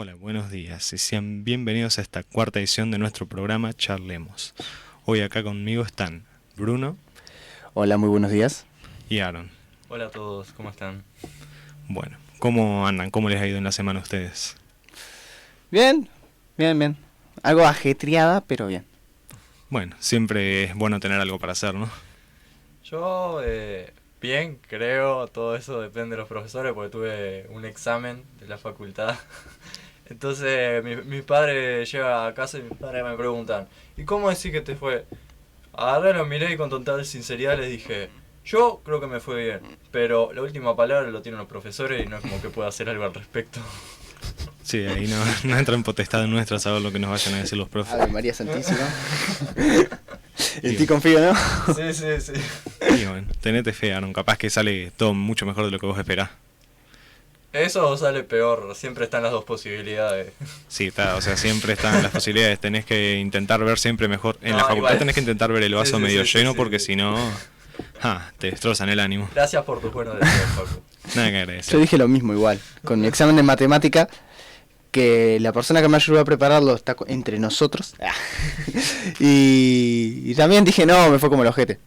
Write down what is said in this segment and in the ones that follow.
Hola, buenos días y sean bienvenidos a esta cuarta edición de nuestro programa Charlemos. Hoy acá conmigo están Bruno Hola, muy buenos días. y Aaron. Hola a todos, ¿cómo están? Bueno, ¿cómo andan? ¿Cómo les ha ido en la semana a ustedes? Bien. Algo ajetreada, pero bien. Bueno, siempre es bueno tener algo para hacer, ¿no? Yo, bien, creo, todo eso depende de los profesores, porque tuve un examen de la facultad. Entonces, mi padre llega a casa y mis padres me preguntan, ¿y cómo decís que te fue? Agarré, lo miré y con total sinceridad les dije, yo creo que me fue bien, pero la última palabra lo tienen los profesores y no es como que pueda hacer algo al respecto. Sí, ahí no entra en potestad nuestra saber lo que nos vayan a decir los profes. Ave María Santísima. En ti confío, ¿no? Sí. Y bueno, tenete fe, Aaron, capaz que sale todo mucho mejor de lo que vos esperás. Eso sale peor, siempre están las dos posibilidades. Sí, está, o sea, siempre están las posibilidades, tenés que intentar ver siempre mejor. En la No, facultad igual. tenés que intentar ver el vaso Sí, medio lleno sí, porque sí. si no, te destrozan el ánimo. Gracias por tus buenos deseos, Facu. Nada que Yo agradecer. dije lo mismo igual. Con mi examen de matemática, que la persona que me ayudó a prepararlo está entre nosotros. Y también dije, no, me fue como el ojete.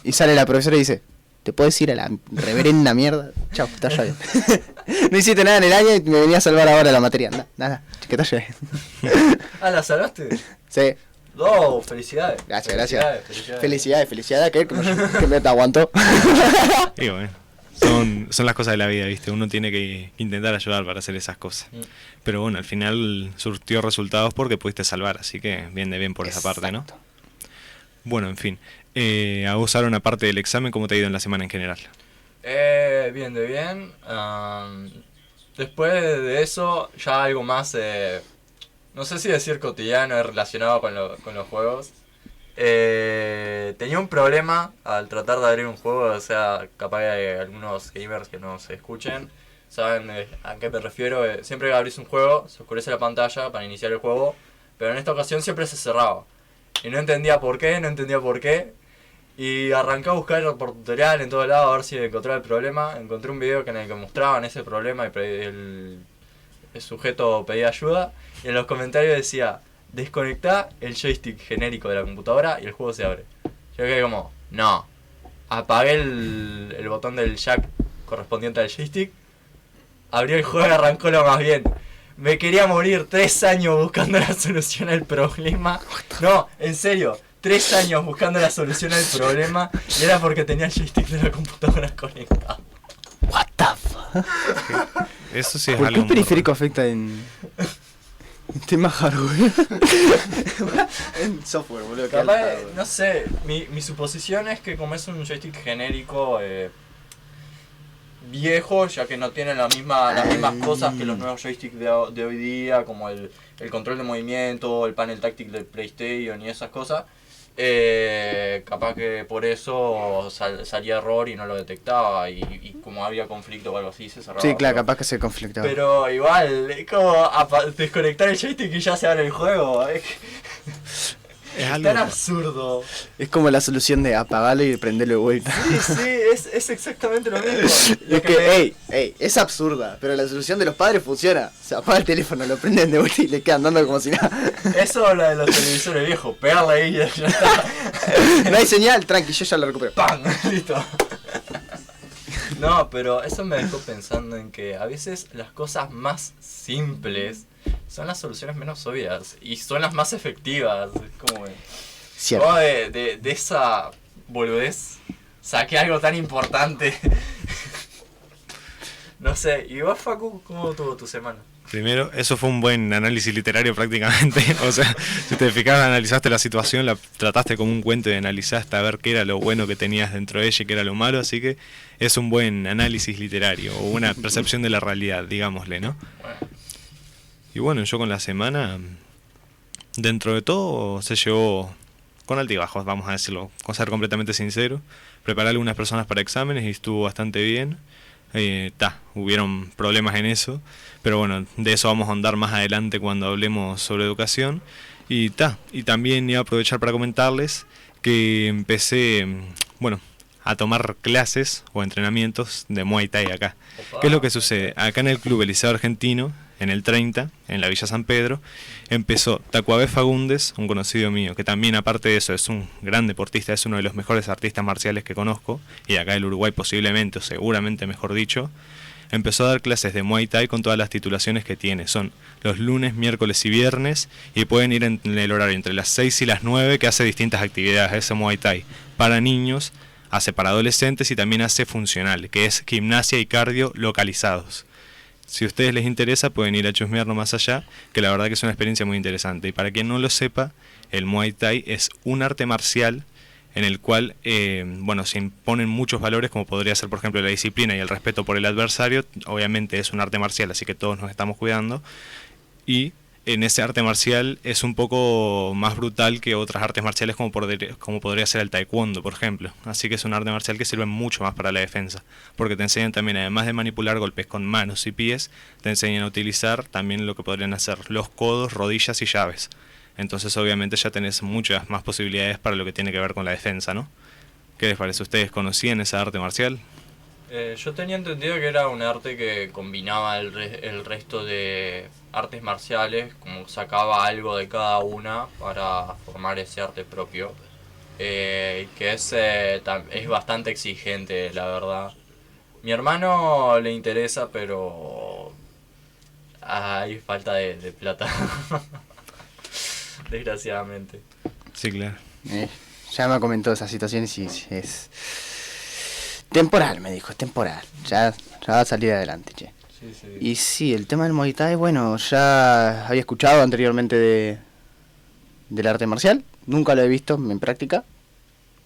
Y sale la profesora y dice, ¿te puedes ir a la reverenda mierda? Chao, está ya bien. No hiciste nada en el año y me venía a salvar ahora la materia. Nada, que está ya bien. Ah, ¿la salvaste? Sí, No, felicidades. gracias. Felicidades. Felicidad, que me te aguantó. Y bueno, son las cosas de la vida, ¿viste? Uno tiene que intentar ayudar para hacer esas cosas. Mm. Pero bueno, al final surtió resultados porque pudiste salvar, así que bien de bien por esa parte, ¿no? Exacto. Bueno, en fin. A vos, Aaron, aparte del examen, ¿cómo te ha ido en la semana en general? Bien de bien. Después de eso, ya algo más, no sé si decir cotidiano, relacionado con los juegos. Tenía un problema al tratar de abrir un juego, o sea, capaz que hay algunos gamers que no se escuchen, saben a qué me refiero. Siempre que abrís un juego, se oscurece la pantalla para iniciar el juego, pero en esta ocasión siempre se cerraba. Y no entendía por qué. Y arranqué a buscar por tutorial en todos lados a ver si encontraba el problema. Encontré un video en el que mostraban ese problema y el sujeto pedía ayuda. Y en los comentarios decía, desconectá el joystick genérico de la computadora y el juego se abre. Yo quedé como, no. Apagué el botón del jack correspondiente al joystick. Abrí el juego y arrancó lo más bien. Me quería morir 3 años buscando la solución al problema. No, en serio. 3 años buscando la solución al problema y era porque tenía el joystick de la computadora conectado. What the fuck? Eso sí es ¿Por qué algo el periférico afecta en temas hardware? En software, boludo. qué Capaz, alta, boludo. no sé, mi suposición es que como es un joystick genérico viejo, ya que no tiene las mismas cosas que los nuevos joysticks de hoy día, como el control de movimiento, el panel táctil del PlayStation y esas cosas. Capaz que por eso salía error y no lo detectaba y como había conflicto o algo así se cerraba. Sí, claro, pero, capaz que se conflictaba. pero igual, es como desconectar el joystick y ya se abre el juego. Es Es algo tan absurdo. Es como la solución de apagarlo y prenderlo de vuelta. Sí, es exactamente lo mismo. Lo Es que, es absurda, pero la solución de los padres funciona. Se apaga el teléfono, lo prenden de vuelta y le quedan dando como si nada. Eso es la de los televisores viejos, pegarle ahí y ya está. No hay señal, tranqui, yo ya lo recupero. ¡Pam! Listo. No, pero eso me dejó pensando en que a veces las cosas más simples son las soluciones menos obvias y son las más efectivas. Es como Cierto. como de esa boludez saqué algo tan importante. No sé, ¿y vos, Facu, cómo tuvo tu semana? Primero, eso fue un buen análisis literario prácticamente. O sea, si te fijas, analizaste la situación, la trataste como un cuento y analizaste a ver qué era lo bueno que tenías dentro de ella y qué era lo malo. Así que es un buen análisis literario o una percepción de la realidad, digámosle, ¿no? Bueno, Y bueno, yo con la semana, dentro de todo, se llevó con altibajos, vamos a decirlo, con ser completamente sincero. Preparé a algunas personas para exámenes y estuvo bastante bien. Hubieron problemas en eso, pero bueno, de eso vamos a ahondar más adelante cuando hablemos sobre educación. Y también iba a aprovechar para comentarles que empecé, a tomar clases o entrenamientos de Muay Thai acá. opa. ¿Qué es lo que sucede? Acá en el Club El Liceo Argentino, en el 30, en la Villa San Pedro, empezó Tacuabé Fagundes, un conocido mío, que también aparte de eso es un gran deportista, es uno de los mejores artistas marciales que conozco, y acá del Uruguay posiblemente, o seguramente mejor dicho, empezó a dar clases de Muay Thai con todas las titulaciones que tiene. Son los lunes, miércoles y viernes, y pueden ir en el horario entre las 6 y las 9, que hace distintas actividades, ese Muay Thai, para niños, hace para adolescentes y también hace funcional, que es gimnasia y cardio localizados. Si a ustedes les interesa pueden ir a chusmearlo más allá, que la verdad que es una experiencia muy interesante. Y para quien no lo sepa, el Muay Thai es un arte marcial en el cual se imponen muchos valores, como podría ser por ejemplo la disciplina y el respeto por el adversario. Obviamente es un arte marcial, así que todos nos estamos cuidando, y en ese arte marcial es un poco más brutal que otras artes marciales como podría ser el taekwondo, por ejemplo. Así que es un arte marcial que sirve mucho más para la defensa, porque te enseñan también, además de manipular golpes con manos y pies, te enseñan a utilizar también lo que podrían hacer los codos, rodillas y llaves. Entonces obviamente ya tenés muchas más posibilidades para lo que tiene que ver con la defensa, ¿no? ¿Qué les parece? ¿Ustedes conocían esa arte marcial? Yo tenía entendido que era un arte que combinaba el resto de artes marciales, como sacaba algo de cada una para formar ese arte propio, que es bastante exigente, la verdad. Mi hermano le interesa, pero hay falta de plata, desgraciadamente. Sí, claro. Ya me comentó esa situación y sí, es temporal, me dijo, es temporal. Ya va a salir adelante, che. Sí. Y sí, el tema del Muay Thai, bueno, ya había escuchado anteriormente del arte marcial. Nunca lo he visto en práctica,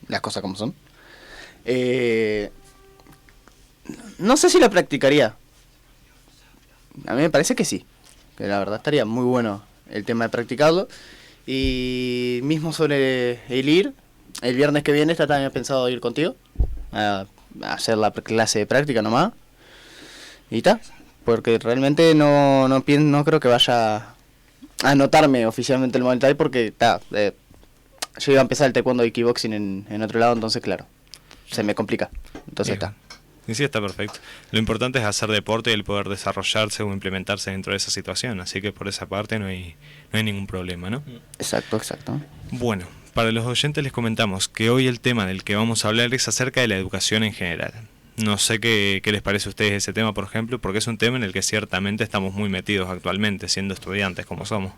las cosas como son. No sé si lo practicaría. A mí me parece que sí, que la verdad estaría muy bueno el tema de practicarlo. Y mismo sobre el ir, el viernes que viene está también pensado ir contigo a hacer la clase de práctica nomás. Y está, porque realmente no creo que vaya a anotarme oficialmente el Muay Thai, porque yo iba a empezar el taekwondo y kickboxing en otro lado, entonces claro, se me complica. Entonces está. Y sí, está perfecto. Lo importante es hacer deporte y el poder desarrollarse o implementarse dentro de esa situación, así que por esa parte no hay ningún problema, ¿no? Exacto. Bueno, para los oyentes les comentamos que hoy el tema del que vamos a hablar es acerca de la educación en general. No sé qué les parece a ustedes ese tema, por ejemplo, porque es un tema en el que ciertamente estamos muy metidos actualmente, siendo estudiantes como somos.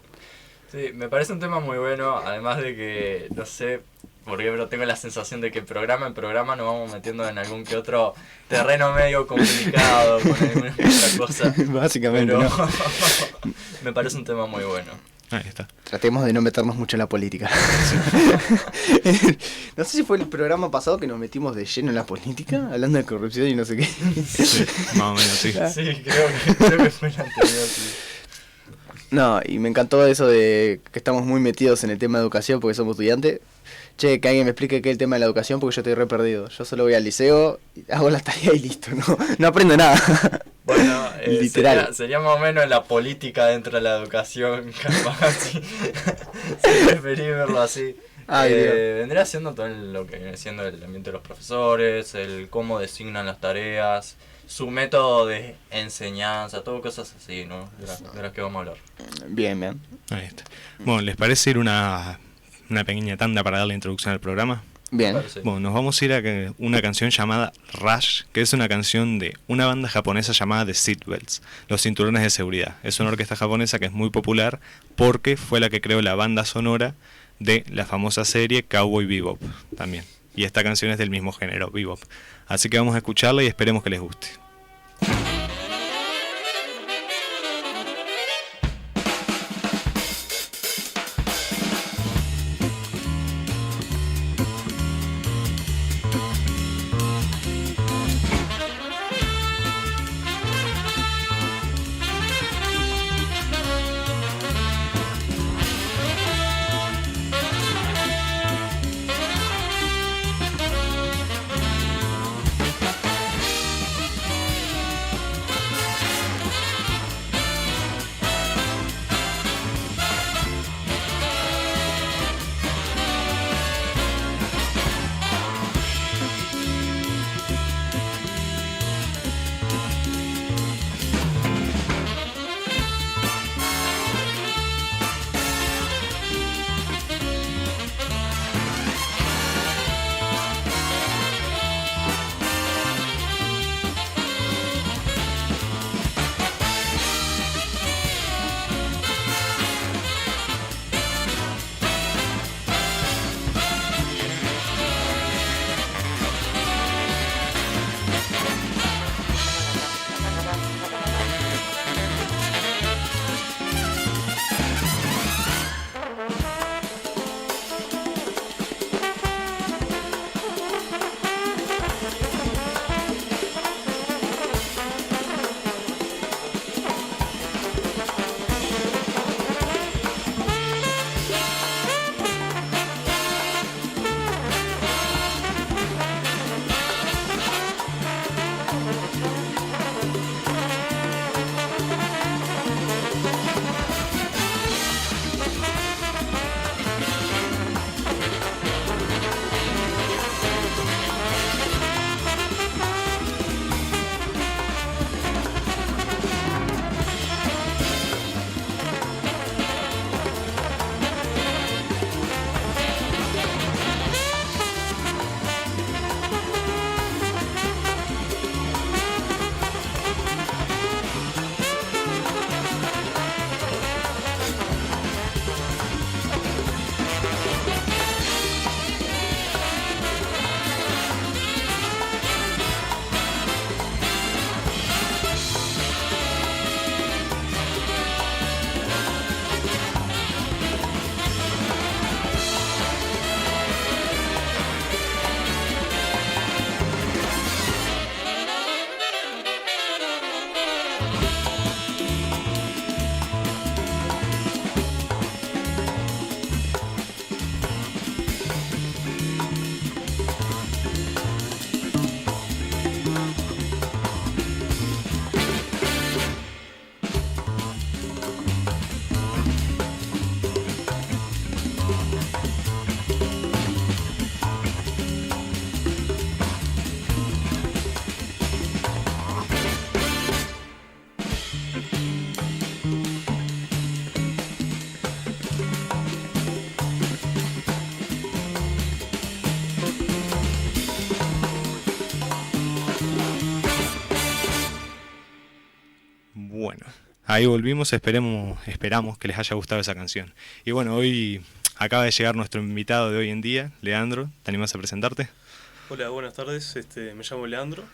Sí, me parece un tema muy bueno, además de que, no sé, porque pero tengo la sensación de que programa en programa nos vamos metiendo en algún que otro terreno medio complicado, con alguna otra cosa. Básicamente, pero ¿no? Me parece un tema muy bueno. Ahí está. Tratemos de no meternos mucho en la política. No sé si fue el programa pasado que nos metimos de lleno en la política, hablando de corrupción y no sé qué. Sí, más o menos, sí. Sí, creo que fue el anterior, sí. No, y me encantó eso de que estamos muy metidos en el tema de educación porque somos estudiantes. Che, que alguien me explique qué es el tema de la educación porque yo estoy re perdido. Yo solo voy al liceo, hago las tareas y listo, no aprendo nada. Bueno, literal. Sería más o menos la política dentro de la educación, capaz, si preferí verlo así. Vendría siendo todo lo que viene siendo el ambiente de los profesores, el cómo designan las tareas, su método de enseñanza, todo cosas así, ¿no? De las que vamos a hablar. Bien. Ahí está. Bueno, ¿les parece ir una pequeña tanda para dar la introducción al programa? Bien. Bueno, nos vamos a ir a una canción llamada Rush, que es una canción de una banda japonesa llamada The Seatbelts, los cinturones de seguridad. Es una orquesta japonesa que es muy popular porque fue la que creó la banda sonora de la famosa serie Cowboy Bebop también. Y esta canción es del mismo género, Bebop. Así que vamos a escucharla y esperemos que les guste. Ahí volvimos, esperamos que les haya gustado esa canción. Y bueno, hoy acaba de llegar nuestro invitado de hoy en día, Leandro. ¿Te animas a presentarte? Hola, buenas tardes. Me llamo Leandro.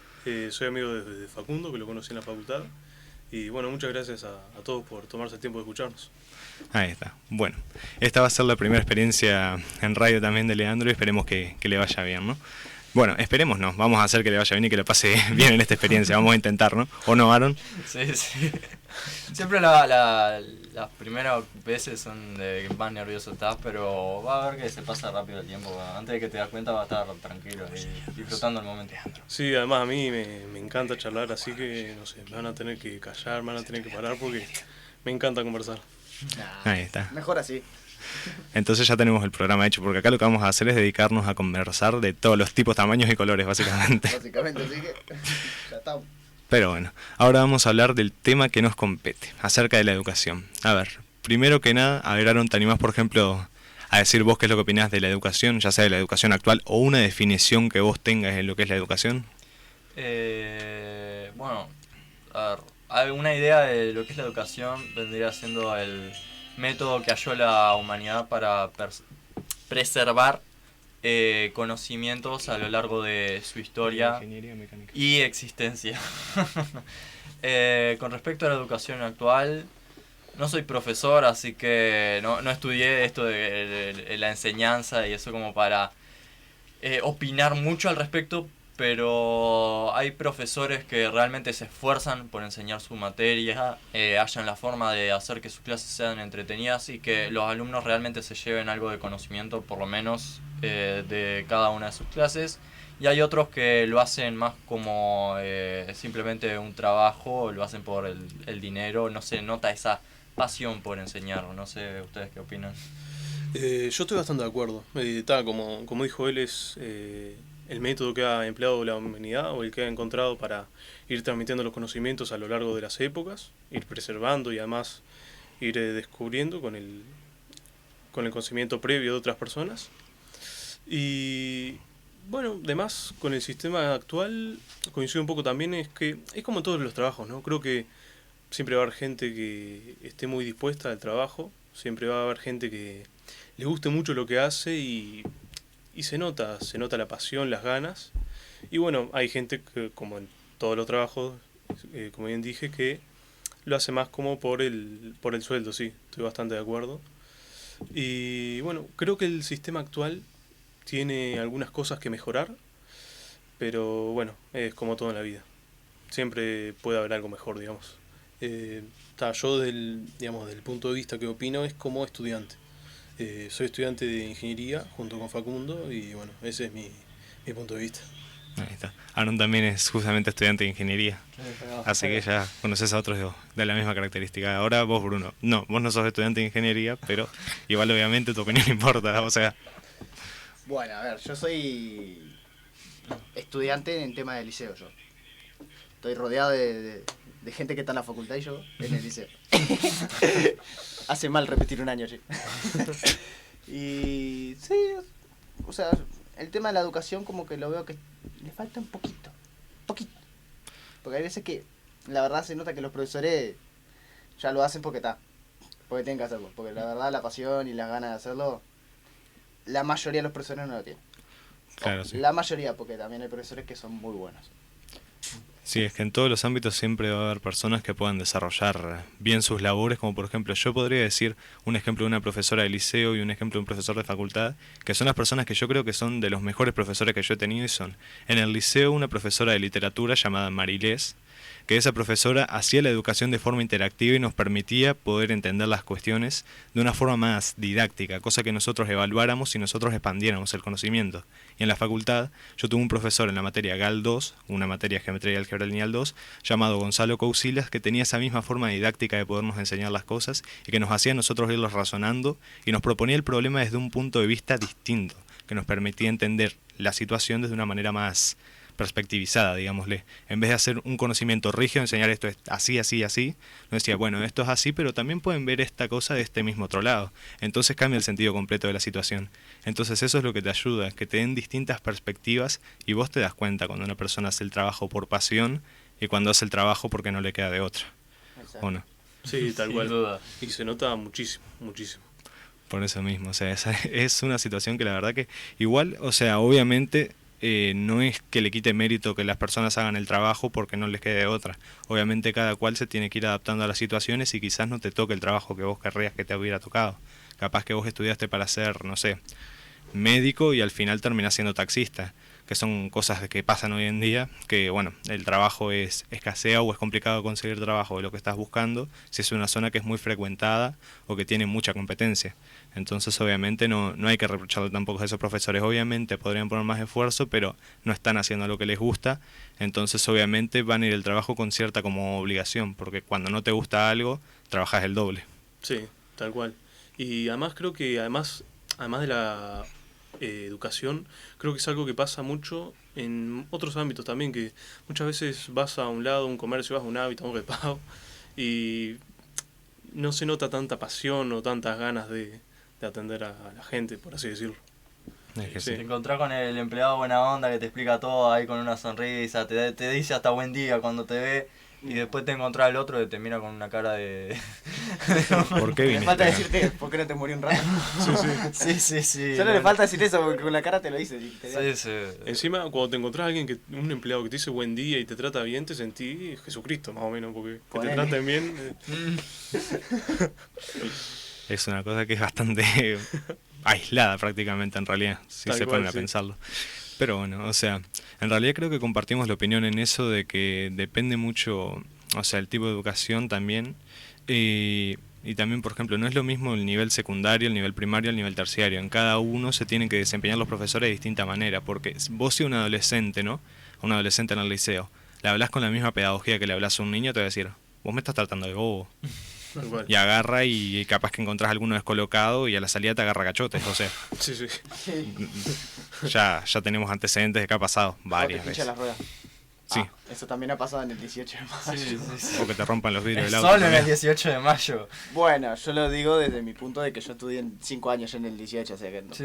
Soy amigo de Facundo, que lo conocí en la facultad. Y bueno, muchas gracias a todos por tomarse el tiempo de escucharnos. Ahí está. Bueno, esta va a ser la primera experiencia en radio también de Leandro y esperemos que le vaya bien, ¿no? Bueno, esperemos no, vamos a hacer que le vaya bien y que le pase bien en esta experiencia, vamos a intentar, ¿no? ¿O no, Aaron? Sí, sí. Siempre las primeras veces son de que más nervioso estás, pero va a ver que se pasa rápido el tiempo. Antes de que te das cuenta va a estar tranquilo y disfrutando el momento. Sí, además a mí me encanta charlar, así que no sé, me van a tener que callar, me van a tener que parar porque me encanta conversar. Ahí está. Mejor así. Entonces ya tenemos el programa hecho, porque acá lo que vamos a hacer es dedicarnos a conversar de todos los tipos, tamaños y colores, básicamente. Básicamente, así que ya estamos. Pero bueno, ahora vamos a hablar del tema que nos compete, acerca de la educación. A ver, primero que nada, a ver, Aaron, ¿te animás, por ejemplo, a decir vos qué es lo que opinás de la educación, ya sea de la educación actual o una definición que vos tengas en lo que es la educación? Bueno, a ver, una idea de lo que es la educación vendría siendo el método que halló la humanidad para preservar conocimientos a lo largo de su historia y existencia. Con respecto a la educación actual, no soy profesor, así que no estudié esto de la enseñanza y eso como para opinar mucho al respecto, pero hay profesores que realmente se esfuerzan por enseñar su materia, hallan la forma de hacer que sus clases sean entretenidas y que los alumnos realmente se lleven algo de conocimiento, por lo menos de cada una de sus clases. Y hay otros que lo hacen más como simplemente un trabajo, lo hacen por el dinero, no se nota esa pasión por enseñar, no sé ustedes qué opinan. Yo estoy bastante de acuerdo. Como dijo él, es el método que ha empleado la humanidad o el que ha encontrado para ir transmitiendo los conocimientos a lo largo de las épocas, ir preservando y además ir descubriendo con el conocimiento previo de otras personas. Y bueno, además con el sistema actual coincido un poco también, es que es como todos los trabajos, ¿no? Creo que siempre va a haber gente que esté muy dispuesta al trabajo, siempre va a haber gente que le guste mucho lo que hace y se nota la pasión, las ganas. Y bueno, hay gente que, como en todos los trabajos, como bien dije, que lo hace más como por el sueldo, sí, estoy bastante de acuerdo. Y bueno, creo que el sistema actual tiene algunas cosas que mejorar, pero bueno, es como todo en la vida. Siempre puede haber algo mejor, digamos. Yo del punto de vista que opino es como estudiante. Soy estudiante de ingeniería junto con Facundo y bueno, ese es mi punto de vista. Ahí está. Aaron también es justamente estudiante de ingeniería, así que ya conoces a otros de la misma característica. Ahora vos, Bruno, vos no sos estudiante de ingeniería, pero igual obviamente tu opinión importa, o sea... Bueno, a ver, yo soy estudiante en tema de liceo, yo. Estoy rodeado de gente que está en la facultad y yo en el liceo. Hace mal repetir un año, sí. Y sí, o sea, el tema de la educación como que lo veo que le falta un poquito. Porque hay veces que la verdad se nota que los profesores ya lo hacen porque tienen que hacerlo. Porque la verdad la pasión y las ganas de hacerlo, la mayoría de los profesores no lo tienen. Claro, sí. La mayoría, porque también hay profesores que son muy buenos. Sí, es que en todos los ámbitos siempre va a haber personas que puedan desarrollar bien sus labores, como por ejemplo yo podría decir un ejemplo de una profesora de liceo y un ejemplo de un profesor de facultad, que son las personas que yo creo que son de los mejores profesores que yo he tenido y son en el liceo una profesora de literatura llamada Marilés, que esa profesora hacía la educación de forma interactiva y nos permitía poder entender las cuestiones de una forma más didáctica, cosa que nosotros evaluáramos y nosotros expandiéramos el conocimiento. Y en la facultad yo tuve un profesor en la materia GAL 2, una materia Geometría y Álgebra Lineal 2, llamado Gonzalo Cousilas, que tenía esa misma forma didáctica de podernos enseñar las cosas y que nos hacía a nosotros irlos razonando y nos proponía el problema desde un punto de vista distinto, que nos permitía entender la situación desde una manera más perspectivizada, digámosle. En vez de hacer un conocimiento rígido, enseñar esto es así, así, así, nos decía, bueno, esto es así, pero también pueden ver esta cosa de este mismo otro lado. Entonces cambia el sentido completo de la situación. Entonces eso es lo que te ayuda, que te den distintas perspectivas y vos te das cuenta cuando una persona hace el trabajo por pasión y cuando hace el trabajo porque no le queda de otra. Exacto. ¿O no? Sí, tal Sin cual. duda. Y se nota muchísimo, muchísimo. Por eso mismo, o sea, es una situación que la verdad que igual, o sea, obviamente no es que le quite mérito que las personas hagan el trabajo porque no les quede otra. Obviamente cada cual se tiene que ir adaptando a las situaciones y quizás no te toque el trabajo que vos querrías que te hubiera tocado. Capaz que vos estudiaste para ser, no sé, médico y al final terminás siendo taxista, que son cosas que pasan hoy en día, que bueno, el trabajo escasea o es complicado conseguir trabajo de lo que estás buscando si es una zona que es muy frecuentada o que tiene mucha competencia. Entonces obviamente no hay que reprocharle tampoco a esos profesores, obviamente podrían poner más esfuerzo, pero no están haciendo lo que les gusta, entonces obviamente van a ir al trabajo con cierta como obligación, porque cuando no te gusta algo, trabajas el doble. Sí, tal cual. Y además creo que, además de la educación, creo que es algo que pasa mucho en otros ámbitos también, que muchas veces vas a un lado, un comercio, vas a un hábito, a un repago, y no se nota tanta pasión o tantas ganas de atender a la gente, por así decirlo. Es que Sí. Te encontrás con el empleado buena onda que te explica todo ahí con una sonrisa, te dice hasta buen día cuando te ve, y después te encontrás al otro que te mira con una cara de... ¿Por qué Le viniste? falta decirte por qué no te murió un rato. Sí. Solo le falta decir eso porque con la cara te lo dice. Sí. Encima, cuando te encontrás a alguien, un empleado que te dice buen día y te trata bien, te sentís Jesucristo, más o menos, porque que te Ponele. traten bien. Es una cosa que es bastante aislada prácticamente en realidad, si Tal se cual, ponen a sí. pensarlo. Pero bueno, o sea, en realidad creo que compartimos la opinión en eso de que depende mucho, o sea, el tipo de educación también. Y también, por ejemplo, no es lo mismo el nivel secundario, el nivel primario, el nivel terciario. En cada uno se tienen que desempeñar los profesores de distinta manera, porque vos si un adolescente, ¿no? A un adolescente en el liceo, le hablas con la misma pedagogía que le hablas a un niño, te va a decir, vos me estás tratando de bobo. Tal cual. Y agarra y capaz que encontrás alguno descolocado y a la salida te agarra cachotes, o sea, Sí, sí. ya tenemos antecedentes de que ha pasado varias Pincha veces. las ruedas. Sí, Eso también ha pasado en el 18 de mayo. Sí. o que te rompan los vidrios del auto. Solo en el también. 18 de mayo. Bueno, yo lo digo desde mi punto de que yo estudié en 5 años ya en el 18, o sea que no. Sí,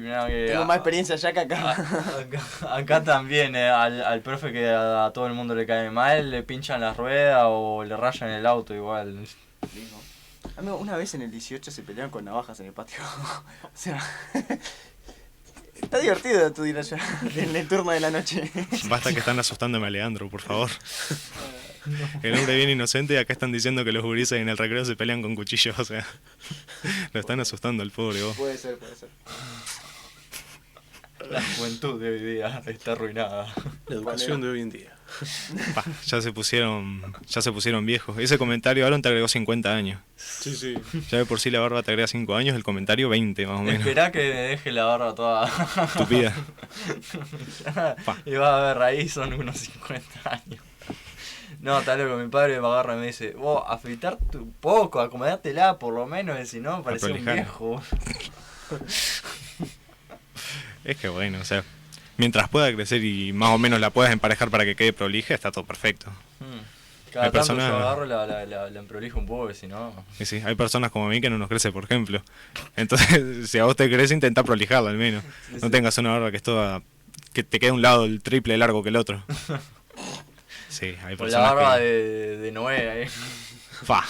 mirá que... Tengo más experiencia allá que acá. Acá también, al profe que a todo el mundo le cae mal, le pinchan las ruedas o le rayan el auto igual. Mismo. Amigo, una vez en el 18 se pelearon con navajas en el patio. O sea, está divertido tu ir allá en el turno de la noche. Basta que están asustándome a Leandro, por favor. El hombre bien inocente y acá están diciendo que los gurises en el recreo se pelean con cuchillos, o sea, lo están asustando al pobre vos. Puede ser. La juventud de hoy día está arruinada. La educación de hoy en día. Pa, ya se pusieron viejos. Ese comentario Aaron te agregó 50 años. Sí, sí. Ya de por sí la barba te agrega 5 años, el comentario 20 más o menos. Esperá que me deje la barba toda. Tupida. Y va a ver, ahí son unos 50 años. No, está loco, mi padre me agarra y me dice, vos, afeitarte un poco, acomodátela por lo menos, y si no, parecía un prolijar. viejo. Es que bueno, o sea, mientras pueda crecer y más o menos la puedas emparejar para que quede prolija, está todo perfecto. Cada Hay tanto personas- yo agarro la emprolijo un poco, y si no... Y sí, hay personas como a mí que no nos crece, por ejemplo. Entonces, si a vos te crece, intenta prolijarla al menos. No tengas una barba que es toda... que te quede un lado el triple de largo que el otro. Sí, hay Con la personas barba que... de Noé ahí. Fa,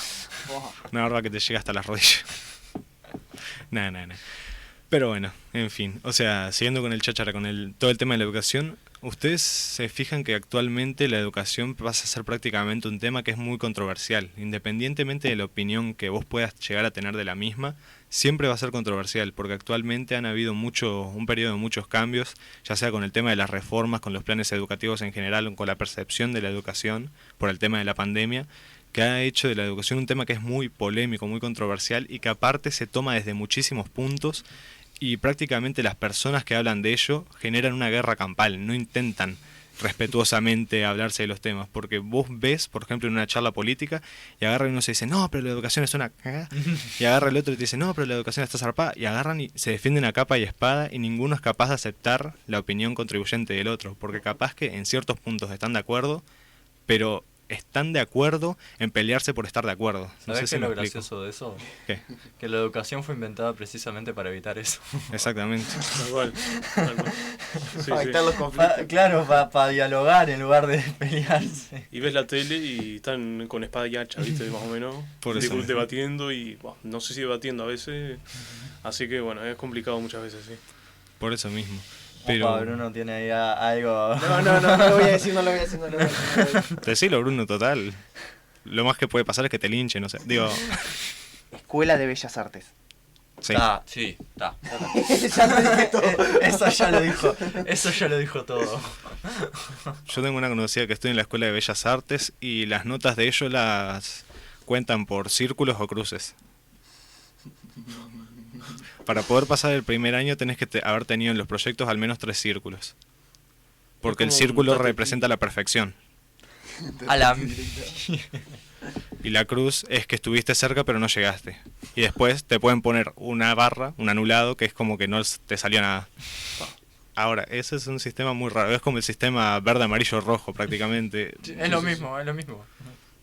una barba que te llega hasta las rodillas. Nah. Pero bueno, en fin. O sea, siguiendo con el cháchara, con todo el tema de la educación, ustedes se fijan que actualmente la educación pasa a ser prácticamente un tema que es muy controversial. Independientemente de la opinión que vos puedas llegar a tener de la misma, siempre va a ser controversial, porque actualmente han habido un periodo de muchos cambios, ya sea con el tema de las reformas, con los planes educativos en general, con la percepción de la educación por el tema de la pandemia, que ha hecho de la educación un tema que es muy polémico, muy controversial y que aparte se toma desde muchísimos puntos y prácticamente las personas que hablan de ello generan una guerra campal, no intentan respetuosamente hablarse de los temas, porque vos ves, por ejemplo, en una charla política y agarra y uno se dice, no, pero la educación es una cagada, y agarra el otro y te dice, no, pero la educación está zarpada, y agarran y se defienden a capa y espada y ninguno es capaz de aceptar la opinión contribuyente del otro, porque capaz que en ciertos puntos están de acuerdo, pero están de acuerdo en pelearse por estar de acuerdo. No ¿Sabés sé qué si es me lo explico. gracioso de eso? ¿Qué? Que la educación fue inventada precisamente para evitar eso. Exactamente. Tal cual. Tal cual. Sí, Para sí. evitar los conflictos. Claro, para dialogar en lugar de pelearse. Y ves la tele y están con espada y hacha, ¿viste? Más o menos. Por eso mismo. Debatiendo y bueno, no sé si debatiendo a veces. Así que bueno, es complicado muchas veces, sí. Por eso mismo. Pero Pero Bruno tiene ahí algo. No lo voy a decir, no lo voy a decir, no lo voy a decir. decilo, Bruno, total. Lo más que puede pasar es que te linchen, no sé. Digo, Escuela de Bellas Artes. sí. Sí, está. Ya lo dije todo. Eso ya lo dijo todo. Yo tengo una conocida que estoy en la Escuela de Bellas Artes y las notas de ellos las cuentan por círculos o cruces. Para poder pasar el primer año tenés que haber tenido en los proyectos al menos 3 círculos. Porque el como un círculo tate- representa la perfección. A la... Y la cruz es que estuviste cerca pero no llegaste. Y después te pueden poner una barra, un anulado, que es como que no te salió nada. Ahora, ese es un sistema muy raro. Es como el sistema verde, amarillo, rojo prácticamente. Es lo mismo, es lo mismo.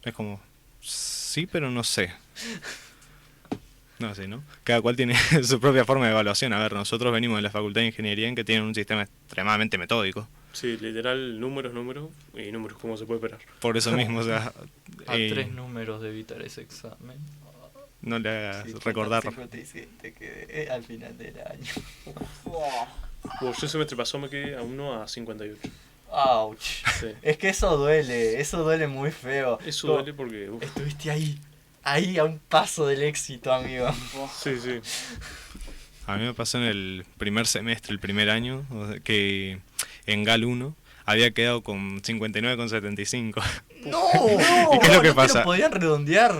Es como, sí, pero no sé. No sé, ¿no? Cada cual tiene su propia forma de evaluación. A ver, nosotros venimos de la Facultad de Ingeniería en que tienen un sistema extremadamente metódico. Sí, literal, números, y números como se puede esperar. Por eso mismo, o sea, A 3 números de evitar ese examen. no le hagas recordar. 57 quedé al final del año. Bueno, yo el semestre pasado me quedé a 1 a 58. Ouch. Sí. Es que eso duele muy feo. Eso Como- duele porque... uf, Estuviste ahí a un paso del éxito, amigo. sí, sí. A mí me pasó en el primer semestre, el primer año, o sea, que en GAL 1 había quedado con 59,75. ¡No! ¿Y qué es lo que no te pasa? lo podían redondear.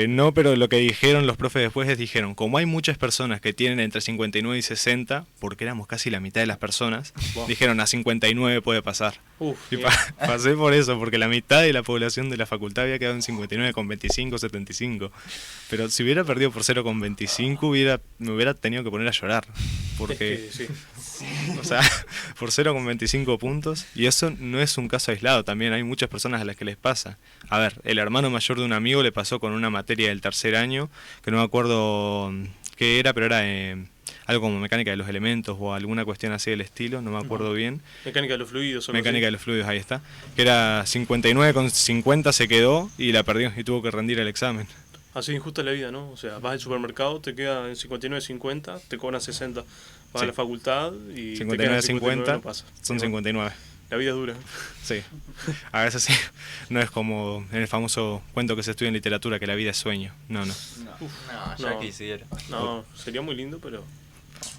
No, pero lo que dijeron los profes después es, dijeron, como hay muchas personas que tienen entre 59 y 60, porque éramos casi la mitad de las personas, Wow. dijeron a 59 puede pasar. Uf, Y bien. pasé por eso, porque la mitad de la población de la facultad había quedado en 59,25, 75. Pero si hubiera perdido por 0,25, me hubiera tenido que poner a llorar. Porque, Es que, sí. o sea, por 0,25 puntos. Y eso no es un caso aislado, también hay muchas personas a las que les pasa. A ver, el hermano mayor de un amigo le pasó con una materia del tercer año, que no me acuerdo qué era, pero era algo como mecánica de los elementos o alguna cuestión así del estilo, no me acuerdo bien. Mecánica de los fluidos. algo Mecánica de así. los fluidos, ahí está. Que era 59,50 se quedó y la perdió y tuvo que rendir el examen. Así injusta la vida, ¿no? O sea, vas al supermercado, te queda en 59.50, te cobran 60. Vas Sí. a la facultad y te quedan 59,50 no pasa. son Y bueno, 59. La vida es dura. Sí. A veces sí. No es como en el famoso cuento que se estudia en literatura, que la vida es sueño. No, no. No, ya No. quisiera. No, sería muy lindo, pero...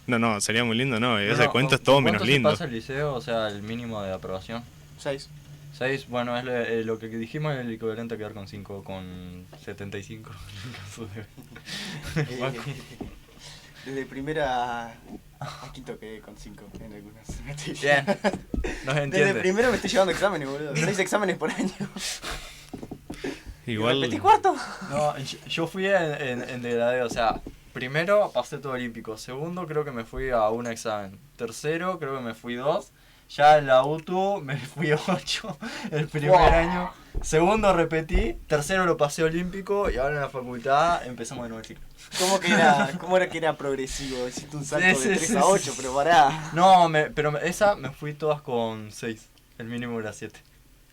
No, sería muy lindo, ¿no? Ese Bueno, cuento es todo menos ¿cuánto lindo. se pasa el liceo? O sea, el mínimo de aprobación. 6. 6, bueno, es lo que dijimos es el equivalente a quedar con 5, con 75. En caso de... Desde primera a quinto quedé con 5 en algunas materias. Bien, nos Desde entiende. primero me estoy llevando exámenes, boludo. 6 exámenes por año. Igual. ¿Repetí cuarto? No, yo fui en degradé, o sea, primero pasé todo olímpico, segundo creo que me fui a un examen, tercero creo que me fui 2, ya en la UTU me fui 8 el primer Wow. año, segundo repetí, tercero lo pasé olímpico y ahora en la facultad empezamos de nuevo el ciclo. ¿Cómo era que era progresivo? Hiciste un salto Sí, de sí, 3 sí, a 8, sí. pero pará. No, pero esa me fui todas con 6, el mínimo era 7.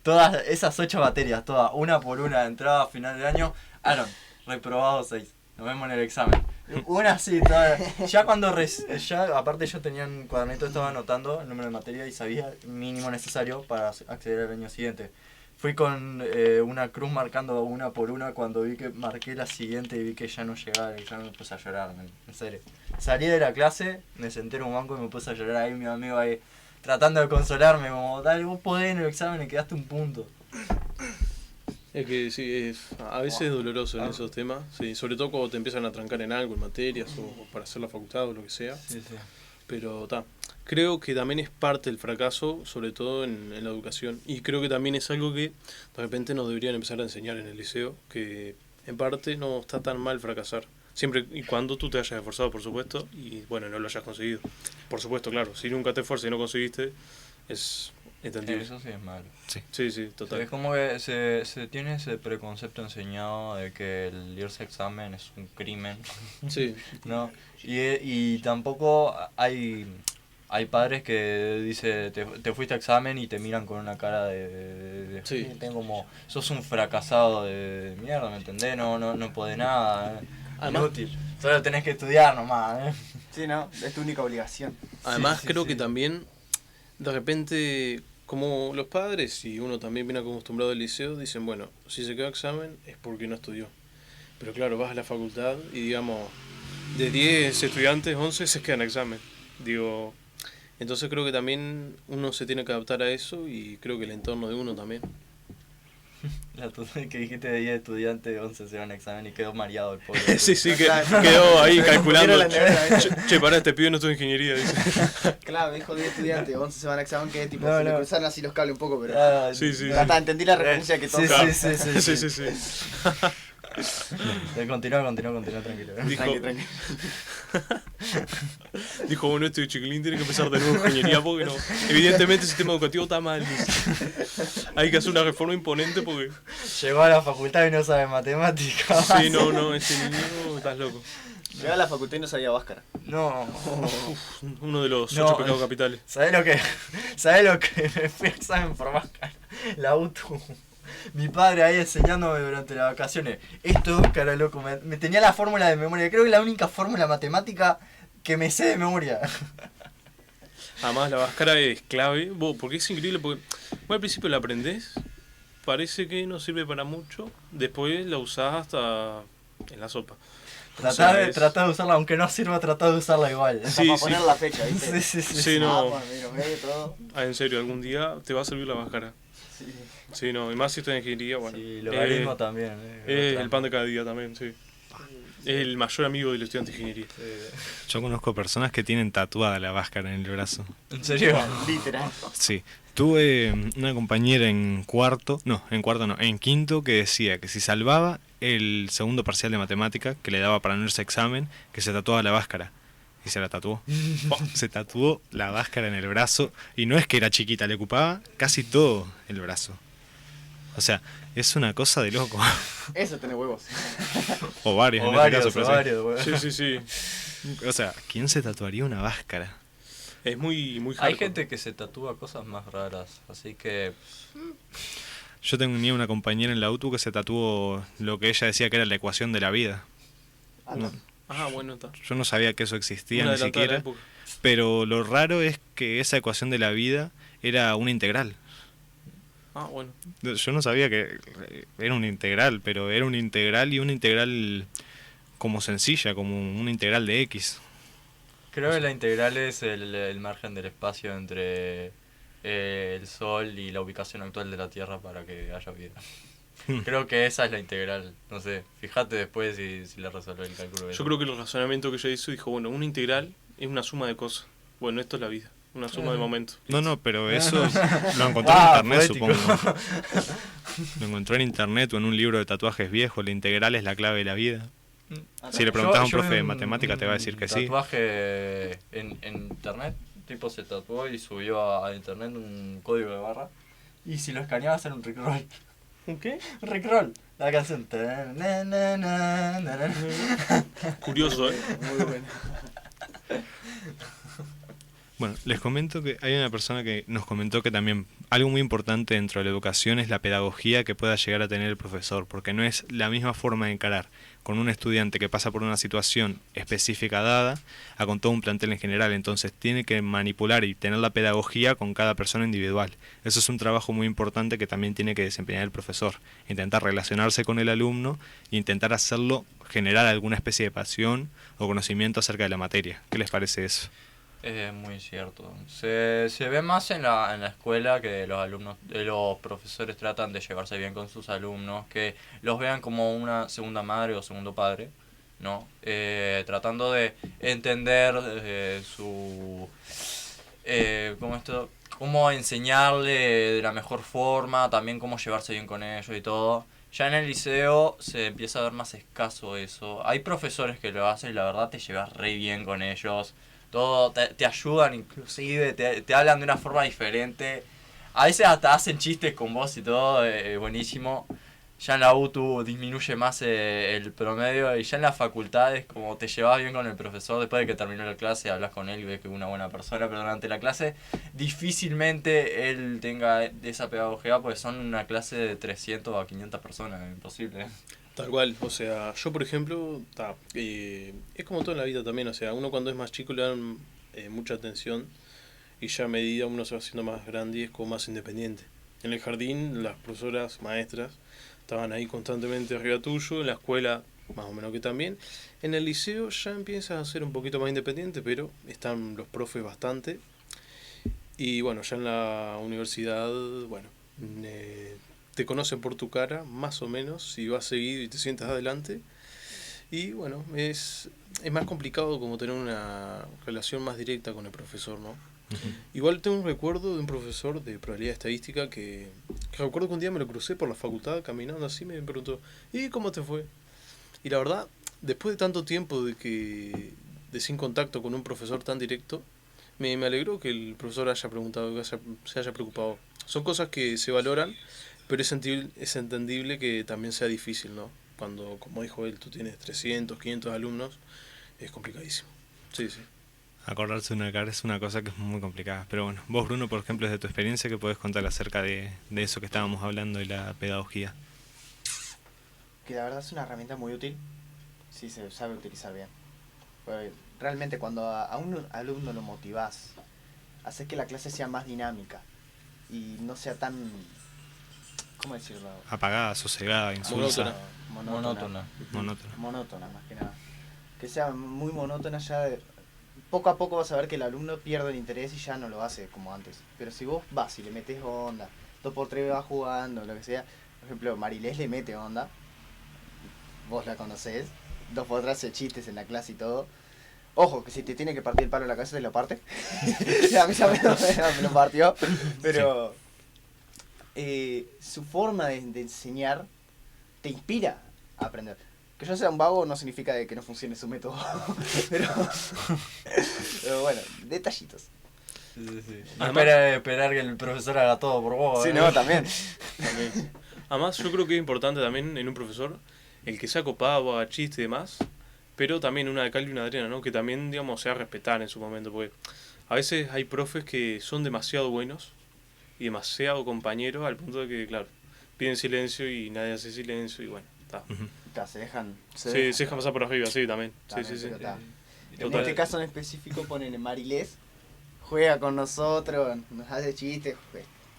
Todas esas 8 materias, todas, una por una, entrada a final de año, Aaron, reprobado 6. Nos vemos en el examen. Una así, toda. Ya cuando, ya aparte yo tenía un cuadernito, estaba anotando el número de materia y sabía el mínimo necesario para acceder al año siguiente. Fui con una cruz marcando una por una cuando vi que marqué la siguiente y vi que ya no llegaba el examen, me puse a llorar, en serio. Salí de la clase, me senté en un banco y me puse a llorar ahí, mi amigo ahí, tratando de consolarme, como, dale, vos podés en el examen y quedaste un punto. Es que sí, a veces es doloroso en esos temas, sí, sobre todo cuando te empiezan a trancar en algo, en materias o para hacer la facultad o lo que sea. Sí, sí. Pero creo que también es parte del fracaso, sobre todo en la educación. Y creo que también es algo que de repente nos deberían empezar a enseñar en el liceo, que en parte no está tan mal fracasar. Siempre y cuando tú te hayas esforzado, por supuesto, y bueno, no lo hayas conseguido. Por supuesto, claro, si nunca te esfuerzas y no conseguiste, es Entendible. Eso sí es malo. Sí, sí, total. Es como que se tiene ese preconcepto enseñado de que el irse a examen es un crimen, Sí, ¿no? Y tampoco hay padres que dice te fuiste a examen y te miran con una cara Sí. como sos un fracasado de mierda, ¿me entendés? No podés nada, Además- inútil. Solo tenés que estudiar nomás, Sí, no, es tu única obligación. Además, sí, creo sí. que también, de repente, como los padres y uno también viene acostumbrado al liceo, dicen, bueno, si se quedó a examen es porque no estudió. Pero claro, vas a la facultad y digamos, de 10 estudiantes, 11 se quedan a examen. Digo, entonces creo que también uno se tiene que adaptar a eso y creo que el entorno de uno también. La que dijiste de 10 estudiantes, 11 se van a examen y quedó mareado el pobre. Sí, sí, que quedó ahí calculando. la nevera, Che, pará, este pibe no estudia ingeniería, dice. Claro, me dijo 10 estudiantes, 11 se van a examen, que tipo, No, se le no. cruzaron así los cables un poco, pero... Ah, Sí, sí. Ya está, entendí la referencia que todos... Sí. Continúa, tranquilo. Dijo, Tranqui, tranqui. dijo, bueno, este chiquilín tiene que empezar de nuevo ingeniería porque no. Evidentemente el sistema educativo está mal. Dice. Hay que hacer una reforma imponente porque. Llegó a la facultad y no sabe matemáticas. Sí, no, ese niño estás loco. Llegaba a la facultad y no sabía Báscara. No. Uno de los No, 8 pecados capitales. ¿Sabés lo que me fui a examen por Báscara? La UTU. Mi padre ahí enseñándome durante las vacaciones. Esto, cara loco, me tenía la fórmula de memoria. Creo que es la única fórmula matemática que me sé de memoria. Además, la máscara es clave, porque es increíble, porque vos al principio la aprendés, parece que no sirve para mucho, después la usás hasta en la sopa. Tratar O sea, de usarla, aunque no sirva, tratar de usarla igual. O sea, para poner la fecha, ¿viste? Sí. Sí, no. Bueno, menos medio, todo. En serio, algún día te va a servir la máscara. Sí. Sí, no, y más si estás en ingeniería, bueno. Sí, logaritmo también. Es el pan de cada día también, sí. Es el mayor amigo del estudiante de ingeniería. Yo conozco personas que tienen tatuada la Báscara en el brazo. ¿En serio? Literal. Sí. Tuve una compañera en quinto, que decía que si salvaba el segundo parcial de matemática, que le daba para no irse a examen, que se tatuaba la Báscara. Y se la tatuó. Se tatuó la Báscara en el brazo. Y no es que era chiquita, le ocupaba casi todo el brazo. O sea, es una cosa de loco. Eso tiene huevos. O varios, en este caso. Pero sí. Sí. O sea, ¿quién se tatuaría una Báscara? Es muy Hay hardcore. gente que se tatúa cosas más raras, así que... Yo tenía una compañera en la UTU que se tatuó lo que ella decía que era la ecuación de la vida. No, Ah, bueno, está. yo no sabía que eso existía Una ni adelantada a la siquiera. época. Pero lo raro es que esa ecuación de la vida era una integral. Ah, bueno. Yo no sabía que era una integral, pero era una integral y una integral como sencilla, como una integral de X. Creo que la integral es el margen del espacio entre el Sol y la ubicación actual de la Tierra para que haya vida. Creo que esa es la integral. No sé, fíjate después si la resolver el cálculo. Yo creo que el razonamiento que ella hizo dijo, bueno, una integral es una suma de cosas. Bueno, esto es la vida, una suma de momentos. No, pero eso lo encontró en internet, poético. supongo. Lo encontró en internet o en un libro de tatuajes viejo. La integral es la clave de la vida. Si le preguntás a un profe de matemática te va a decir que sí. Tatuaje en internet, tipo se tatuó y subió a internet un código de barra. Y si lo escaneabas era un rickroll. ¿Un qué? Un rickroll. La canción. Curioso, ¿eh? Muy bueno. Bueno, les comento que hay una persona que nos comentó que también algo muy importante dentro de la educación es la pedagogía que pueda llegar a tener el profesor, porque no es la misma forma de encarar con un estudiante que pasa por una situación específica dada a con todo un plantel en general. Entonces tiene que manipular y tener la pedagogía con cada persona individual. Eso es un trabajo muy importante que también tiene que desempeñar el profesor. Intentar relacionarse con el alumno e intentar hacerlo generar alguna especie de pasión o conocimiento acerca de la materia. ¿Qué les parece eso? Es muy cierto. Se ve más en la escuela que los profesores tratan de llevarse bien con sus alumnos, que los vean como una segunda madre o segundo padre, ¿no? Tratando de entender cómo enseñarle de la mejor forma, también cómo llevarse bien con ellos y todo. Ya en el liceo se empieza a ver más escaso eso. Hay profesores que lo hacen y la verdad te llevas re bien con ellos. Todo te ayudan, inclusive te hablan de una forma diferente A veces hasta hacen chistes con vos y todo, buenísimo. Ya en la U disminuye más el promedio y ya en las facultades, como te llevas bien con el profesor, después de que terminó la clase, hablas con él y ves que es una buena persona, pero durante la clase difícilmente él tenga esa pedagogía, porque son una clase de 300 a 500 personas, es imposible. Tal cual, o sea, yo por ejemplo, es como todo en la vida también, o sea, uno cuando es más chico le dan mucha atención y ya a medida uno se va haciendo más grande y es como más independiente. En el jardín las profesoras, maestras, estaban ahí constantemente arriba tuyo, en la escuela más o menos que también. En el liceo ya empiezas a ser un poquito más independiente, pero están los profes bastante. Y bueno, ya en la universidad, bueno, te conocen por tu cara, más o menos, si vas seguido y te sientas adelante. Y bueno, es más complicado como tener una relación más directa con el profesor, ¿no? Igual tengo un recuerdo de un profesor de probabilidad estadística que recuerdo que un día me lo crucé por la facultad caminando así, me preguntó, ¿y cómo te fue? Y la verdad, después de tanto tiempo de sin contacto con un profesor tan directo, me alegró que el profesor haya preguntado, que se haya preocupado. Son cosas que se valoran, pero es entendible que también sea difícil, ¿no? Cuando, como dijo él, tú tienes 300, 500 alumnos, es complicadísimo. Sí, sí. Acordarse de una cara es una cosa que es muy complicada. Pero bueno, vos, Bruno, por ejemplo, desde tu experiencia, ¿qué podés contar acerca de eso que estábamos hablando, de la pedagogía? Que la verdad es una herramienta muy útil si se sabe utilizar bien. Porque realmente cuando a un alumno lo motivás, haces que la clase sea más dinámica y no sea tan, ¿cómo decirlo? Apagada, sosegada, insulsa. Monótona. Monótona, más que nada. Que sea muy monótona ya. Poco a poco vas a ver que el alumno pierde el interés y ya no lo hace como antes. Pero si vos vas y le metes onda, 2x3 vas jugando, lo que sea. Por ejemplo, Marilés le mete onda. Vos la conocés. 2x3 hace chistes en la clase y todo. Ojo, que si te tiene que partir el palo en la cabeza, te lo parte. A mí ya me lo partió. Pero su forma de enseñar te inspira a aprender. Que yo sea un vago no significa de que no funcione su método. pero bueno, detallitos. Sí. Esperar que el profesor haga todo por vos. Sí, no, también. Además, yo creo que es importante también en un profesor el que sea copado, haga chiste y demás, pero también una de cal y una de arena, ¿no? Que también, digamos, sea respetar en su momento, porque a veces hay profes que son demasiado buenos y demasiado compañeros al punto de que, claro, piden silencio y nadie hace silencio y bueno, está. Se dejan pasar por arriba, sí, también. También, Sí. En este caso en específico ponen Marilés, juega con nosotros, nos hace chistes,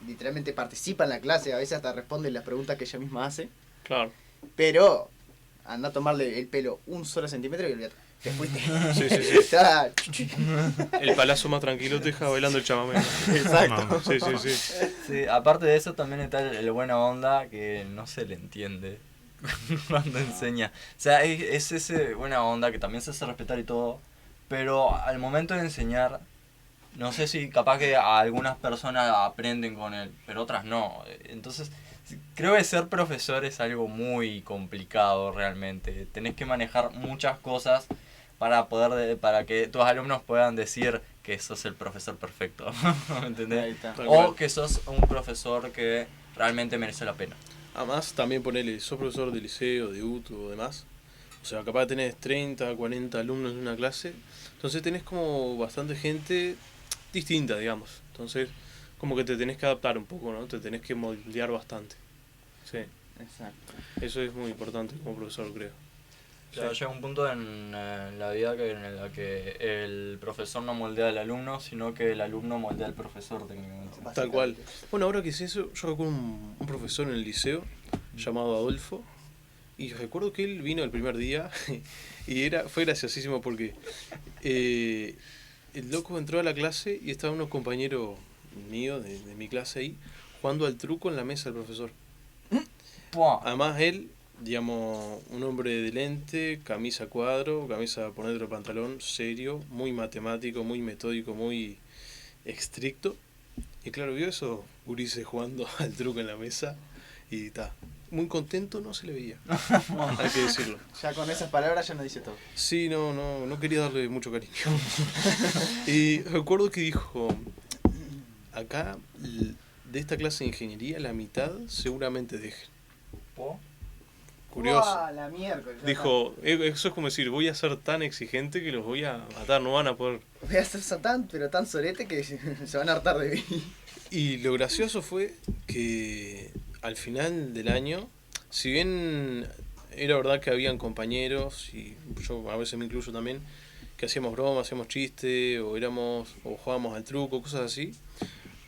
literalmente participa en la clase, a veces hasta responde las preguntas que ella misma hace. Claro. Pero anda a tomarle el pelo un solo centímetro y olvídate, te fuiste. Sí. El palazo más tranquilo te deja bailando el chamamé. Exacto. Sí. Aparte de eso también está el buena onda que no se le entiende cuando enseña. O sea, es ese buena onda que también se hace respetar y todo, pero al momento de enseñar, no sé si capaz que a algunas personas aprenden con él, pero otras no. Entonces, creo que ser profesor es algo muy complicado realmente. Tenés que manejar muchas cosas para que tus alumnos puedan decir que sos el profesor perfecto. ¿Me entendés? O que sos un profesor que realmente merece la pena. Además, también ponele, sos profesor de liceo, de UTU o demás. O sea, capaz tenés 30, 40 alumnos en una clase. Entonces tenés como bastante gente distinta, digamos. Entonces, como que te tenés que adaptar un poco, ¿no? Te tenés que moldear bastante. Sí. Exacto. Eso es muy importante como profesor, creo. O sea, llega un punto en la vida en la que el profesor no moldea al alumno, sino que el alumno moldea al profesor técnicamente. Tal cual. Bueno, ahora que es eso, yo recuerdo un profesor en el liceo llamado Adolfo, y recuerdo que él vino el primer día y fue graciosísimo porque el loco entró a la clase y estaban unos compañeros míos de mi clase ahí jugando al truco en la mesa del profesor. Además él, digamos, un hombre de lente, camisa cuadro, camisa por dentro del pantalón, serio, muy matemático, muy metódico, muy estricto. Y claro, vio esos gurises jugando al truco en la mesa y está. Muy contento no se le veía, hay que decirlo. Ya con esas palabras ya no dice todo. Sí, no quería darle mucho cariño. Y recuerdo que dijo, acá de esta clase de ingeniería, la mitad seguramente dejen. ¿Po? Curioso. Uah, la miércoles. Dijo, eso es como decir, voy a ser tan exigente que los voy a matar, no van a poder. Voy a ser pero tan sorete que se van a hartar de mí. Y lo gracioso fue que al final del año, si bien era verdad que habían compañeros, y yo a veces me incluyo también, que hacíamos bromas, hacíamos chistes, o jugábamos al truco, cosas así,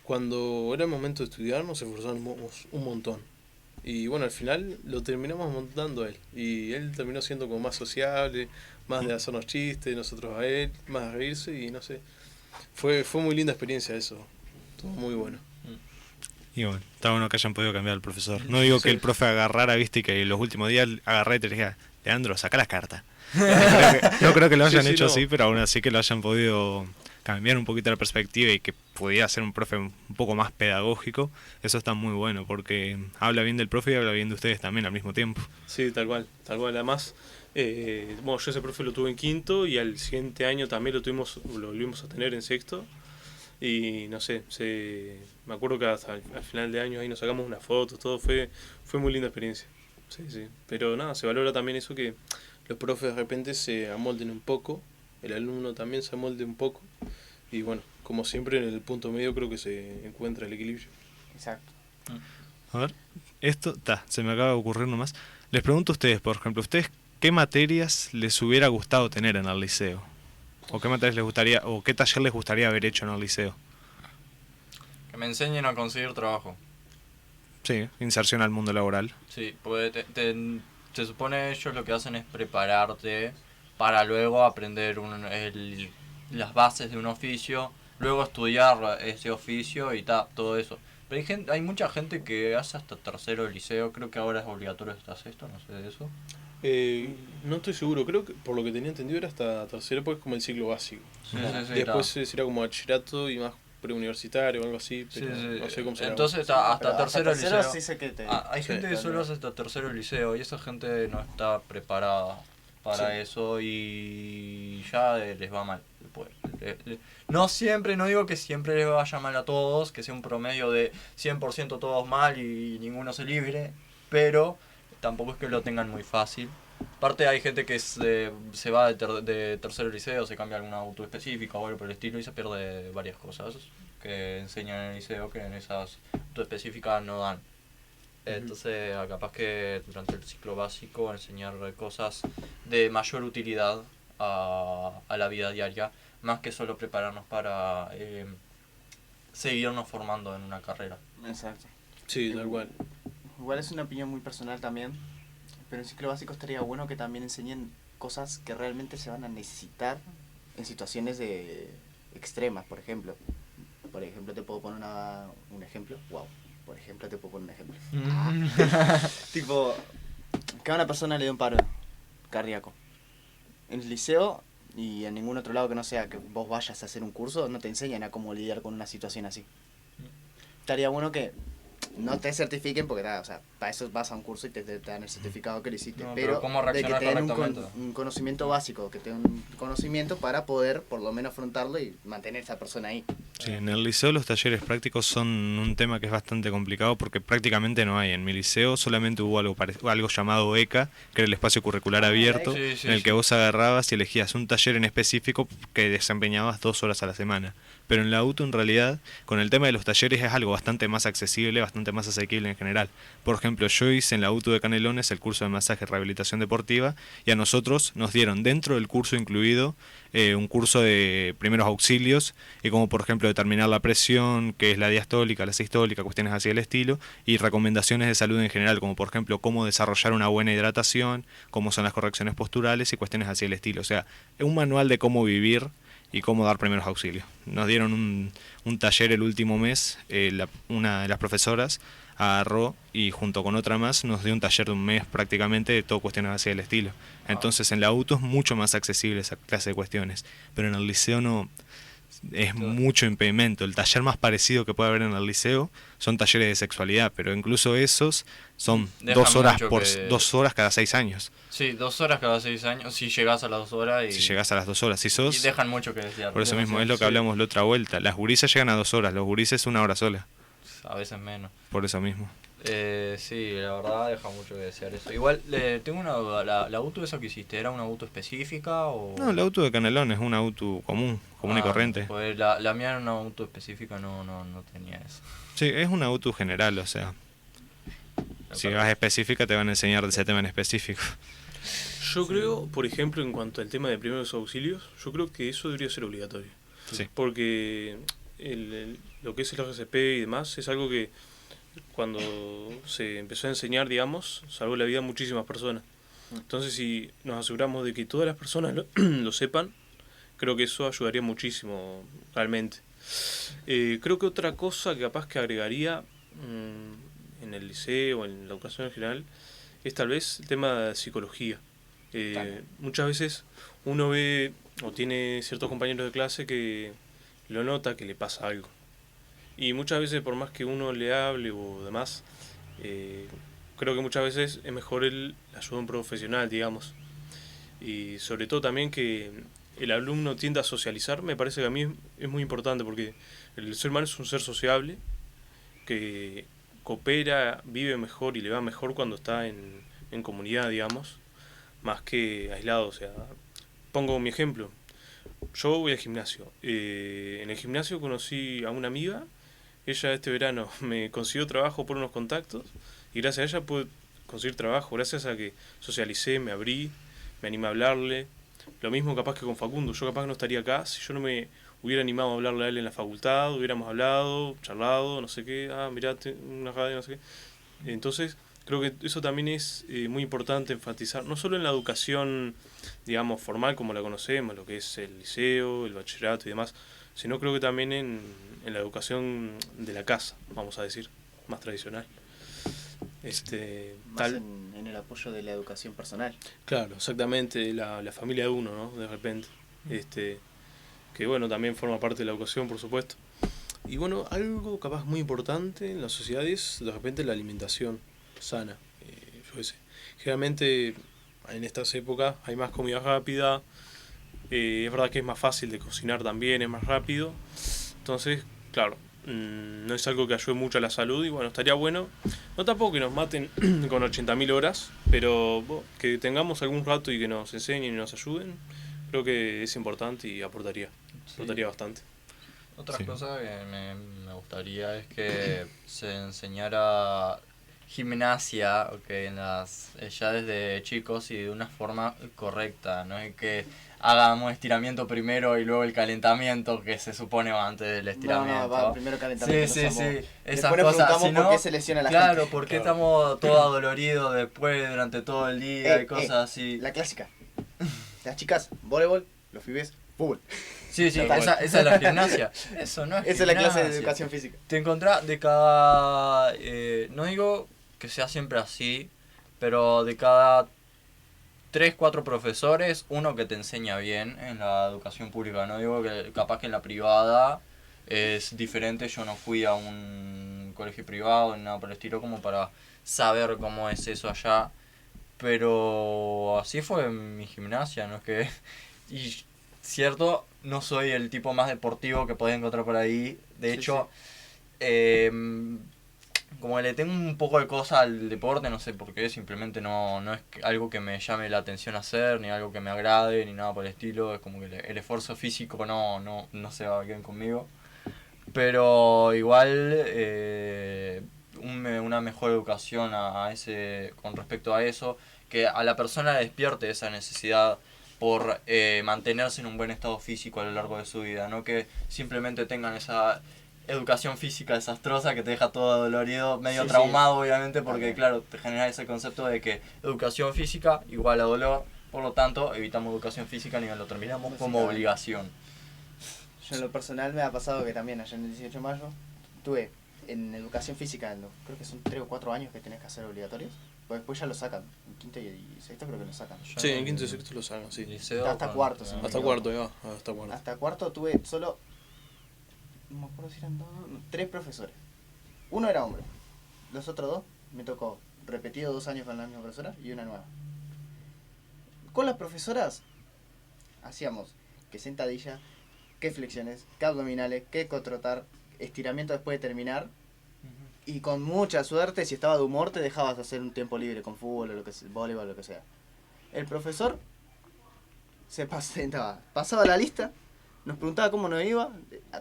cuando era el momento de estudiar nos esforzábamos un montón. Y bueno, al final lo terminamos montando él. Y él terminó siendo como más sociable, más de hacernos chistes, nosotros a él, más de reírse y no sé. Fue muy linda experiencia eso. Estuvo muy bueno. Y bueno, está bueno que hayan podido cambiar al profesor. No digo que el profe agarrara, viste, y que los últimos días agarré y te dijera, Leandro, saca las cartas. No creo que lo hayan hecho así, pero aún así que lo hayan podido cambiar un poquito la perspectiva y que pudiera ser un profe un poco más pedagógico. Eso está muy bueno, porque habla bien del profe y habla bien de ustedes también al mismo tiempo. Sí, tal cual. Además, bueno, yo ese profe lo tuve en quinto y al siguiente año también lo volvimos a tener en sexto. Y no sé, me acuerdo que hasta al final de año ahí nos sacamos unas fotos, todo fue muy linda experiencia. Sí. Pero nada, se valora también eso, que los profes de repente se amolden un poco, el alumno también se amolde un poco. Y bueno, como siempre en el punto medio creo que se encuentra el equilibrio. Exacto. A ver, esto, se me acaba de ocurrir nomás. Les pregunto a ustedes, por ejemplo, ¿ustedes qué materias les hubiera gustado tener en el liceo? ¿O qué materias les gustaría, o qué taller les gustaría haber hecho en el liceo? Que me enseñen a conseguir trabajo. Sí, inserción al mundo laboral. Sí, pues se supone ellos lo que hacen es prepararte para luego aprender las bases de un oficio, luego estudiar ese oficio y todo eso. Pero hay mucha gente que hace hasta tercero de liceo, creo que ahora es obligatorio hasta sexto, no sé de eso. No estoy seguro, creo que por lo que tenía entendido era hasta tercero, pues como el ciclo básico. Sí, Después será como bachillerato y más preuniversitario o algo así, pero no sé cómo será. Entonces hasta tercero de liceo. Sí sé que Hay gente que solo hace hasta tercero de liceo y esa gente no está preparada para eso y ya les va mal. No siempre, no digo que siempre les vaya mal a todos, que sea un promedio de 100% todos mal y ninguno se libre, pero tampoco es que lo tengan muy fácil. Aparte hay gente que se va de tercero liceo, se cambia alguna auto específica o algo por el estilo y se pierde varias cosas que enseñan en el liceo que en esas auto específicas no dan. Entonces capaz que durante el ciclo básico enseñar cosas de mayor utilidad a la vida diaria, más que solo prepararnos para seguirnos formando en una carrera. Exacto. Sí, tal cual. Igual es una opinión muy personal también, pero en ciclo básico estaría bueno que también enseñen cosas que realmente se van a necesitar en situaciones extremas, por ejemplo. Por ejemplo, te puedo poner un ejemplo. Wow. Por ejemplo, te puedo poner un ejemplo. Tipo, que a una persona le dé un paro cardíaco. En el liceo y en ningún otro lado que no sea que vos vayas a hacer un curso, no te enseñan a cómo lidiar con una situación así. Estaría bueno que no te certifiquen porque para eso vas a un curso y te dan el certificado que lo hiciste, No, pero ¿cómo de que reaccionar te den correctamente? un conocimiento básico, que te den un conocimiento para poder por lo menos afrontarlo y mantener a esa persona ahí. Sí, en el liceo los talleres prácticos son un tema que es bastante complicado porque prácticamente no hay. En mi liceo solamente hubo algo llamado ECA, que era el espacio curricular abierto, sí, en el que vos agarrabas y elegías un taller en específico que desempeñabas 2 horas a la semana. Pero en la UTU en realidad, con el tema de los talleres es algo bastante más accesible, bastante más asequible en general. Por ejemplo, yo hice en la UTU de Canelones el curso de masaje y rehabilitación deportiva y a nosotros nos dieron dentro del curso incluido un curso de primeros auxilios y como por ejemplo determinar la presión, qué es la diastólica, la sistólica, cuestiones así del estilo, y recomendaciones de salud en general, como por ejemplo cómo desarrollar una buena hidratación, cómo son las correcciones posturales y cuestiones así del estilo. O sea, es un manual de cómo vivir y cómo dar primeros auxilios. Nos dieron un taller el último mes, una de las profesoras agarró y junto con otra más nos dio un taller de un mes prácticamente de todo cuestiones así del estilo. Entonces en la UTU es mucho más accesible esa clase de cuestiones, pero en el liceo no, es mucho impedimento. El taller más parecido que puede haber en el liceo son talleres de sexualidad, pero incluso esos son Dejan 2 horas mucho por que- 2 horas cada 6 años. Sí, 2 horas cada 6 años, si llegás a las 2 horas y, Si llegás a las 2 horas, si y sos, dejan mucho que desear. por eso mismo es lo que hablamos la otra vuelta. Las gurises llegan a 2 horas, los gurises 1 hora sola. a veces menos. por eso mismo. Sí, la verdad deja mucho que desear eso. Igual, tengo una duda, ¿la auto esa que hiciste era una auto específica o...? No, el auto de Canelón es un auto común y corriente. Pues la mía era una auto específica, no tenía eso. Sí, es un auto general, o sea, si vas específica te van a enseñar de ese tema en específico. Yo creo, por ejemplo, en cuanto al tema de primeros auxilios, yo creo que eso debería ser obligatorio. Sí. Porque lo que es el RCP y demás es algo que cuando se empezó a enseñar, digamos, salvó la vida a muchísimas personas. Entonces, si nos aseguramos de que todas las personas lo sepan, creo que eso ayudaría muchísimo, realmente. Creo que otra cosa que capaz que agregaría en el liceo, en la educación en general, es tal vez el tema de psicología. Muchas veces uno ve o tiene ciertos compañeros de clase que lo nota que le pasa algo. Y muchas veces, por más que uno le hable o demás, creo que muchas veces es mejor la ayuda de un profesional, digamos. Y sobre todo también que el alumno tienda a socializar, me parece que a mí es muy importante porque el ser humano es un ser sociable que coopera, vive mejor y le va mejor cuando está en comunidad, digamos, más que aislado. O sea, pongo mi ejemplo. Yo voy al gimnasio. En el gimnasio conocí a una amiga. Ella este verano me consiguió trabajo por unos contactos y gracias a ella pude conseguir trabajo, gracias a que socialicé, me abrí, me animé a hablarle. Lo mismo capaz que con Facundo, yo capaz no estaría acá si yo no me hubiera animado a hablarle a él en la facultad, hubiéramos hablado, charlado, no sé qué, mirá, una radio, no sé qué. Entonces, creo que eso también es muy importante enfatizar, no solo en la educación, digamos, formal como la conocemos, lo que es el liceo, el bachillerato y demás, sino creo que también en la educación de la casa, vamos a decir, más tradicional. Más en el apoyo de la educación personal. Claro, exactamente, la familia de uno, ¿no? De repente. Que bueno, también forma parte de la educación, por supuesto. Y bueno, algo capaz muy importante en las sociedades, de repente la alimentación sana. Yo qué sé. Generalmente en estas épocas hay más comida rápida, es verdad que es más fácil de cocinar también, es más rápido. Entonces, claro, no es algo que ayude mucho a la salud y bueno, estaría bueno, no tampoco que nos maten con 80.000 horas, pero que tengamos algún rato y que nos enseñen y nos ayuden, creo que es importante y aportaría bastante. Otra Sí. cosa que me gustaría es que se enseñara gimnasia, en ya desde chicos y de una forma correcta, no es que hagamos estiramiento primero y luego el calentamiento que se supone va antes del estiramiento. No, va primero calentamiento. Sí. Esas Después nos cosas, preguntamos si no, por qué se lesiona la claro, gente. ¿por qué estamos todos adoloridos después durante todo el día y cosas así? La clásica. Las chicas, voleibol, los pibes, fútbol. Sí, esa es la gimnasia. Eso no es Esa es la clase de gimnasia. educación física. Te encontrás de cada... no digo que sea siempre así, pero de cada 3, 4 profesores, uno que te enseña bien en la educación pública. No digo que capaz que en la privada es diferente. Yo no fui a un colegio privado ni nada por el estilo como para saber cómo es eso allá. Pero así fue en mi gimnasia, ¿no? Es que... Y cierto, no soy el tipo más deportivo que podés encontrar por ahí. De hecho, como le tengo un poco de cosa al deporte, no sé por qué, simplemente no es algo que me llame la atención hacer, ni algo que me agrade, ni nada por el estilo. Es como que el esfuerzo físico no se va bien conmigo. Pero igual una mejor educación con respecto a eso, que a la persona le despierte esa necesidad por mantenerse en un buen estado físico a lo largo de su vida, no que simplemente tengan esa educación física desastrosa que te deja todo dolorido, medio traumado obviamente, porque claro, te genera ese concepto de que educación física igual a dolor, por lo tanto evitamos educación física y lo terminamos como obligación. Yo en lo personal me ha pasado que también allá en el 18 de mayo tuve en educación física, creo que son 3 o 4 años que tenés que hacer obligatorios, pues después ya lo sacan, en quinto y sexto creo que lo sacan. Sí, en quinto y sexto lo sacan, sí. Hasta cuarto, si no me Hasta equivoco. cuarto, hasta cuarto. Hasta cuarto tuve solo, no me acuerdo si eran 3 profesores. Uno era hombre, los otros 2 me tocó repetido 2 años con la misma profesora y una nueva. Con las profesoras hacíamos que sentadilla, que flexiones, que abdominales, que cotrotar, estiramiento después de terminar. Y con mucha suerte, si estaba de humor, te dejabas hacer un tiempo libre con fútbol o lo que sea, voleibol o lo que sea. El profesor pasaba la lista, nos preguntaba cómo nos iba,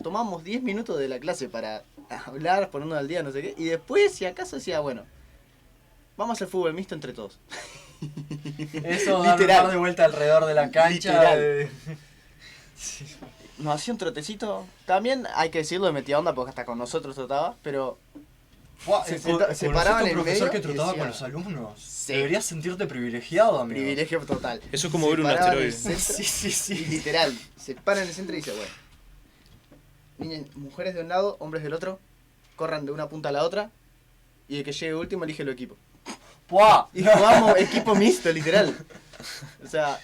tomábamos 10 minutos de la clase para hablar, ponernos al día, no sé qué, y después, si acaso, decía, bueno, vamos a hacer fútbol mixto entre todos. Eso, dar un par de vueltas alrededor de la cancha. Sí. Nos hacía un trotecito. También hay que decirlo, de metía onda porque hasta con nosotros trotaba, pero se paraba en el profesor medio que y trotaba decía, con los alumnos. Sí. Deberías sentirte privilegiado, amigo. Privilegio total. Eso es como Se ver un paraba en el asteroide. centro, y literal, se para en el centro y dice, bueno, mujeres de un lado, hombres del otro, corran de una punta a la otra, y el que llegue último elige el equipo. ¡Puah! Y jugamos equipo mixto, literal. O sea,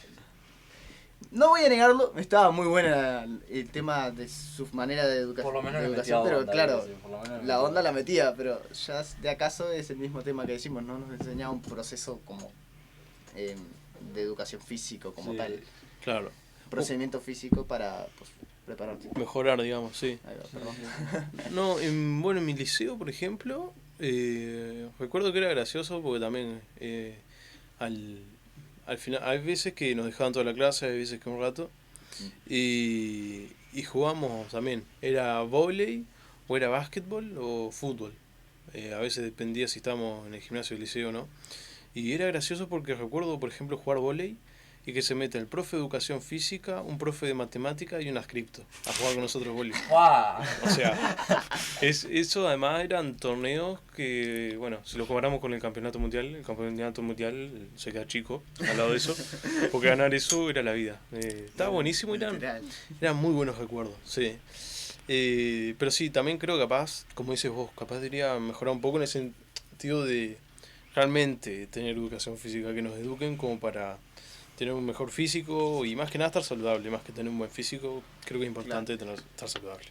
no voy a negarlo, estaba muy buena el tema de su manera de, Por lo menos de le educación, metía pero onda, claro, sí, por lo menos le la metía onda la metía, pero ya de acaso es el mismo tema que decimos, ¿no? Nos enseñaba un proceso como de educación físico como Sí. tal, Claro. procedimiento físico para pues, prepararte. Mejorar, digamos, sí. Ahí va, perdón. No, bueno, en mi liceo, por ejemplo, recuerdo que era gracioso porque también al final, hay veces que nos dejaban toda la clase, hay veces que un rato, y jugamos también, era vóley, o era básquetbol, o fútbol. A veces dependía si estábamos en el gimnasio del liceo o no. Y era gracioso porque recuerdo, por ejemplo, jugar vóley y que se mete el profe de educación física, un profe de matemática y un adscripto a jugar con nosotros vóley. ¡Puah! O sea, eso además eran torneos que, bueno, si lo comparamos con el campeonato mundial se queda chico al lado de eso, porque ganar eso era la vida. Estaba buenísimo y Literal. eran muy buenos recuerdos, sí. Pero sí, también creo capaz, como dices vos, capaz diría mejorar un poco en ese sentido de realmente tener educación física, que nos eduquen como para tener un mejor físico y más que nada estar saludable, más que tener un buen físico, creo que es importante estar saludable.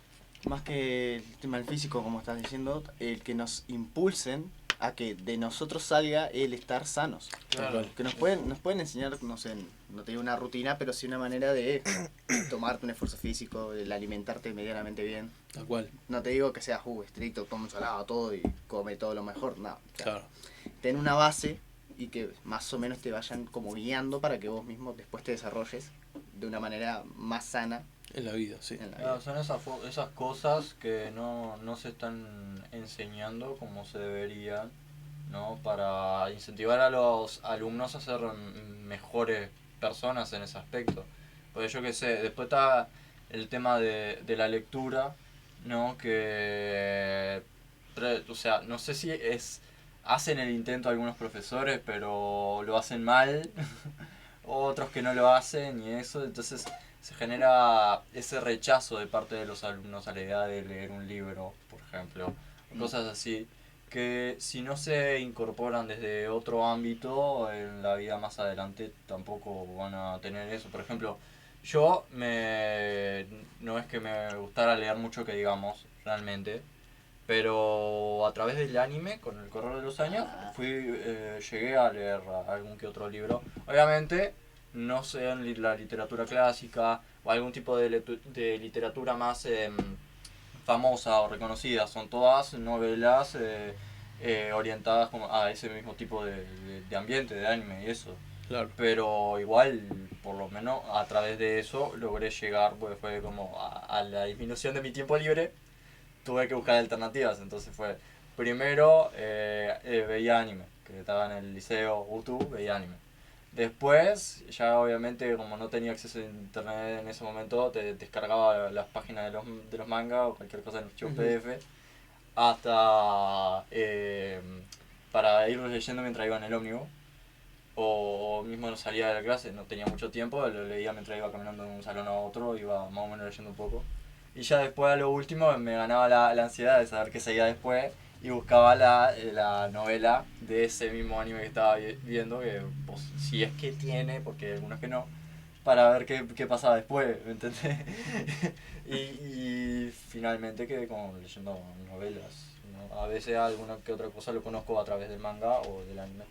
Más que el tema del físico, como estás diciendo, el que nos impulsen a que de nosotros salga el estar sanos. Claro. Que nos pueden enseñar, no sé, no te digo una rutina, pero sí una manera de tomarte un esfuerzo físico, el alimentarte medianamente bien. Tal cual, No te digo que seas estricto, toma ensalada, todo y come todo lo mejor, no. O sea, claro. ten una base y que más o menos te vayan como guiando para que vos mismo después te desarrolles de una manera más sana En la vida, sí. en la Claro, vida. son esas cosas que no se están enseñando como se deberían, ¿no? Para incentivar a los alumnos a ser mejores personas en ese aspecto. Porque yo qué sé, después está el tema de la lectura, ¿no? O sea, no sé si hacen el intento algunos profesores, pero lo hacen mal, otros que no lo hacen y eso, entonces se genera ese rechazo de parte de los alumnos a la idea de leer un libro, por ejemplo, cosas así, que si no se incorporan desde otro ámbito en la vida más adelante tampoco van a tener eso. Por ejemplo, no es que me gustara leer mucho, que digamos, realmente, pero a través del anime, con el correr de los años, llegué a leer algún que otro libro. Obviamente, no sé en la literatura clásica o algún tipo de literatura más famosa o reconocida. Son todas novelas orientadas como a ese mismo tipo de ambiente, de anime y eso. Claro. Pero igual, por lo menos a través de eso, logré llegar, pues fue como a la disminución de mi tiempo libre. Tuve que buscar alternativas, entonces fue primero veía anime, que estaba en el liceo YouTube, veía anime. Después, ya obviamente como no tenía acceso a internet en ese momento, te descargaba las páginas de los mangas o cualquier cosa en archivo PDF, hasta para ir leyendo mientras iba en el ómnibus, o mismo no salía de la clase, no tenía mucho tiempo, lo leía mientras iba caminando de un salón a otro, iba más o menos leyendo un poco. Y ya después, a lo último, me ganaba la ansiedad de saber qué seguía después y buscaba la novela de ese mismo anime que estaba viendo, que pues, si es que tiene, porque hay algunos que no, para ver qué pasaba después, ¿me entendés? y finalmente quedé como leyendo novelas, ¿no? A veces alguna que otra cosa lo conozco a través del manga o del anime.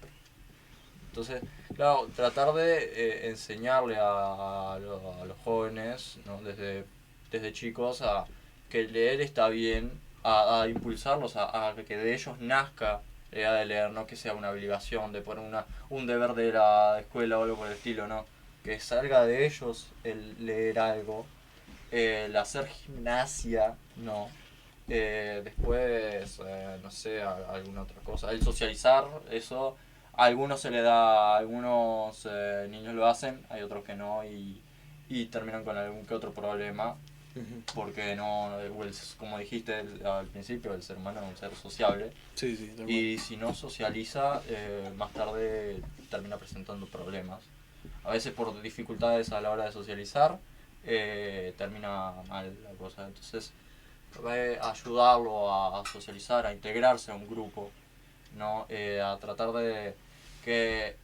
Entonces, claro, tratar de enseñarle a los jóvenes, ¿no? Desde chicos a que leer está bien, a impulsarlos a que de ellos nazca la idea de leer, no que sea una obligación, de poner un deber de la escuela o algo por el estilo, no. Que salga de ellos el leer algo, el hacer gimnasia, no. Después, no sé, alguna otra cosa. El socializar, eso, a algunos se le da, a algunos niños lo hacen, hay otros que no, y terminan con algún que otro problema. Porque no, como dijiste al principio, el ser humano es un ser sociable. Sí, sí, tal Y si no socializa, más tarde termina presentando problemas. A veces por dificultades a la hora de socializar, termina mal la cosa. Entonces, ayudarlo a socializar, a integrarse a un grupo, ¿no? A tratar de que,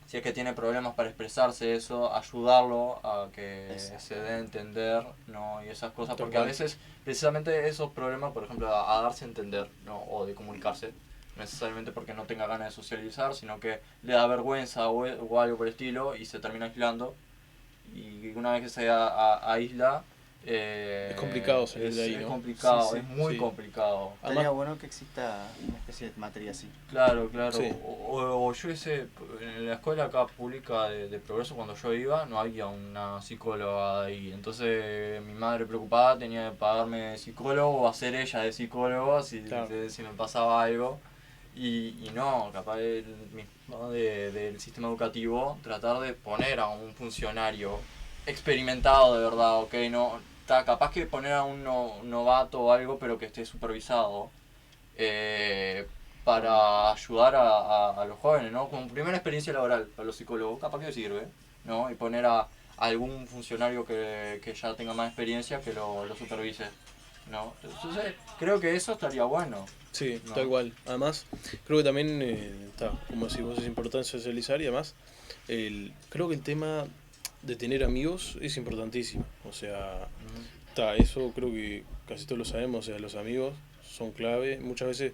si es que tiene problemas para expresarse eso, ayudarlo a que se dé a entender, ¿no? Y esas cosas, porque a veces precisamente esos problemas, por ejemplo, a darse a entender, ¿no? O de comunicarse, no necesariamente porque no tenga ganas de socializar, sino que le da vergüenza o algo por el estilo y se termina aislando, y una vez que se aísla, Es complicado salir de ahí, es ¿no? complicado, Sí, sí. es muy Sí. complicado. Estaría bueno que exista una especie de materia así. Claro, claro. Sí. O yo qué sé, en la escuela acá pública de Progreso, cuando yo iba, no había una psicóloga ahí. Entonces mi madre preocupada tenía que pagarme psicólogo o hacer ella de psicólogo Claro. si me pasaba algo. Y no, capaz mismo del sistema educativo, tratar de poner a un funcionario experimentado de verdad, ok, no, capaz que poner a un novato o algo, pero que esté supervisado, eh, para ayudar a los jóvenes, ¿no? Como primera experiencia laboral para los psicólogos, capaz que sirve, ¿no? Y poner a algún funcionario que ya tenga más experiencia que lo supervise, ¿no? Entonces, creo que eso estaría bueno. Sí, No. tal cual. Además, creo que también, como decís vos, es importante socializar y además, creo que el tema de tener amigos es importantísimo. O sea, eso creo que casi todos lo sabemos, o sea, los amigos son clave. Muchas veces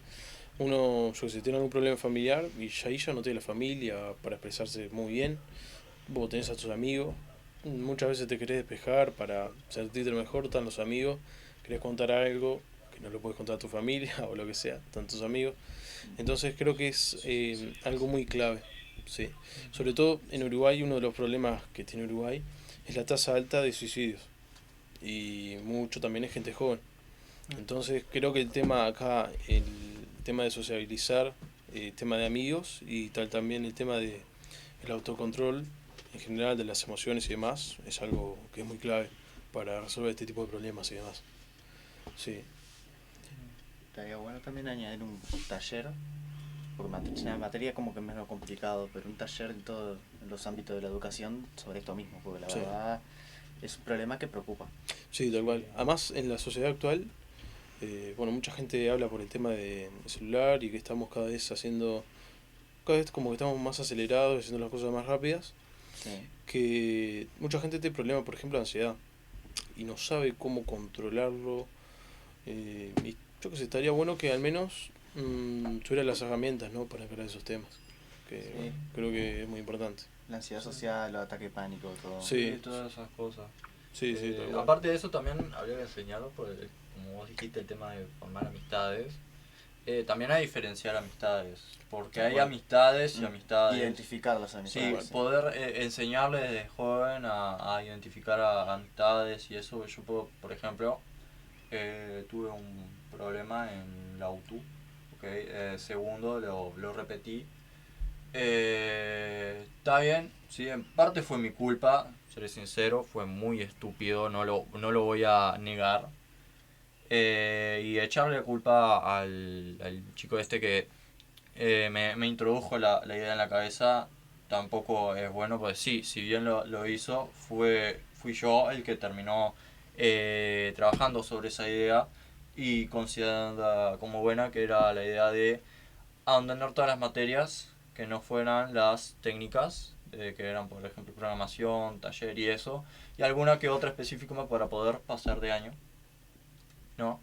uno, yo que sé, tiene algún problema familiar y ya ahí ya no tiene la familia para expresarse muy bien. Vos tenés a tus amigos, muchas veces te querés despejar para sentirte mejor, están los amigos, querés contar algo que no lo puedes contar a tu familia o lo que sea, están tus amigos. Entonces creo que es algo muy clave, sí. Sobre todo en Uruguay, uno de los problemas que tiene Uruguay es la tasa alta de suicidios y mucho también es gente joven. Entonces creo que el tema acá, el tema de sociabilizar, el tema de amigos y tal también el tema de el autocontrol en general de las emociones y demás es algo que es muy clave para resolver este tipo de problemas y demás. Sí, Estaría bueno también añadir un taller, porque la materia como que es menos complicado, pero un taller en todos los ámbitos de la educación sobre esto mismo, porque la Sí. verdad es un problema que preocupa. sí, tal cual. Además, en la sociedad actual, bueno, mucha gente habla por el tema de celular y que estamos cada vez como que estamos más acelerados, haciendo las cosas más rápidas, Sí. que mucha gente tiene problemas, por ejemplo, de ansiedad y no sabe cómo controlarlo. Y yo que sé, estaría bueno que al menos tuviera las herramientas, ¿no? Para encarar esos temas, que Sí. bueno, creo que es muy importante. La ansiedad social, los ataques de pánico, todo. Sí, Todas esas cosas. sí, sí, tal cual. Aparte de eso, también habría que enseñarlos, porque como vos dijiste, el tema de formar amistades. También hay diferenciar amistades, porque hay Bueno. amistades y amistades. Identificar las Sí, amistades. poder enseñarles desde joven a identificar a amistades y eso. Yo, por ejemplo, tuve un problema en la UTU, okay, segundo, lo repetí. Está bien, sí, en parte fue mi culpa, seré sincero, fue muy estúpido, no lo voy a negar. Y echarle la culpa al chico este que me introdujo la idea en la cabeza tampoco es bueno, pues sí, si bien lo hizo, fui yo el que terminó trabajando sobre esa idea y considerando como buena, que era la idea de abandonar todas las materias que no fueran las técnicas, que eran por ejemplo programación, taller y eso, y alguna que otra específica para poder pasar de año, ¿no?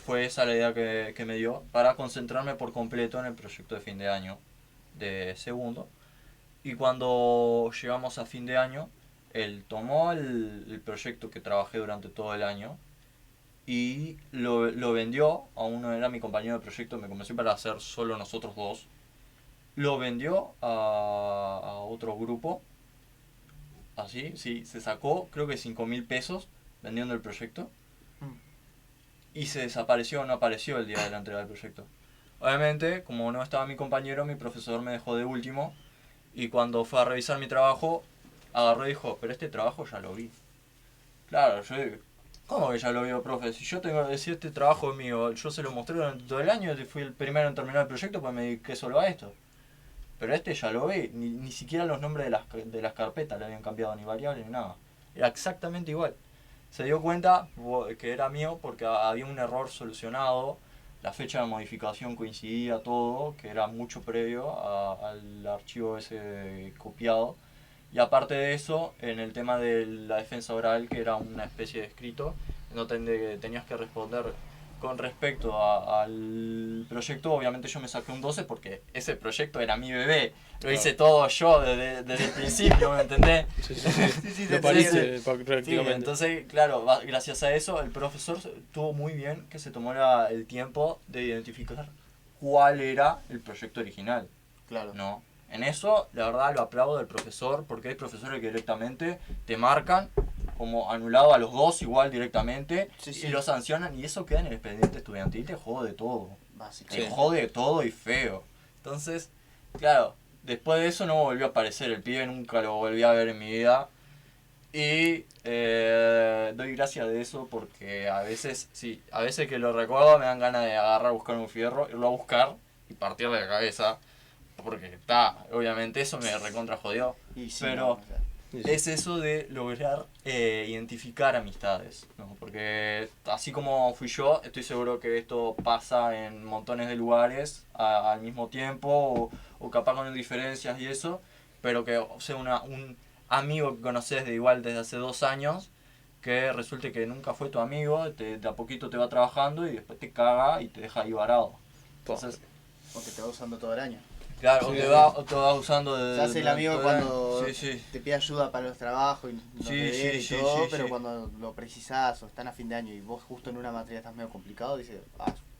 Fue esa la idea que me dio para concentrarme por completo en el proyecto de fin de año de segundo. Y cuando llegamos a fin de año, él tomó el proyecto que trabajé durante todo el año y lo vendió a uno, era mi compañero de proyecto, me convenció para hacer solo nosotros dos. Lo vendió a otro grupo, así, sí, se sacó creo que 5.000 pesos vendiendo el proyecto y se desapareció, no apareció el día de la entrega del proyecto. Obviamente, como no estaba mi compañero, mi profesor me dejó de último y cuando fue a revisar mi trabajo, agarró y dijo, pero este trabajo ya lo vi. Claro, yo digo, ¿cómo que ya lo vio, profe? Si yo tengo que decir este trabajo es mío, yo se lo mostré durante todo el año y fui el primero en terminar el proyecto pues me dediqué solo a esto. Pero este ya lo vi, ni siquiera los nombres de las carpetas le habían cambiado, ni variables ni nada. Era exactamente igual. Se dio cuenta que era mío porque había un error solucionado, la fecha de modificación coincidía todo, que era mucho previo al archivo ese copiado. Y aparte de eso, en el tema de la defensa oral, que era una especie de escrito, en donde tenías que responder con respecto al proyecto, obviamente yo me saqué un 12 porque ese proyecto era mi bebé. Lo hice todo yo desde el principio, ¿me entendés? Sí, Sí, lo pariste sí, prácticamente. entonces, claro, gracias a eso, el profesor tuvo muy bien que se tomó el tiempo de identificar cuál era el proyecto original. Claro. ¿No? En eso, la verdad, lo aplaudo del profesor, porque hay profesores que directamente te marcan como anulado a los dos igual directamente Sí. y lo sancionan y eso queda en el expediente estudiantil, te jode todo. Básicamente. Te jode todo y feo. Entonces, claro, después de eso no volvió a aparecer el pibe, nunca lo volví a ver en mi vida. Y doy gracias de eso porque a veces, sí, a veces que lo recuerdo me dan ganas de agarrar, buscar un fierro, irlo a buscar y partirle la cabeza. Porque está, obviamente eso me recontra jodió. Y sí, Pero no, o sea, Sí. es eso de lograr identificar amistades, ¿no? Porque así como fui yo, estoy seguro que esto pasa en montones de lugares al mismo tiempo o capaz con diferencias y eso, pero que sea un amigo que conoces de igual desde hace 2 años que resulte que nunca fue tu amigo, de a poquito te va trabajando y después te caga y te deja ahí varado. Entonces, o que te va usando todo el año. claro, Sí, o te va usando de... Se hace el amigo de- cuando Sí, sí. te pide ayuda para los trabajos y los Sí, deberes sí, y todo, sí, pero sí. cuando lo precisás o están a fin de año y vos justo en una materia estás medio complicado, dices,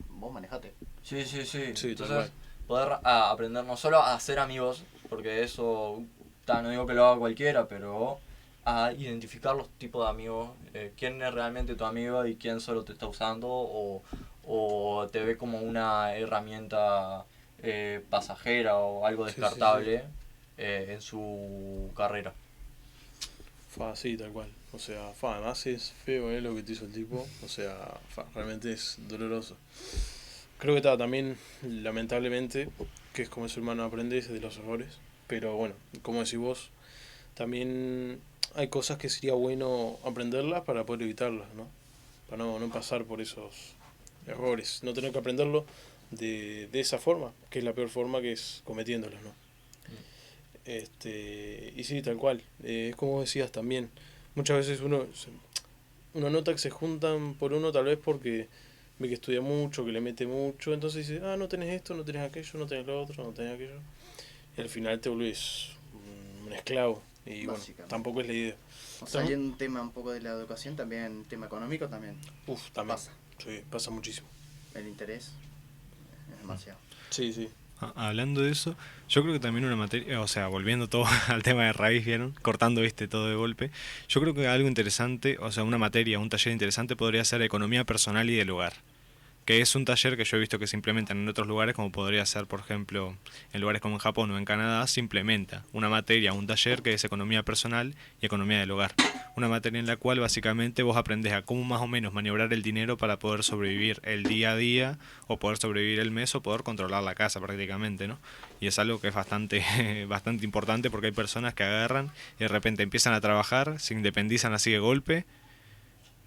vos manejate. Sí, sí, sí. Sí, tal Entonces, poder aprender no solo a ser amigos, porque eso, no digo que lo haga cualquiera, pero a identificar los tipos de amigos, quién es realmente tu amigo y quién solo te está usando o te ve como una herramienta pasajera o algo Sí, sí, descartable en su carrera. Sí, tal cual. O sea, además es feo lo que te hizo el tipo. O sea, realmente es doloroso. Creo que también, lamentablemente, que es como el ser humano aprende de los errores. Pero bueno, como decís vos, también hay cosas que sería bueno aprenderlas para poder evitarlas, ¿no? Para no pasar por esos errores. No tener que aprenderlo de esa forma, que es la peor forma, que es cometiéndolos, ¿no? Y sí, tal cual. Es como decías también. Muchas veces uno nota que se juntan por uno tal vez porque ve que estudia mucho, que le mete mucho, entonces dice, no tenés esto, no tenés aquello, no tenés lo otro, no tenés aquello. Y al final te volvés un esclavo. Y bueno, Básicamente. tampoco es la idea. O sea, hay un tema un poco de la educación, también tema económico también. También. Pasa. Sí, pasa muchísimo. El interés es demasiado. Sí, sí. Hablando de eso, yo creo que también una materia, o sea, volviendo todo al tema de raíz, ¿vieron? Cortando, viste, todo de golpe. Yo creo que algo interesante, o sea, una materia, un taller interesante podría ser economía personal y del hogar. Que es un taller que yo he visto que se implementan en otros lugares, como podría ser, por ejemplo, en lugares como en Japón o en Canadá, se implementa una materia, un taller que es economía personal y economía del hogar. Una materia en la cual básicamente vos aprendes a cómo más o menos maniobrar el dinero para poder sobrevivir el día a día, o poder sobrevivir el mes, o poder controlar la casa prácticamente, ¿no? Y es algo que es bastante, bastante importante porque hay personas que agarran y de repente empiezan a trabajar, se independizan así de golpe,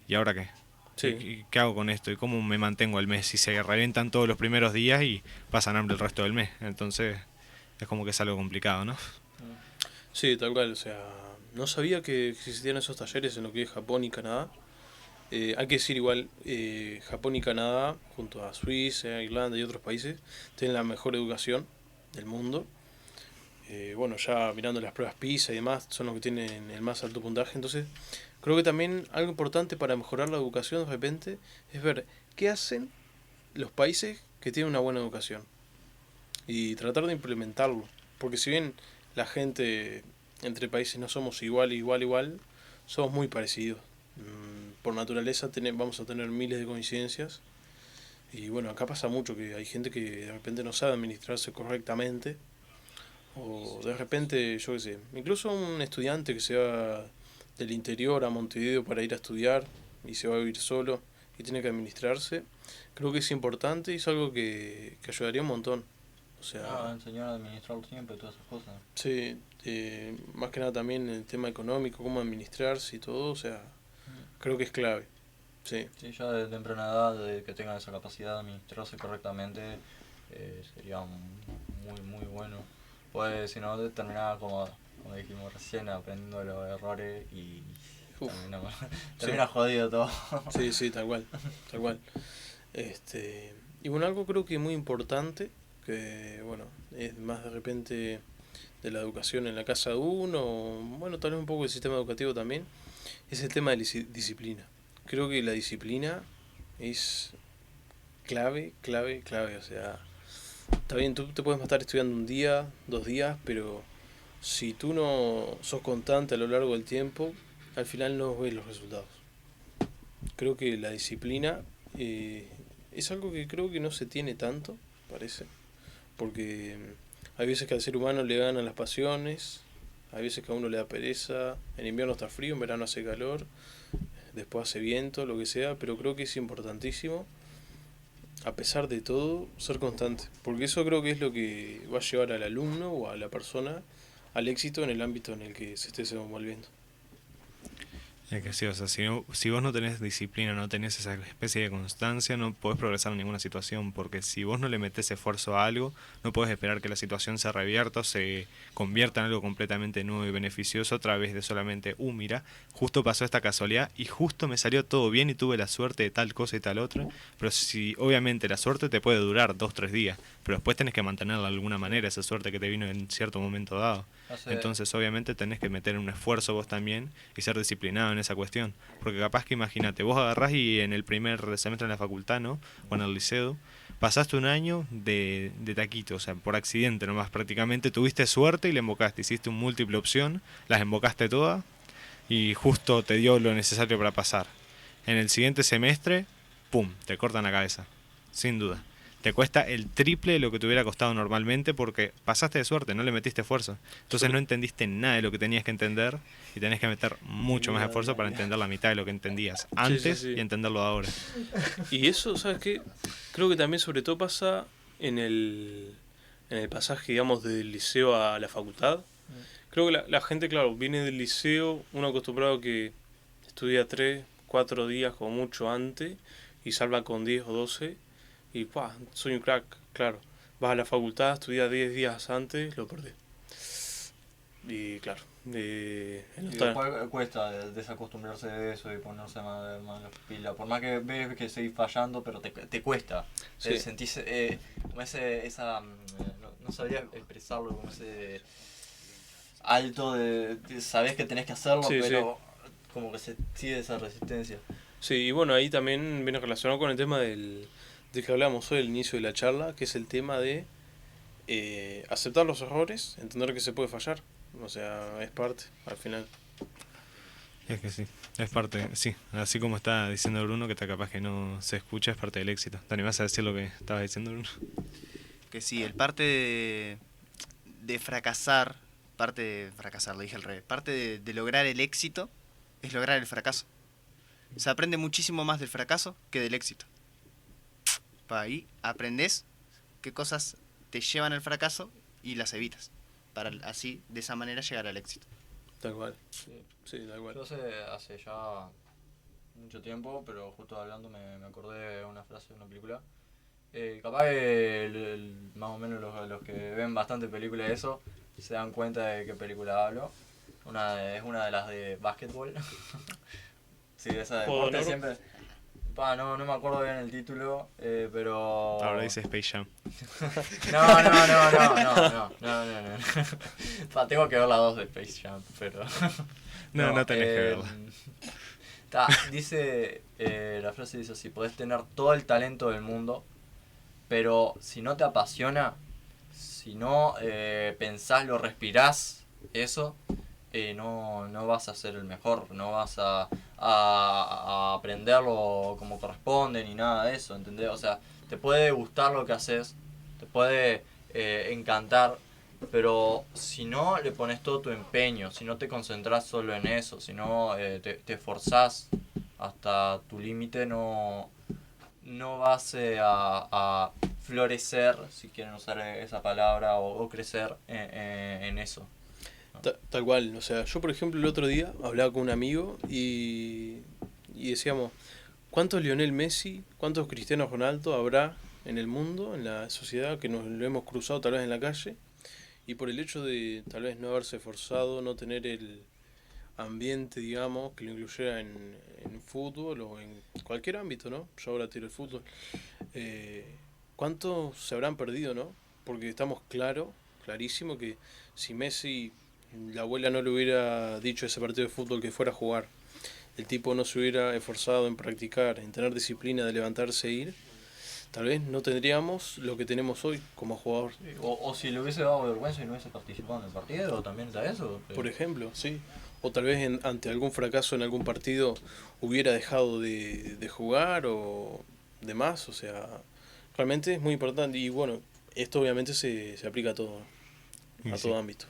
¿y ahora qué? Sí. ¿Qué hago con esto? ¿Y cómo me mantengo el mes? Si se revientan todos los primeros días y pasan hambre el resto del mes. Entonces es como que es algo complicado, ¿no? Sí, tal cual. O sea, no sabía que existían esos talleres en lo que es Japón y Canadá. Hay que decir igual, Japón y Canadá, junto a Suiza, Irlanda y otros países, tienen la mejor educación del mundo. bueno, ya mirando las pruebas PISA y demás, son los que tienen el más alto puntaje. Entonces, creo que también algo importante para mejorar la educación de repente es ver qué hacen los países que tienen una buena educación y tratar de implementarlo. Porque si bien la gente entre países no somos igual, somos muy parecidos. Por naturaleza vamos a tener miles de coincidencias. Y bueno, acá pasa mucho que hay gente que de repente no sabe administrarse correctamente. O de repente, yo qué sé, incluso un estudiante que se va del interior a Montevideo para ir a estudiar y se va a vivir solo y tiene que administrarse, creo que es importante y es algo que ayudaría un montón. O sea, enseñar a administrar el tiempo y todas esas cosas. sí, más que nada también el tema económico, cómo administrarse y todo, o sea, creo que es clave. Sí, Sí, ya de temprana edad, de que tengan esa capacidad de administrarse correctamente, sería muy bueno. Pues si no, terminaba como dijimos recién, aprendiendo de los errores y uf, termina jodido todo. sí, tal cual, tal cual. Y bueno, algo creo que muy importante, que bueno, es más de repente de la educación en la casa de uno, o, bueno, tal vez un poco del sistema educativo también, es el tema de disciplina. Creo que la disciplina es clave, o sea, está bien, tú te puedes estar estudiando un día, 2 días, pero si tú no sos constante a lo largo del tiempo, al final no ves los resultados. Creo que la disciplina es algo que creo que no se tiene tanto, parece, porque hay veces que al ser humano le ganan las pasiones, hay veces que a uno le da pereza, en invierno está frío, en verano hace calor, después hace viento, lo que sea, pero creo que es importantísimo, a pesar de todo, ser constante, porque eso creo que es lo que va a llevar al alumno o a la persona al éxito en el ámbito en el que se esté desenvolviendo. Es que sí, o sea, si vos no tenés disciplina, no tenés esa especie de constancia, no podés progresar en ninguna situación, porque si vos no le metés esfuerzo a algo, no podés esperar que la situación se revierta o se convierta en algo completamente nuevo y beneficioso a través de solamente, mira, justo pasó esta casualidad y justo me salió todo bien y tuve la suerte de tal cosa y tal otra, pero si obviamente la suerte te puede durar 2, 3 días, pero después tenés que mantenerla de alguna manera, esa suerte que te vino en cierto momento dado. Entonces obviamente tenés que meter un esfuerzo vos también y ser disciplinado en esa cuestión. Porque capaz que imagínate, vos agarrás y en el primer semestre en la facultad, ¿no? O en el liceo, pasaste un año de taquito, o sea, por accidente nomás prácticamente, tuviste suerte y le embocaste, hiciste un múltiple opción, las embocaste todas y justo te dio lo necesario para pasar. En el siguiente semestre, ¡pum!, te cortan la cabeza, sin duda. Te cuesta el triple de lo que te hubiera costado normalmente porque pasaste de suerte, no le metiste esfuerzo. Entonces no entendiste nada de lo que tenías que entender y tenés que meter mucho más esfuerzo para entender la mitad de lo que entendías antes Sí. y entenderlo ahora. Y eso, ¿sabes qué? Creo que también sobre todo pasa en el pasaje, digamos, del liceo a la facultad. Creo que la gente, claro, viene del liceo, uno acostumbrado que estudia 3, 4 días como mucho antes y salva con 10 o 12 y ¡pah! Soy un crack, claro. Vas a la facultad, estudias 10 días antes, lo perdés. Y claro, Y después cuesta desacostumbrarse de eso y ponerse más las pilas. Por más que ves que seguís fallando, pero te cuesta. Sí. Sentís como no sabría expresarlo, como ese alto de sabés que tenés que hacerlo, Sí, pero como que se sigue esa resistencia. Sí, y bueno, ahí también viene relacionado con el tema de que hablamos hoy al inicio de la charla, que es el tema de aceptar los errores, entender que se puede fallar. O sea, es parte, al final. Es que sí, es parte, sí, así como está diciendo Bruno, que está capaz que no se escucha, es parte del éxito. ¿Te animás a decir lo que estabas diciendo, Bruno? Que sí, el parte de fracasar, lo dije al revés, parte de lograr el éxito es lograr el fracaso. Se aprende muchísimo más del fracaso que del éxito. Para ahí aprendes qué cosas te llevan al fracaso y las evitas. Para así, de esa manera, llegar al éxito. Tal cual. Sí. Sí, tal cual. Yo hace ya mucho tiempo, pero justo hablando me acordé de una frase de una película. Capaz que más o menos los que ven bastante películas de eso se dan cuenta de qué película hablo. Es una de las de básquetbol. Sí, esa de deporte siempre. No me acuerdo bien el título, pero... Ahora dice Space Jam. No. Tengo que ver la 2 de Space Jam, pero... No tenés que verla. Dice, la frase dice así: podés tener todo el talento del mundo, pero si no te apasiona, si no pensás, lo respirás, eso, no vas a ser el mejor, no vas a aprenderlo como corresponde ni nada de eso, ¿entendés? O sea, te puede gustar lo que haces, te puede encantar, pero si no le pones todo tu empeño, si no te concentras solo en eso, si no te esforzás hasta tu límite, no vas a florecer, si quieren usar esa palabra, o crecer en eso. Tal cual, o sea, yo por ejemplo el otro día hablaba con un amigo y decíamos, ¿cuántos Lionel Messi, cuántos Cristiano Ronaldo habrá en el mundo, en la sociedad, que nos lo hemos cruzado tal vez en la calle? Y por el hecho de tal vez no haberse esforzado, no tener el ambiente, digamos, que lo incluyera en fútbol o en cualquier ámbito, ¿no? Yo ahora tiro el fútbol. ¿Cuántos se habrán perdido, no? Porque estamos clarísimo que si Messi, la abuela no le hubiera dicho ese partido de fútbol que fuera a jugar, el tipo no se hubiera esforzado en practicar, en tener disciplina de levantarse e ir, tal vez no tendríamos lo que tenemos hoy como jugador. O si le hubiese dado vergüenza y no hubiese participado en el partido, también está eso. Por ejemplo, sí. O tal vez ante algún fracaso en algún partido hubiera dejado de jugar o demás. O sea, realmente es muy importante. Y bueno, esto obviamente se aplica a todo, ¿no? A todo ámbito.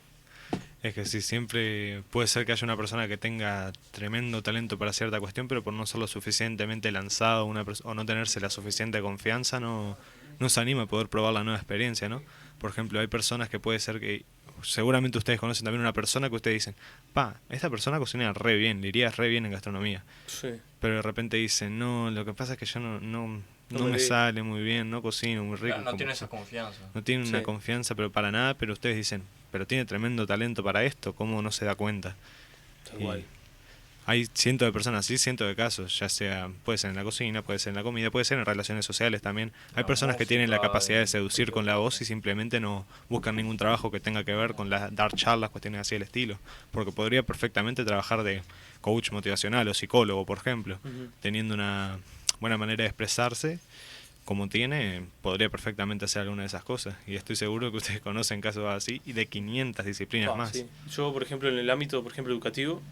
Es que sí, siempre puede ser que haya una persona que tenga tremendo talento para cierta cuestión, pero por no ser lo suficientemente lanzado o no tenerse la suficiente confianza, no se anima a poder probar la nueva experiencia, ¿no? Por ejemplo, hay personas que puede ser que, seguramente ustedes conocen también una persona que ustedes dicen, esta persona cocina re bien, le iría re bien en gastronomía. Sí. Pero de repente dicen, no, lo que pasa es que yo no me sale muy bien, no cocino muy rico. No tiene esa confianza. No tiene una confianza, pero para nada, pero ustedes dicen, pero tiene tremendo talento para esto, ¿cómo no se da cuenta? Igual. Hay cientos de personas así, cientos de casos, ya sea, puede ser en la cocina, puede ser en la comida, puede ser en relaciones sociales también. Hay personas que tienen la capacidad de seducir con la voz y simplemente no buscan ningún trabajo que tenga que ver con dar charlas, cuestiones así del estilo. Porque podría perfectamente trabajar de coach motivacional o psicólogo, por ejemplo, teniendo una buena manera de expresarse como tiene, podría perfectamente hacer alguna de esas cosas. Y estoy seguro que ustedes conocen casos así y de 500 disciplinas más. Sí. Yo, por ejemplo, en el ámbito educativo,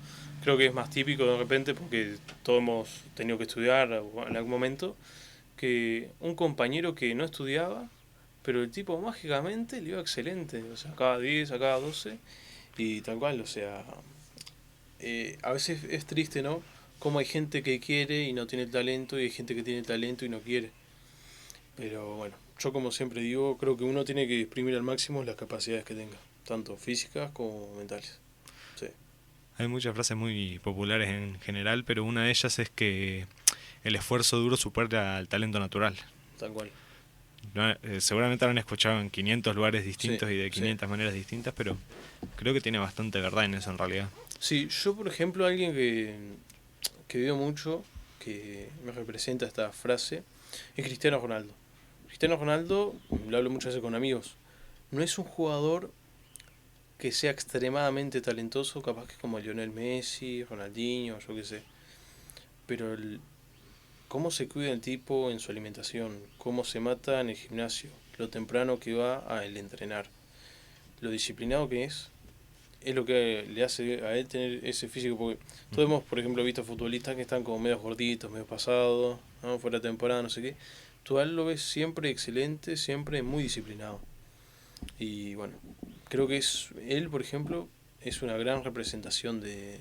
creo que es más típico de repente, porque todos hemos tenido que estudiar en algún momento, que un compañero que no estudiaba, pero el tipo mágicamente le iba excelente. O sea, sacaba 10, sacaba 12 y tal cual. O sea, a veces es triste, ¿no? Como hay gente que quiere y no tiene el talento, y hay gente que tiene el talento y no quiere. Pero bueno, yo como siempre digo, creo que uno tiene que exprimir al máximo las capacidades que tenga, tanto físicas como mentales. Sí. Hay muchas frases muy populares en general, pero una de ellas es que el esfuerzo duro supera al talento natural. Tal cual. Seguramente lo han escuchado en 500 lugares distintos y de 500 maneras distintas, pero creo que tiene bastante verdad en eso en realidad. Sí, yo por ejemplo, alguien que veo mucho, que me representa esta frase, es Cristiano Ronaldo. Cristiano Ronaldo, lo hablo muchas veces con amigos, no es un jugador que sea extremadamente talentoso, capaz que como Lionel Messi, Ronaldinho, yo qué sé. Pero cómo se cuida el tipo en su alimentación, cómo se mata en el gimnasio, lo temprano que va a el entrenar, lo disciplinado que es lo que le hace a él tener ese físico. Porque todos hemos, por ejemplo, visto futbolistas que están como medio gorditos, medio pasados, ¿no? Fuera de temporada, no sé qué. Tú a él lo ves siempre excelente, siempre muy disciplinado. Y bueno, creo que él, por ejemplo, es una gran representación de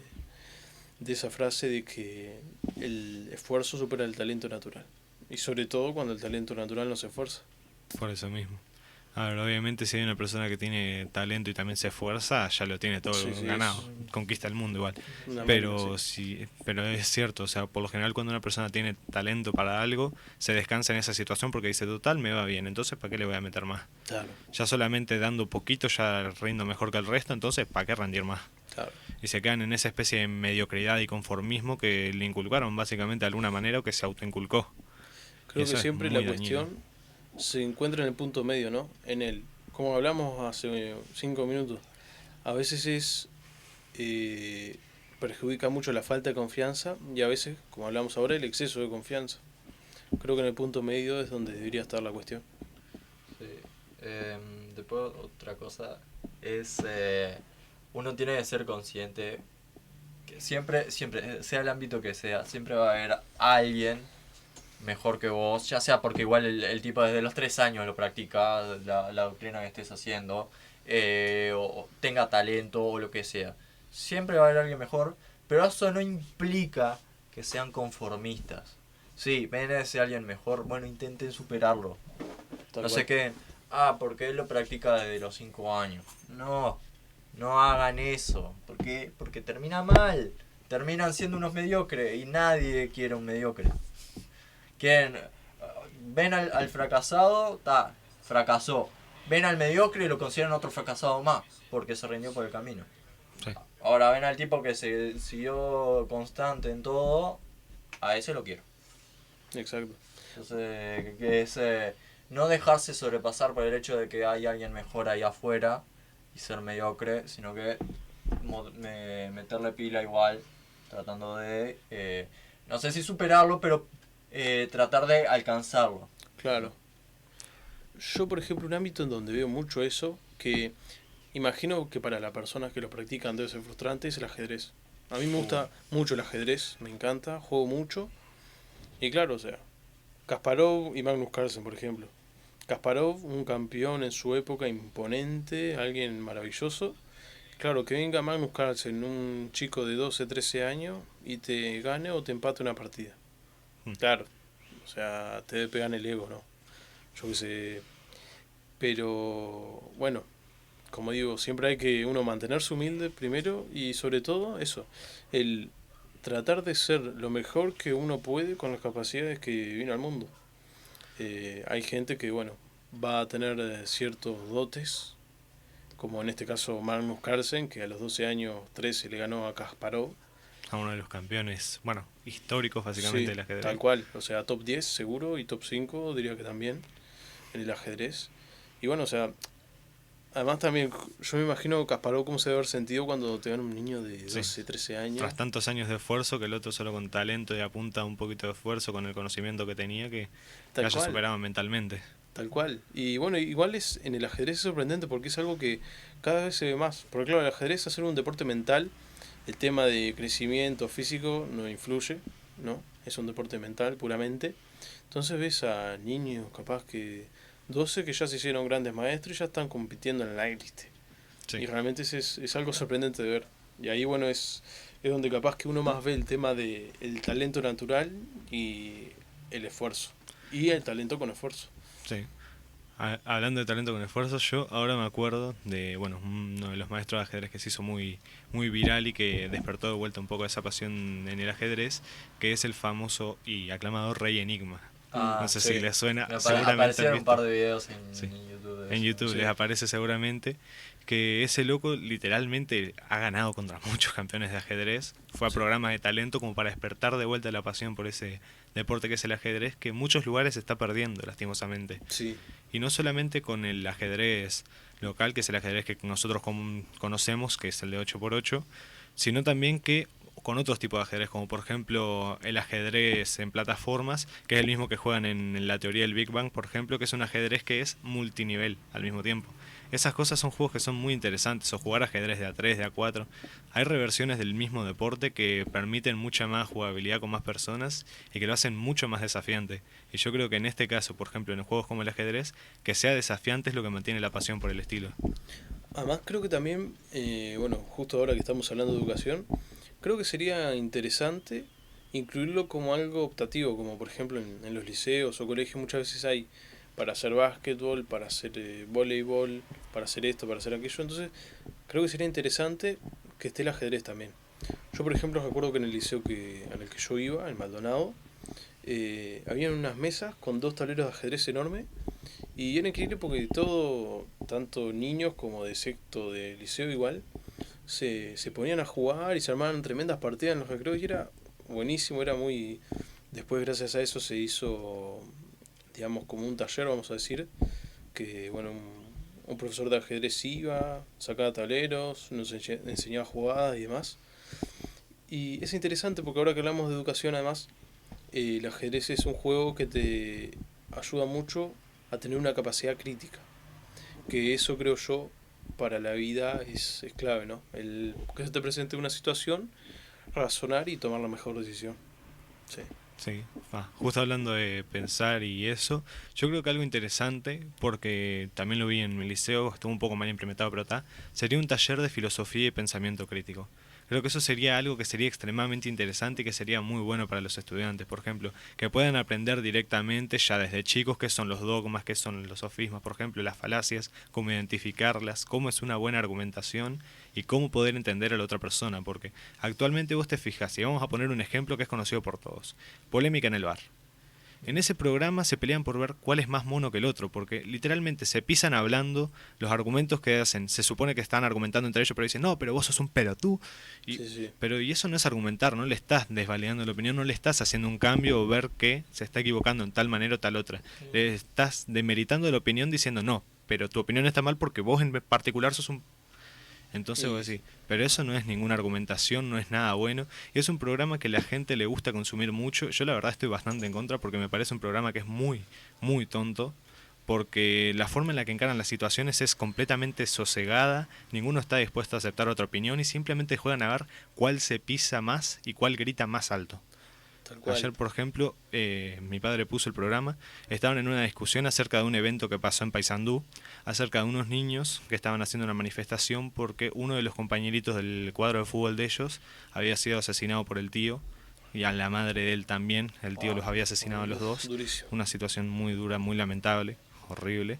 esa frase de que el esfuerzo supera el talento natural. Y sobre todo cuando el talento natural no se esfuerza. Por eso mismo. A ver, obviamente si hay una persona que tiene talento y también se esfuerza, ya lo tiene todo ganado, conquista el mundo igual. Pero pero es cierto, o sea, por lo general cuando una persona tiene talento para algo, se descansa en esa situación porque dice, total, me va bien, entonces ¿para qué le voy a meter más? Claro. Ya solamente dando poquito ya rindo mejor que el resto, entonces ¿para qué rendir más? Claro. Y se quedan en esa especie de mediocridad y conformismo que le inculcaron básicamente de alguna manera o que se autoinculcó. Y Creo eso que es siempre muy la dañino. cuestión se encuentra en el punto medio, ¿no? En el, como hablamos hace 5 minutos, a veces eh, perjudica mucho la falta de confianza y a veces, como hablamos ahora, el exceso de confianza. Creo que en el punto medio es donde debería estar la cuestión. Sí. Después otra cosa es uno tiene que ser consciente que siempre, sea el ámbito que sea, siempre va a haber alguien mejor que vos, ya sea porque igual el tipo desde los 3 años lo practica, la doctrina que estés haciendo, o tenga talento o lo que sea. Siempre va a haber alguien mejor, pero eso no implica que sean conformistas. Sí, ven a ese alguien mejor, bueno, intenten superarlo. Tal No cual. sé qué, porque él lo practica desde los 5 años. No, no hagan eso, porque termina mal. Terminan siendo unos mediocres y nadie quiere un mediocre. Quieren, ven al fracasado, fracasó. Ven al mediocre y lo consideran otro fracasado más, porque se rindió por el camino. Sí. Ahora ven al tipo que se siguió constante en todo, a ese lo quiero. Exacto. Entonces, que es no dejarse sobrepasar por el hecho de que hay alguien mejor ahí afuera y ser mediocre, sino que meterle pila igual, tratando de, no sé si superarlo, pero tratar de alcanzarlo. Claro. Yo, por ejemplo, un ámbito en donde veo mucho eso, que imagino que para las personas que lo practican debe ser frustrante, es el ajedrez. A mí me gusta mucho el ajedrez, me encanta, juego mucho. Y claro, o sea, Kasparov y Magnus Carlsen, por ejemplo. Kasparov, un campeón en su época imponente, alguien maravilloso. Claro, que venga Magnus Carlsen, un chico de 12, 13 años, y te gane o te empate una partida. Mm. Claro, o sea, te debe pegar en el ego, ¿no? Yo qué sé. Pero, bueno, como digo, siempre hay que uno mantenerse humilde primero y sobre todo eso, el tratar de ser lo mejor que uno puede con las capacidades que vino al mundo. Hay gente que, bueno, va a tener ciertos dotes, como en este caso Magnus Carlsen, que a los 12 años, 13 le ganó a Kasparov. A uno de los campeones, bueno, históricos básicamente Sí, del ajedrez. tal cual, o sea, top 10 seguro y top 5 diría que también en el ajedrez. Y bueno, o sea, además también yo me imagino Kasparov cómo se debe haber sentido cuando te gana un niño de 12, Sí. 13 años. Tras tantos años de esfuerzo, que el otro solo con talento y apunta un poquito de esfuerzo con el conocimiento que tenía, que Tal haya cual. superado mentalmente. Tal cual. Y bueno, igual es en el ajedrez es sorprendente porque es algo que cada vez se ve más. Porque claro, el ajedrez, hacer un deporte mental, el tema de crecimiento físico no influye, ¿no? Es un deporte mental puramente. Entonces ves a niños capaz que 12 que ya se hicieron grandes maestros y ya están compitiendo en la élite. Sí. Y realmente es algo sorprendente de ver. Y ahí, bueno, es donde capaz que uno más ve el tema de el talento natural y el esfuerzo. Y el talento con esfuerzo. Sí. Hablando de talento con esfuerzo, yo ahora me acuerdo de, bueno, uno de los maestros de ajedrez que se hizo muy, muy viral y que despertó de vuelta un poco esa pasión en el ajedrez, que es el famoso y aclamado Rey Enigma. No sé sí. si les suena, Me seguramente han aparecieron un visto. par de videos en Sí. YouTube. En YouTube Sí. les aparece seguramente que ese loco literalmente ha ganado contra muchos campeones de ajedrez. Fue a Sí. programas de talento como para despertar de vuelta la pasión por ese deporte que es el ajedrez, que en muchos lugares se está perdiendo lastimosamente. Sí, Y no solamente con el ajedrez local, que es el ajedrez que nosotros conocemos, que es el de 8x8, sino también que con otros tipos de ajedrez, como por ejemplo el ajedrez en plataformas, que es el mismo que juegan en la teoría del Big Bang, por ejemplo, que es un ajedrez que es multinivel al mismo tiempo. Esas cosas son juegos que son muy interesantes, o jugar ajedrez de A3, de A4. Hay reversiones del mismo deporte que permiten mucha más jugabilidad con más personas y que lo hacen mucho más desafiante. Y yo creo que en este caso, por ejemplo, en juegos como el ajedrez, que sea desafiante es lo que mantiene la pasión por el estilo. además creo que también, bueno, justo ahora que estamos hablando de educación, creo que sería interesante incluirlo como algo optativo, como por ejemplo en los liceos o colegios muchas veces hay para hacer básquetbol, para hacer voleibol, para hacer esto, para hacer aquello. Entonces creo que sería interesante que esté el ajedrez también. Yo por ejemplo recuerdo que en el liceo en el que yo iba, en Maldonado, habían unas mesas con 2 tableros de ajedrez enormes y era increíble porque todo, tanto niños como de sexto de liceo igual, se ponían a jugar y se armaban tremendas partidas en los recreos y era buenísimo, era muy... Después gracias a eso se hizo, digamos, como un taller, vamos a decir, que bueno, un profesor de ajedrez iba, sacaba tableros, nos enseñaba jugadas y demás. Y es interesante porque ahora que hablamos de educación, además, el ajedrez es un juego que te ayuda mucho a tener una capacidad crítica. Que eso creo yo, para la vida es clave, ¿no? El que se te presente una situación, razonar y tomar la mejor decisión. Sí. Sí, justo hablando de pensar y eso, yo creo que algo interesante, porque también lo vi en mi liceo, estuvo un poco mal implementado, pero está, sería un taller de filosofía y pensamiento crítico. Creo que eso sería algo que sería extremadamente interesante y que sería muy bueno para los estudiantes, por ejemplo, que puedan aprender directamente ya desde chicos qué son los dogmas, qué son los sofismas, por ejemplo, las falacias, cómo identificarlas, cómo es una buena argumentación y cómo poder entender a la otra persona, porque actualmente vos te fijas, y vamos a poner un ejemplo que es conocido por todos, polémica en el bar. En ese programa se pelean por ver cuál es más mono que el otro, porque literalmente se pisan hablando, los argumentos que hacen, se supone que están argumentando entre ellos, pero dicen, no, pero vos sos un pelotú. Y, Sí, sí. pero y eso no es argumentar, no le estás desvalidando la opinión, no le estás haciendo un cambio o ver que se está equivocando en tal manera o tal otra. Le estás demeritando la opinión diciendo, no, pero tu opinión está mal porque vos en particular sos un... Entonces vos decís, pero eso no es ninguna argumentación, no es nada bueno. Y es un programa que la gente le gusta consumir mucho. Yo la verdad estoy bastante en contra porque me parece un programa que es muy, muy tonto. Porque la forma en la que encaran las situaciones es completamente sosegada, ninguno está dispuesto a aceptar otra opinión y simplemente juegan a ver cuál se pisa más y cuál grita más alto. Tal cual. Ayer, por ejemplo, mi padre puso el programa, estaban en una discusión acerca de un evento que pasó en Paysandú, acerca de unos niños que estaban haciendo una manifestación porque uno de los compañeritos del cuadro de fútbol de ellos había sido asesinado por el tío y a la madre de él también, el tío los había asesinado a los dos, Durísimo. una situación muy dura, muy lamentable, horrible,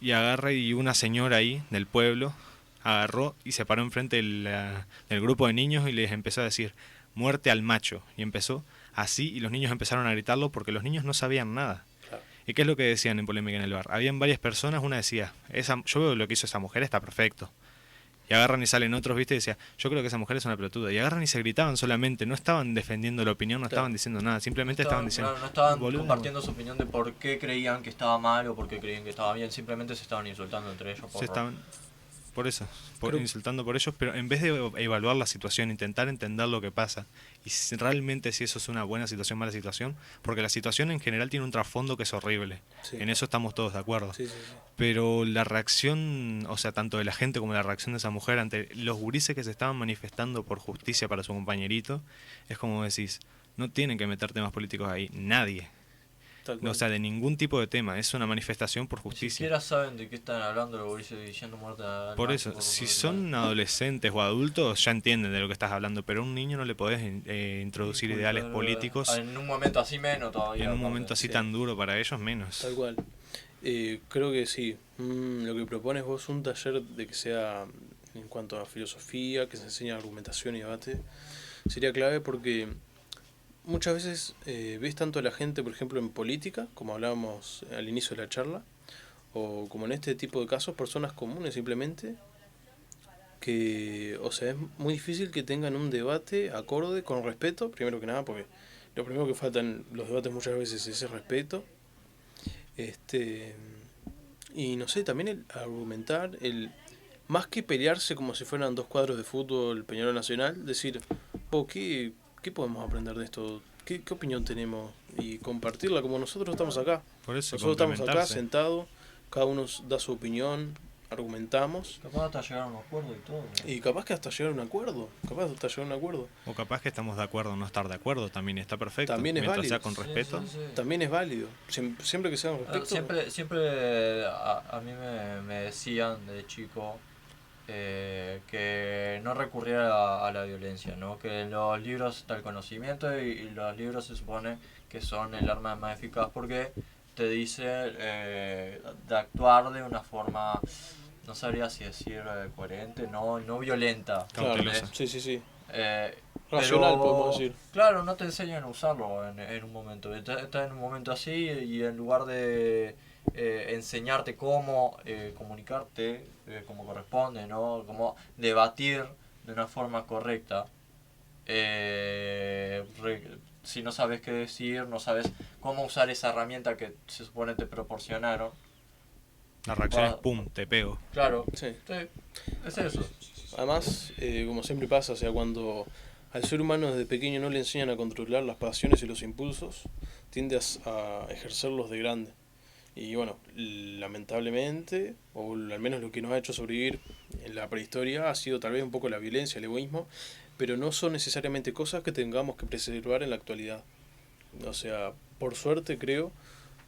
y agarra y una señora ahí del pueblo agarró y se paró enfrente del grupo de niños y les empezó a decir muerte al macho, y empezó así y los niños empezaron a gritarlo porque los niños no sabían nada. Claro. ¿Y qué es lo que decían en Polémica en el Bar? Habían varias personas, una decía, yo veo lo que hizo esa mujer, está perfecto. Y agarran y salen otros, ¿viste? Y decía, yo creo que esa mujer es una pelotuda. Y agarran y se gritaban solamente, no estaban defendiendo la opinión, no Claro. estaban diciendo nada, simplemente estaban diciendo... Claro, no estaban "Boludo". compartiendo su opinión de por qué creían que estaba mal o por qué creían que estaba bien, simplemente se estaban insultando entre ellos. Se estaban, por eso, Creo- insultando por ellos, pero en vez de evaluar la situación, intentar entender lo que pasa, y realmente si eso es una buena situación, mala situación, porque la situación en general tiene un trasfondo que es horrible, Sí. en eso estamos todos de acuerdo, Sí, sí, sí. pero la reacción, o sea, tanto de la gente como la reacción de esa mujer ante los gurises que se estaban manifestando por justicia para su compañerito, es como decís, no tienen que meter temas políticos ahí, nadie. Tal No, cual. o sea, de ningún tipo de tema, es una manifestación por Ni justicia. siquiera saben de qué están hablando los gurises diciendo muerte al Por macho, eso, si son adolescentes o adultos, ya entienden de lo que estás hablando, pero a un niño no le podés introducir ideales políticos En un momento así menos todavía. en un aparte. momento así sí. tan duro para ellos, menos. Tal cual. Creo que sí. Lo que propones vos, un taller de que sea en cuanto a filosofía, que se enseñe argumentación y debate, sería clave porque muchas veces ves tanto a la gente, por ejemplo, en política, como hablábamos al inicio de la charla, o como en este tipo de casos, personas comunes simplemente, que, o sea, es muy difícil que tengan un debate acorde con respeto, primero que nada, porque lo primero que faltan los debates muchas veces es el respeto. Y no sé, también el argumentar, más que pelearse como si fueran dos cuadros de fútbol, Peñarol Nacional, decir, ¿qué podemos aprender de esto? ¿Qué opinión tenemos? Y compartirla como nosotros estamos acá. Por eso, Nosotros estamos acá complementarse. sentados, cada uno da su opinión, argumentamos, Capaz hasta llegar a un acuerdo y todo. ¿no? y capaz que hasta llegar a un acuerdo, O capaz que estamos de acuerdo o no estar de acuerdo, también está perfecto. También es Mientras válido. sea con respeto. Sí, sí, sí. también es válido. Siempre que sea con respeto. Siempre a mí me decían de chico que no recurriera a la violencia, ¿no? Que en los libros está el conocimiento y los libros se supone que son el arma más eficaz porque te dice de actuar de una forma, no sabría si decir coherente, no violenta. Claro, Cautelosa. sí, sí, sí. Eh, Racional, pero, podemos decir. Claro, no te enseñan a usarlo en un momento. Estás en un momento así y en lugar de enseñarte cómo comunicarte como corresponde, ¿no? Cómo debatir de una forma correcta, si no sabes qué decir, no sabes cómo usar esa herramienta que se supone te proporcionaron. La reacción es pum, te pego. Claro, Sí. sí, es eso. Además, como siempre pasa, o sea, cuando al ser humano desde pequeño no le enseñan a controlar las pasiones y los impulsos, tiende a ejercerlos de grande. Y bueno, lamentablemente, o al menos lo que nos ha hecho sobrevivir en la prehistoria, ha sido tal vez un poco la violencia, el egoísmo, pero no son necesariamente cosas que tengamos que preservar en la actualidad. O sea, por suerte creo,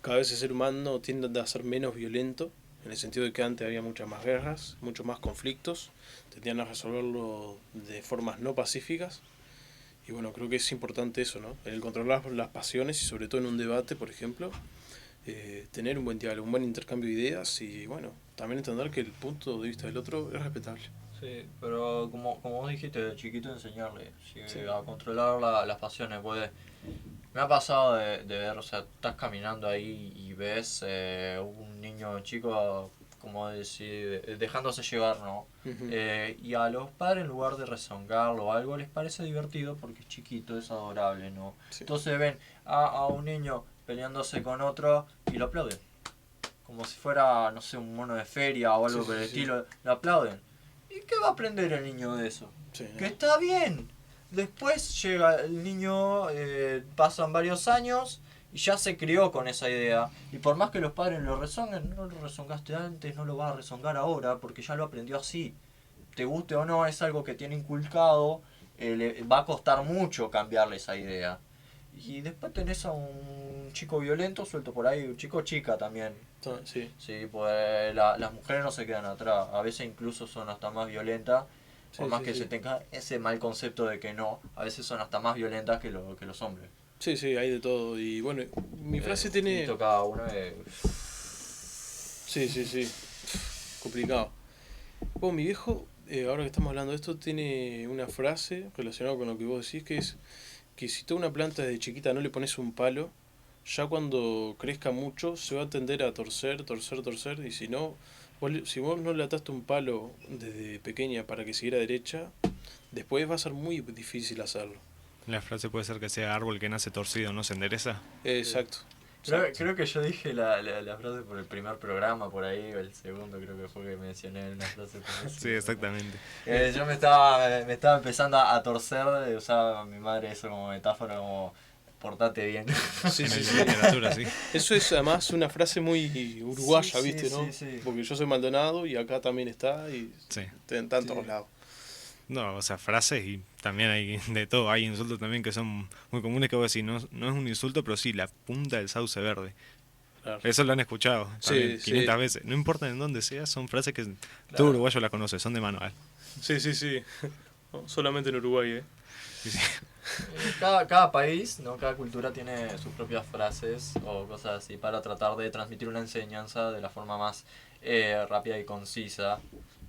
cada vez el ser humano tiende a ser menos violento, en el sentido de que antes había muchas más guerras, muchos más conflictos, tendían a resolverlo de formas no pacíficas. Y bueno, creo que es importante eso, ¿no? El controlar las pasiones y sobre todo en un debate, por ejemplo, tener un buen diálogo, un buen intercambio de ideas y bueno, también entender que el punto de vista del otro es respetable. Sí, pero como vos dijiste, de chiquito enseñarle Sí. a controlar las pasiones. Me ha pasado de ver, o sea, estás caminando ahí y ves un niño chico, como decir, dejándose llevar, ¿no? Ujú. Y a los padres, en lugar de rezongarlo o algo, les parece divertido porque es chiquito, es adorable, ¿no? Sí. Entonces ven a un niño peleándose con otro y lo aplauden. Como si fuera, no sé, un mono de feria o algo Sí, por el sí, sí. estilo, lo aplauden. ¿Y qué va a aprender el niño de eso? Sí, Que está bien. Después llega el niño, pasan varios años y ya se crió con esa idea. Y por más que los padres lo rezonguen, no lo rezongaste antes, no lo vas a rezongar ahora porque ya lo aprendió así. Te guste o no, es algo que tiene inculcado, le va a costar mucho cambiarle esa idea. Y después tenés a un chico violento suelto por ahí, un chico chica también. sí. Sí, pues las mujeres no se quedan atrás, a veces incluso son hasta más violentas, por Sí, más sí, que sí. se tenga ese mal concepto de que no, a veces son hasta más violentas que los hombres. Sí, sí, hay de todo. Y bueno, mi frase tiene... Y cada uno es... Sí, sí, sí. Complicado. Bueno, mi viejo, ahora que estamos hablando de esto, tiene una frase relacionada con lo que vos decís, que es que si tú a una planta desde chiquita no le pones un palo, ya cuando crezca mucho se va a tender a torcer, torcer, torcer, y si no, si vos no le ataste un palo desde pequeña para que siguiera derecha, después va a ser muy difícil hacerlo. La frase puede ser que sea árbol que nace torcido no se endereza. Exacto. Creo que yo dije la frase por el primer programa, por ahí, o el segundo creo que fue que mencioné una frase por Sí, exactamente. Yo me estaba empezando a torcer, usaba mi madre eso como metáfora, como portate bien. Sí, En sí, el sí. de literatura, sí. Eso es además una frase muy uruguaya, Sí, sí, ¿viste, no? sí, sí. Porque yo soy Maldonado y acá también está y Sí. en tantos Sí. lados. No, o sea, frases y también hay de todo. Hay insultos también que son muy comunes que vos decís, no es un insulto, pero sí, la punta del sauce verde. Claro. Eso lo han escuchado también Sí, 500 sí. veces. No importa en dónde sea, son frases que todo Claro. uruguayo la conoce, son de manual. Sí, sí, sí. No, solamente en Uruguay, ¿eh? Sí, sí. Cada país, ¿no? Cada cultura tiene sus propias frases o cosas así para tratar de transmitir una enseñanza de la forma más rápida y concisa,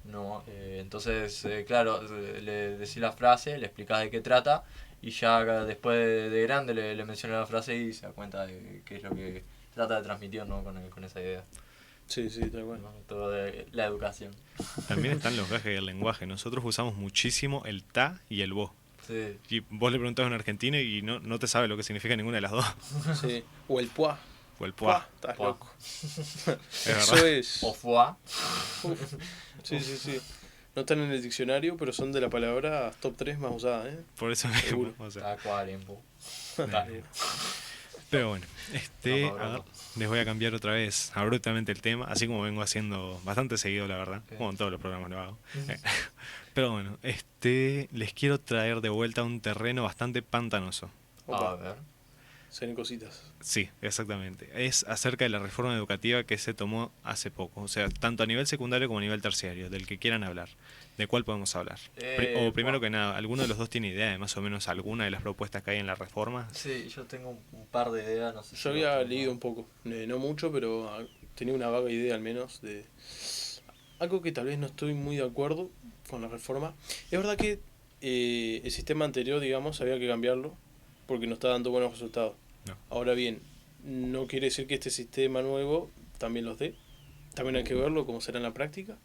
¿no? Entonces, claro, le decís la frase, le explicás de qué trata y ya después de grande le mencionas la frase y se da cuenta de qué es lo que trata de transmitir, ¿no? Con esa idea, Sí, sí, tal cual. ¿no? Todo de la educación. También están los gajes del lenguaje. Nosotros usamos muchísimo el ta y el vos. Sí. Y vos le preguntás a un argentino y no te sabe lo que significa ninguna de las dos. Sí. O el puá. O el puá. Estás Puá. loco. Es Eso verdad. es. O foie. Uf. Sí, sí, sí. No están en el diccionario, pero son de la palabra top 3 más usada, ¿eh? Por eso mismo. Seguro. O sea, Acuarimpo. pero bueno, No, a ver, les voy a cambiar otra vez abruptamente el tema, así como vengo haciendo bastante seguido, la verdad. Sí. Como en todos los programas lo hago. Pero bueno, les quiero traer de vuelta a un terreno bastante pantanoso. A Opa, ver. se ven cositas. Sí, exactamente. Es acerca de la reforma educativa que se tomó hace poco. O sea, tanto a nivel secundario como a nivel terciario, del que quieran hablar. ¿De cuál podemos hablar? O primero que nada, ¿alguno de los dos tiene idea de más o menos alguna de las propuestas que hay en la reforma? Sí, yo tengo un par de ideas, no sé si Yo vos había tenés. leído un poco, no mucho, pero tenía una vaga idea al menos de algo que tal vez no estoy muy de acuerdo con la reforma. Es verdad que el sistema anterior, digamos, había que cambiarlo porque no está dando buenos resultados. No. Ahora bien, no quiere decir que este sistema nuevo también los dé. También hay que verlo cómo será en la práctica.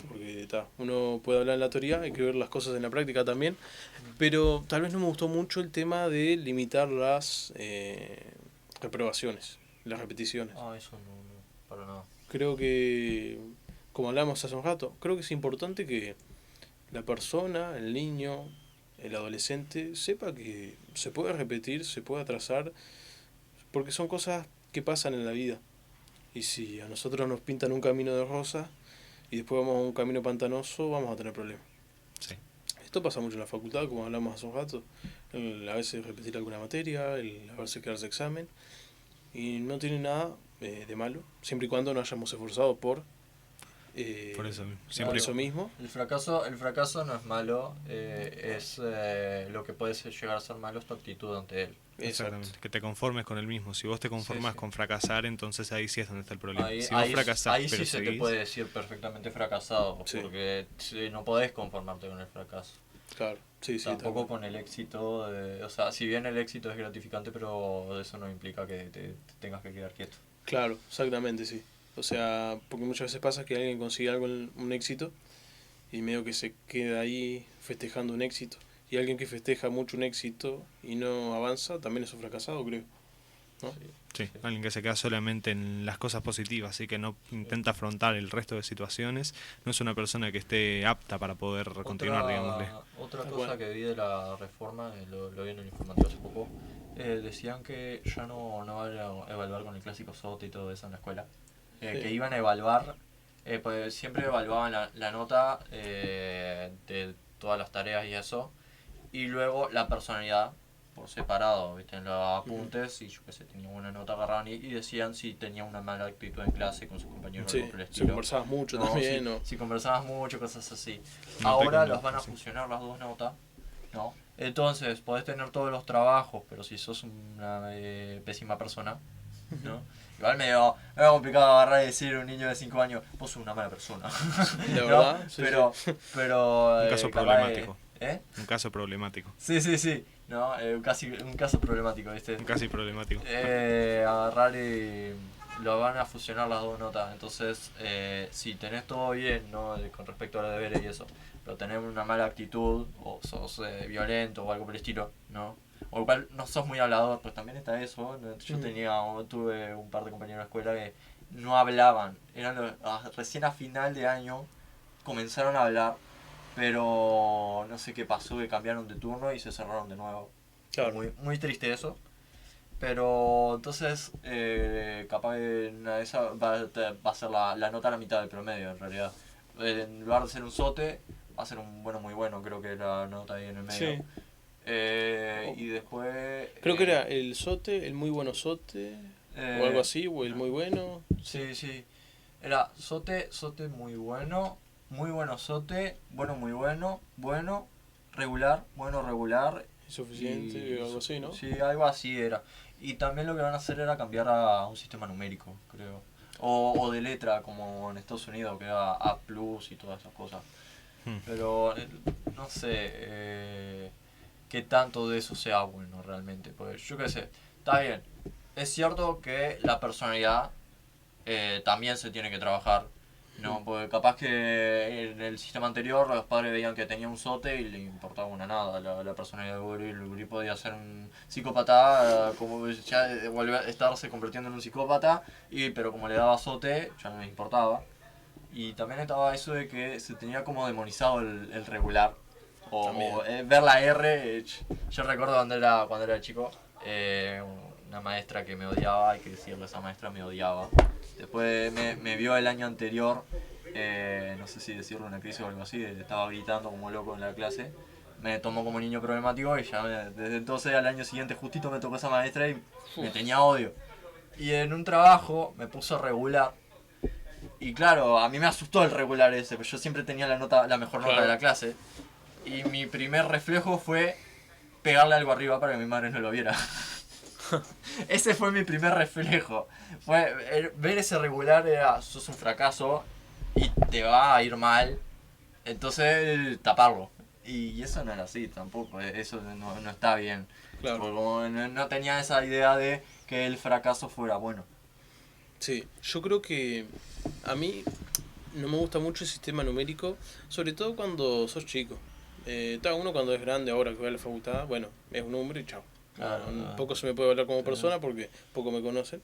porque uno puede hablar en la teoría, hay que ver las cosas en la práctica también, pero tal vez no me gustó mucho el tema de limitar las reprobaciones, las repeticiones. Ah, eso no, para nada. Creo que, como hablamos hace un rato, creo que es importante que la persona, el niño, el adolescente, sepa que se puede repetir, se puede atrasar, porque son cosas que pasan en la vida. Y si a nosotros nos pintan un camino de rosa y después vamos a un camino pantanoso, vamos a tener problemas. Sí. Esto pasa mucho en la facultad, como hablamos hace un rato. A veces repetir alguna materia, el a veces quedarse examen. Y no tiene nada de malo, siempre y cuando nos hayamos esforzado por Por siempre eso mismo. El fracaso no es malo, es lo que puede llegar a ser malo es tu actitud ante él. Exactamente, que te conformes con el mismo. Si vos te conformas Sí. con fracasar, entonces ahí sí es donde está el problema. Ahí, Si vos ahí, fracasás, ahí pero sí se te seguís, puede decir perfectamente fracasado, Sí. porque no podés conformarte con el fracaso. Claro, sí, sí. Tampoco con el éxito, o sea, si bien el éxito es gratificante, pero eso no implica que te tengas que quedar quieto. Claro, exactamente, sí. O sea, porque muchas veces pasa que alguien consigue algo, un éxito, y medio que se queda ahí festejando un éxito. Y alguien que festeja mucho un éxito y no avanza, también es un fracasado, creo. ¿No? sí, alguien que se queda solamente en las cosas positivas, así que no intenta afrontar el resto de situaciones, no es una persona que esté apta para poder continuar, digámosle. Otra Tal cosa cual. que vi de la reforma, lo vi en el informativo hace poco, decían que ya no van a evaluar con el clásico SOT y todo eso en la escuela. Sí. Que iban a evaluar, pues siempre evaluaban la nota de todas las tareas y eso, y luego la personalidad por separado, ¿viste? En los apuntes, y yo que sé, tenía una nota, agarraban y decían si tenía una mala actitud en clase con sus compañeros o Sí, algo por el si estilo. conversabas mucho No, también, si, ¿no? si conversabas mucho, cosas así. Nota Ahora con los nota, van a sí. fusionar las dos notas, ¿no? Entonces, podés tener todos los trabajos, pero si sos una pésima persona, ¿no? Igual medio complicado agarrar y decir a un niño de 5 años, vos sos una mala persona. La ¿No? verdad, sí, pero Un caso capaz problemático. ¿Eh? Un caso problemático. Sí. No, un caso problemático, ¿viste? Un casi problemático. Agarrar y lo van a fusionar las dos notas. Entonces, si tenés todo bien, ¿no? Con respecto a los deberes y eso, pero tenés una mala actitud, o sos violento o algo por el estilo, ¿no? O igual no sos muy hablador, pues también está eso. ¿No? Yo tuve un par de compañeros de la escuela que no hablaban. Recién a final de año comenzaron a hablar, pero no sé qué pasó, que cambiaron de turno y se cerraron de nuevo. Claro. Muy, muy triste eso. Pero entonces, capaz que una de esas va a ser la nota a la mitad del promedio en realidad. En lugar de ser un sote, va a ser un bueno muy bueno, creo que la nota ahí en el medio. Sí. Y después... Creo que era el sote, el muy bueno sote, o algo así, o el muy bueno. Sí. Era sote muy bueno sote, bueno muy bueno, regular, bueno regular. Insuficiente, y algo así, ¿no? Sí, algo así era. Y también lo que van a hacer era cambiar a un sistema numérico, creo. O de letra, como en Estados Unidos, que era A+ y todas esas cosas. Pero no sé qué tanto de eso sea bueno realmente. Pues yo qué sé, está bien. Es cierto que la personalidad también se tiene que trabajar, ¿no? Porque capaz que en el sistema anterior los padres veían que tenía un sote y le importaba una nada la personalidad del guri. El guri podía ser un psicópata, como ya volver a estarse convirtiendo en un psicópata, pero como le daba sote, ya no le importaba. Y también estaba eso de que se tenía como demonizado el regular. O ver la R. Yo recuerdo cuando era chico, una maestra que me odiaba, hay que decirle, esa maestra me odiaba. Después me vio el año anterior, no sé si decirle una crisis o algo así, estaba gritando como loco en la clase. Me tomó como niño problemático y ya desde entonces al año siguiente justito me tocó esa maestra y me tenía odio. Y en un trabajo me puso regular. Y claro, a mí me asustó el regular ese, porque yo siempre tenía la mejor nota de la clase. Y mi primer reflejo fue pegarle algo arriba para que mi madre no lo viera. Ese fue mi primer reflejo. Ver ese regular era, sos un fracaso y te va a ir mal. Entonces, taparlo. Y eso no era así tampoco, eso no está bien. Claro. Porque como no tenía esa idea de que el fracaso fuera bueno. Sí, yo creo que a mí no me gusta mucho el sistema numérico, sobre todo cuando sos chico. Uno cuando es grande, ahora que va a la facultad, bueno, es un número y chao. Claro, claro. Poco se me puede hablar como Sí. persona porque poco me conocen.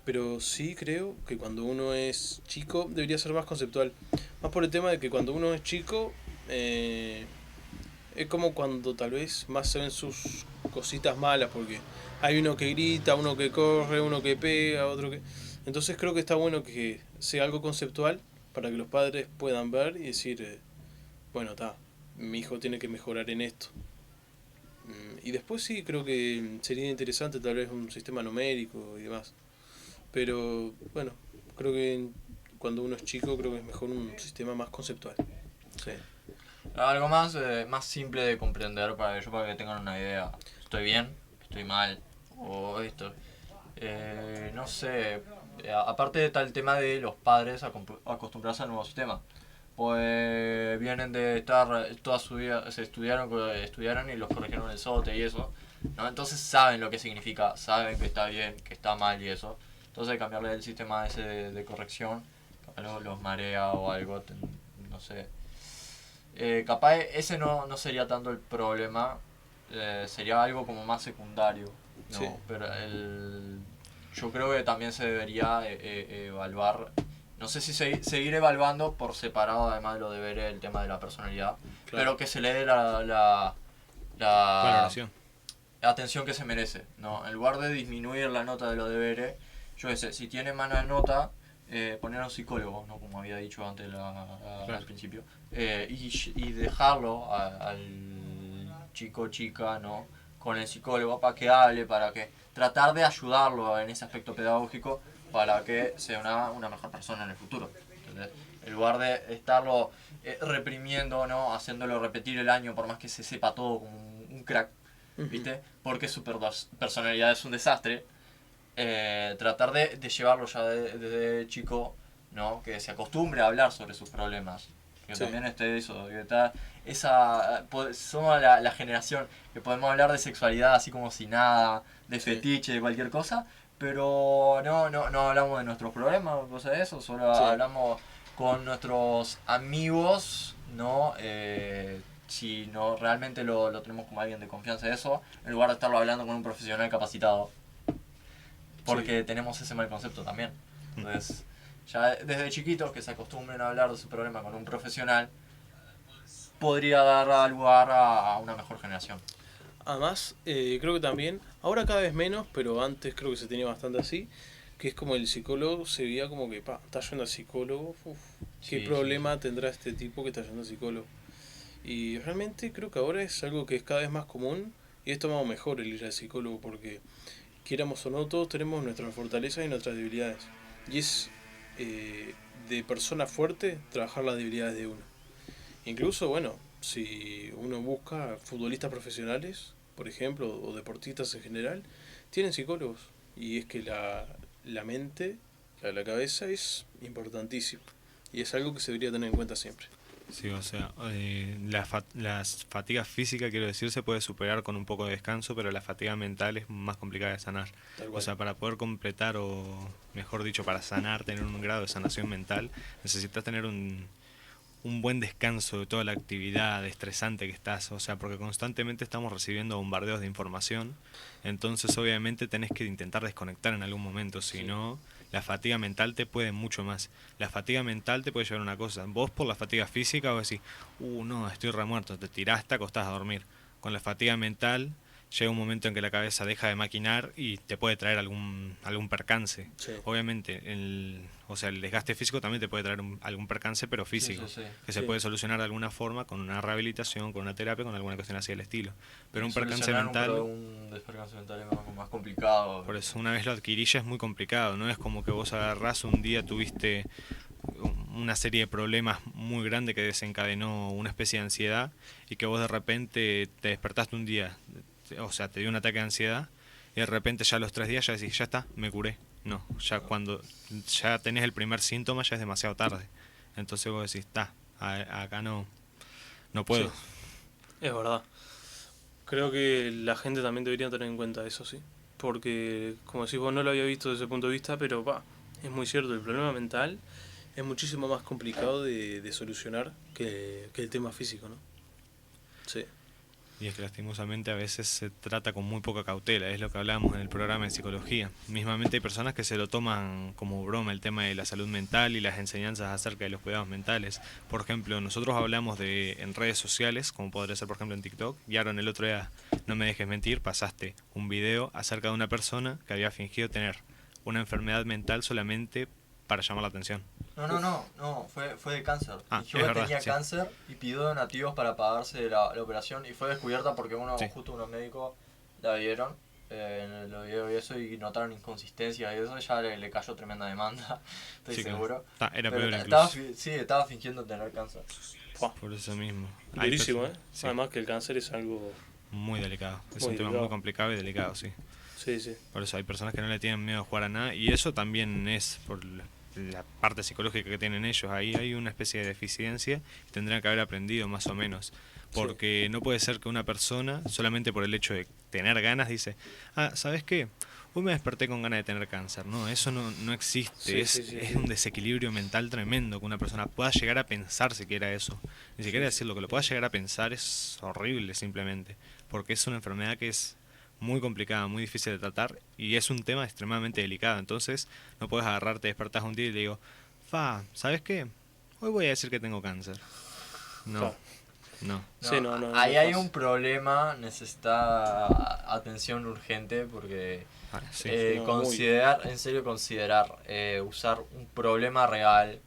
Pero sí creo que cuando uno es chico debería ser más conceptual. Más por el tema de que cuando uno es chico, es como cuando tal vez más se ven sus cositas malas, porque hay uno que grita, uno que corre, uno que pega, otro que... Entonces creo que está bueno que sea algo conceptual para que los padres puedan ver y decir, bueno, mi hijo tiene que mejorar en esto. Y después sí, creo que sería interesante tal vez un sistema numérico y demás. Pero bueno, creo que cuando uno es chico creo que es mejor un sistema más conceptual. Sí. Algo más, más simple de comprender para que tengan una idea. ¿Estoy bien? ¿Estoy mal? O esto. No sé. Aparte de tal tema de los padres acostumbrarse al nuevo sistema. Pues vienen de estar toda su vida, estudiaron y los corrigieron el SOTE y eso, ¿no? Entonces saben lo que significa, saben que está bien, que está mal y eso. Entonces cambiarle el sistema ese de corrección, capaz los marea o algo, no sé. Capaz ese no sería tanto el problema, sería algo como más secundario, ¿no? Sí. Pero yo creo que también se debería evaluar. No sé si seguir evaluando por separado, además de los deberes, el tema de la personalidad, Claro. pero que se le dé la Valoración. atención que se merece, ¿no? En lugar de disminuir la nota de los deberes, yo qué sé, si tiene mala nota, poner a un psicólogo, ¿no? Como había dicho antes Claro. al principio, y dejarlo al chico o chica, ¿no? Con el psicólogo para que hable, para que tratar de ayudarlo en ese aspecto pedagógico para que sea una mejor persona en el futuro. ¿Entendés? En lugar de estarlo reprimiendo, ¿no? Haciéndolo repetir el año por más que se sepa todo como un crack, ¿viste? Porque su personalidad es un desastre. Tratar de llevarlo ya desde chico, ¿no? Que se acostumbre a hablar sobre sus problemas. Que Sí. también esté eso, que está somos la generación que podemos hablar de sexualidad así como si nada, de Sí. fetiche, de cualquier cosa, pero no hablamos de nuestros problemas o cosas de eso, solo Sí. hablamos con nuestros amigos, ¿no? Si no realmente lo tenemos como alguien de confianza de eso, en lugar de estarlo hablando con un profesional capacitado. Porque tenemos ese mal concepto también. Entonces, ya desde chiquitos que se acostumbren a hablar de su problema con un profesional, podría dar lugar a una mejor generación. Además, creo que también, ahora cada vez menos, pero antes creo que se tenía bastante así, que es como el psicólogo se veía como que, está yendo al psicólogo, ¿qué Sí, problema tendrá este tipo que está yendo al psicólogo? Y realmente creo que ahora es algo que es cada vez más común y es tomado mejor el ir al psicólogo porque, quieramos o no, todos tenemos nuestras fortalezas y nuestras debilidades. Y es de persona fuerte trabajar las debilidades de uno. Incluso, bueno, si uno busca futbolistas profesionales, por ejemplo, o deportistas en general, tienen psicólogos. Y es que la mente, la cabeza es importantísimo. Y es algo que se debería tener en cuenta siempre. Sí, o sea, las fatigas físicas, quiero decir, se puede superar con un poco de descanso, pero la fatiga mental es más complicada de sanar. Tal O cual. sea, para poder completar, o mejor dicho, para sanar, tener un grado de sanación mental, necesitas tener un buen descanso de toda la actividad estresante que estás, o sea, porque constantemente estamos recibiendo bombardeos de información, entonces obviamente tenés que intentar desconectar en algún momento, si no, la fatiga mental te puede mucho más. La fatiga mental te puede llevar a una cosa, vos por la fatiga física vos decís, no, estoy remuerto, te tirás, te acostás a dormir. Con la fatiga mental llega un momento en que la cabeza deja de maquinar y te puede traer algún percance. Sí. Obviamente, o sea, el desgaste físico también te puede traer algún percance, pero físico, Sí. que se Sí. puede solucionar de alguna forma con una rehabilitación, con una terapia, con alguna cuestión así del estilo. Pero un percance Solucionar mental, un despercance mental es más complicado. por eso una vez lo adquirís ya es muy complicado, no es como que vos agarrás un día, tuviste una serie de problemas muy grande que desencadenó una especie de ansiedad y que vos de repente te despertaste un día, o sea, te dio un ataque de ansiedad y de repente ya a los 3 días ya decís, ya está, me curé. No, ya cuando ya tenés el primer síntoma ya es demasiado tarde. Entonces vos decís, está, acá no puedo. Sí, es verdad. Creo que la gente también debería tener en cuenta eso, sí. Porque, como decís vos, no lo había visto desde ese punto de vista, pero Es muy cierto, el problema mental es muchísimo más complicado de solucionar que el tema físico, ¿no? Sí. Y es que lastimosamente a veces se trata con muy poca cautela, es lo que hablábamos en el programa de psicología. Mismamente hay personas que se lo toman como broma el tema de la salud mental y las enseñanzas acerca de los cuidados mentales. Por ejemplo, nosotros hablamos en redes sociales, como podría ser por ejemplo en TikTok, y Aaron el otro día, no me dejes mentir, pasaste un video acerca de una persona que había fingido tener una enfermedad mental solamente para llamar la atención. No, fue de cáncer. Fingió es que verdad, tenía sí. cáncer y pidió donativos para pagarse la operación y fue descubierta porque Sí. justo unos médicos la vieron en el video y eso y notaron inconsistencias y eso, ya le cayó tremenda demanda, estoy Sí, seguro. Era Pero peor incluso. estaba fingiendo tener cáncer. Fua, Por eso mismo. Hay durísimo, ¿eh? sí, Además que el cáncer es algo muy delicado. Es muy un tema delicado. muy complicado y delicado, sí. Sí, sí. Por eso hay personas que no le tienen miedo a jugar a nada y eso también es por la parte psicológica que tienen ellos. Ahí hay una especie de deficiencia y tendrían que haber aprendido más o menos. Porque no puede ser que una persona, solamente por el hecho de tener ganas, dice, ¿sabes qué? Hoy me desperté con ganas de tener cáncer. No, eso no existe. Sí, es sí, sí, es sí. un desequilibrio mental tremendo que una persona pueda llegar a pensar siquiera eso. Ni siquiera decir lo que lo pueda llegar a pensar es horrible simplemente. Porque es una enfermedad que es muy complicada, muy difícil de tratar y es un tema extremadamente delicado. Entonces no puedes agarrarte, despertás un día y le digo, ¿sabes qué? Hoy voy a decir que tengo cáncer. No, Claro. no. Sí, no, Ahí no hay pasa. un problema, necesita atención urgente porque Sí. No, en serio considerar usar un problema real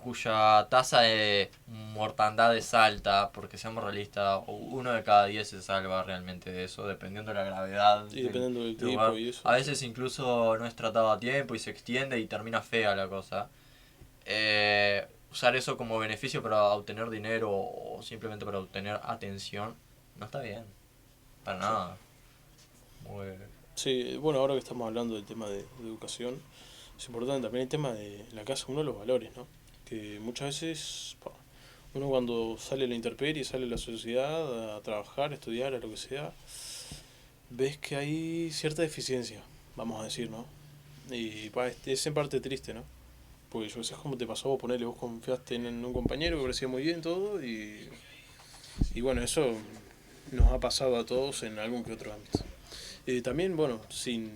cuya tasa de mortandad es alta, porque seamos realistas, uno de cada 10 se salva realmente de eso, dependiendo de la gravedad Y dependiendo del del lugar. tipo y eso. A veces incluso no es tratado a tiempo y se extiende y termina fea la cosa. Usar eso como beneficio para obtener dinero o simplemente para obtener atención no está bien, para nada. Muy... Sí, bueno, ahora que estamos hablando del tema de educación, es importante también el tema de la casa, uno de los valores, ¿no? Que muchas veces uno cuando sale a la intemperie, sale a la sociedad a trabajar, a estudiar, a lo que sea, ves que hay cierta deficiencia, vamos a decir, ¿no? Y es en parte triste, ¿no? Porque yo sé cómo te pasó, vos ponele, vos confiaste en un compañero que parecía muy bien todo y bueno, eso nos ha pasado a todos en algún que otro ámbito. También, bueno, sin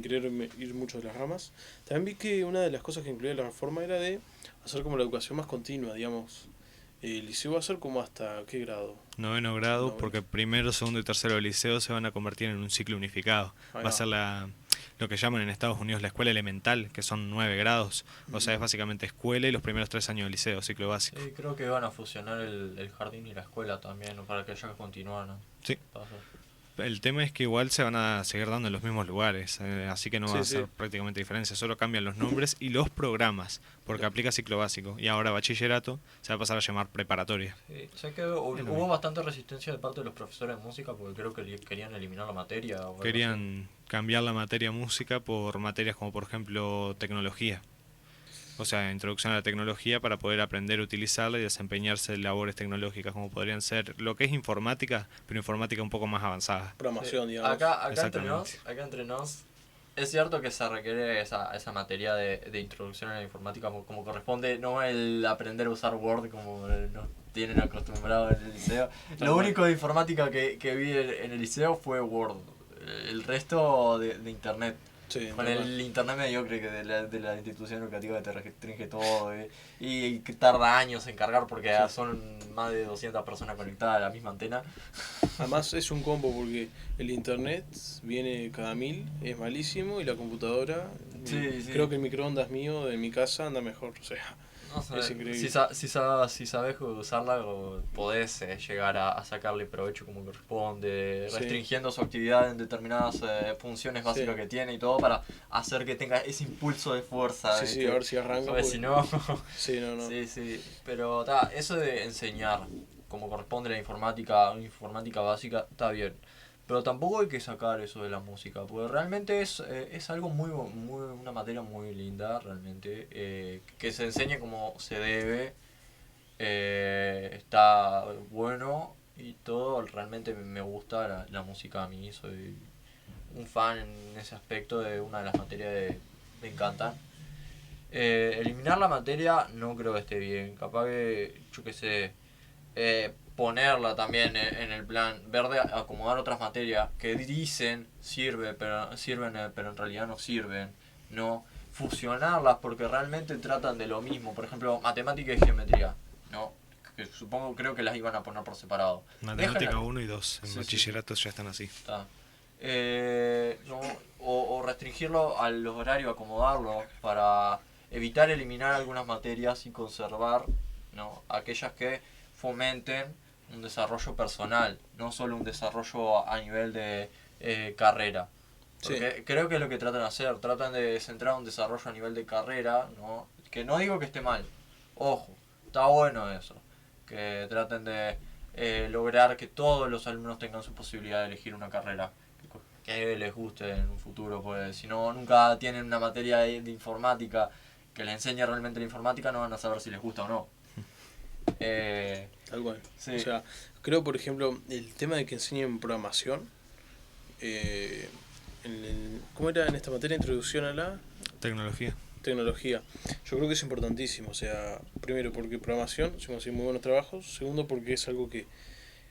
querer ir mucho de las ramas, también vi que una de las cosas que incluía la reforma era de hacer como la educación más continua, digamos. El liceo va a ser como hasta ¿qué grado? Noveno grado, Noveno. porque primero, segundo y tercero del liceo se van a convertir en un ciclo unificado. Ahí Va a ser lo que llaman en Estados Unidos la escuela elemental, que son 9 grados. O sea, es básicamente escuela y los primeros 3 años de liceo, ciclo básico. Sí, creo que van a fusionar el jardín y la escuela también, para que haya continuar, ¿no? Sí. Va a ser. El tema es que igual se van a seguir dando en los mismos lugares, así que no va a Sí, hacer sí. prácticamente diferencia, solo cambian los nombres y los programas, porque aplica ciclo básico y ahora bachillerato se va a pasar a llamar preparatoria. Sí, sé que hubo bastante resistencia de parte de los profesores de música porque creo que querían eliminar la materia. O algo así. Querían cambiar la materia música por materias como por ejemplo tecnología, o sea, introducción a la tecnología para poder aprender a utilizarla y desempeñarse en labores tecnológicas como podrían ser lo que es informática, pero informática un poco más avanzada. Programación, Sí. digamos. Acá Exactamente. entre nos, es cierto que se requiere esa materia de introducción a la informática como corresponde, no el aprender a usar Word como nos tienen acostumbrado en el liceo. Lo único de informática que vi en el liceo fue Word, el resto de internet. Sí, Con normal. el internet mediocre que de la institución educativa que te restringe todo y que tarda años en cargar porque Sí. son más de 200 personas conectadas a la misma antena. Además es un combo porque el internet viene cada 1000, es malísimo, y la computadora, Sí, sí. creo que el microondas mío de mi casa anda mejor, o sea, No sé, es increíble. si sabes usarla, podés llegar a sacarle provecho como corresponde, Sí. restringiendo su actividad en determinadas funciones básicas Sí. que tiene y todo para hacer que tenga ese impulso de fuerza. Sí, sí, ¿viste? a ver si arranca. Porque porque- si no... Sí, no. Sí, pero eso de enseñar como corresponde la informática básica, está bien. Pero tampoco hay que sacar eso de la música, porque realmente es algo una materia muy linda, realmente, que se enseñe como se debe, está bueno y todo, realmente me gusta la música a mí, soy un fan en ese aspecto de una de las materias me encantan. Eliminar la materia no creo que esté bien. Capaz que, yo qué sé, ponerla también en el plan, ver de acomodar otras materias que dicen sirven, pero en realidad no sirven. No fusionarlas porque realmente tratan de lo mismo. Por ejemplo, matemática y geometría. No, que supongo, creo que las iban a poner por separado. Matemática Déjenla- 1 y 2, en Sí, sí. bachillerato ya están así. Está. No, o restringirlo a los horarios, acomodarlo para evitar eliminar algunas materias y conservar, ¿no?, aquellas que fomenten un desarrollo personal, no solo un desarrollo a nivel de carrera. Porque creo que es lo que tratan de hacer, tratan de centrar un desarrollo a nivel de carrera, ¿no? Que no digo que esté mal, ojo, está bueno eso, que traten de lograr que todos los alumnos tengan su posibilidad de elegir una carrera que les guste en un futuro, pues si no, nunca tienen una materia de informática que les enseñe realmente la informática, no van a saber si les gusta o no. Tal cual. Sí. O sea, creo, por ejemplo, el tema de que enseñen programación. ¿Cómo era en esta materia? Introducción a la Tecnología. tecnología. Yo creo que es importantísimo. O sea, primero porque programación se consiguen muy buenos trabajos. Segundo porque es algo que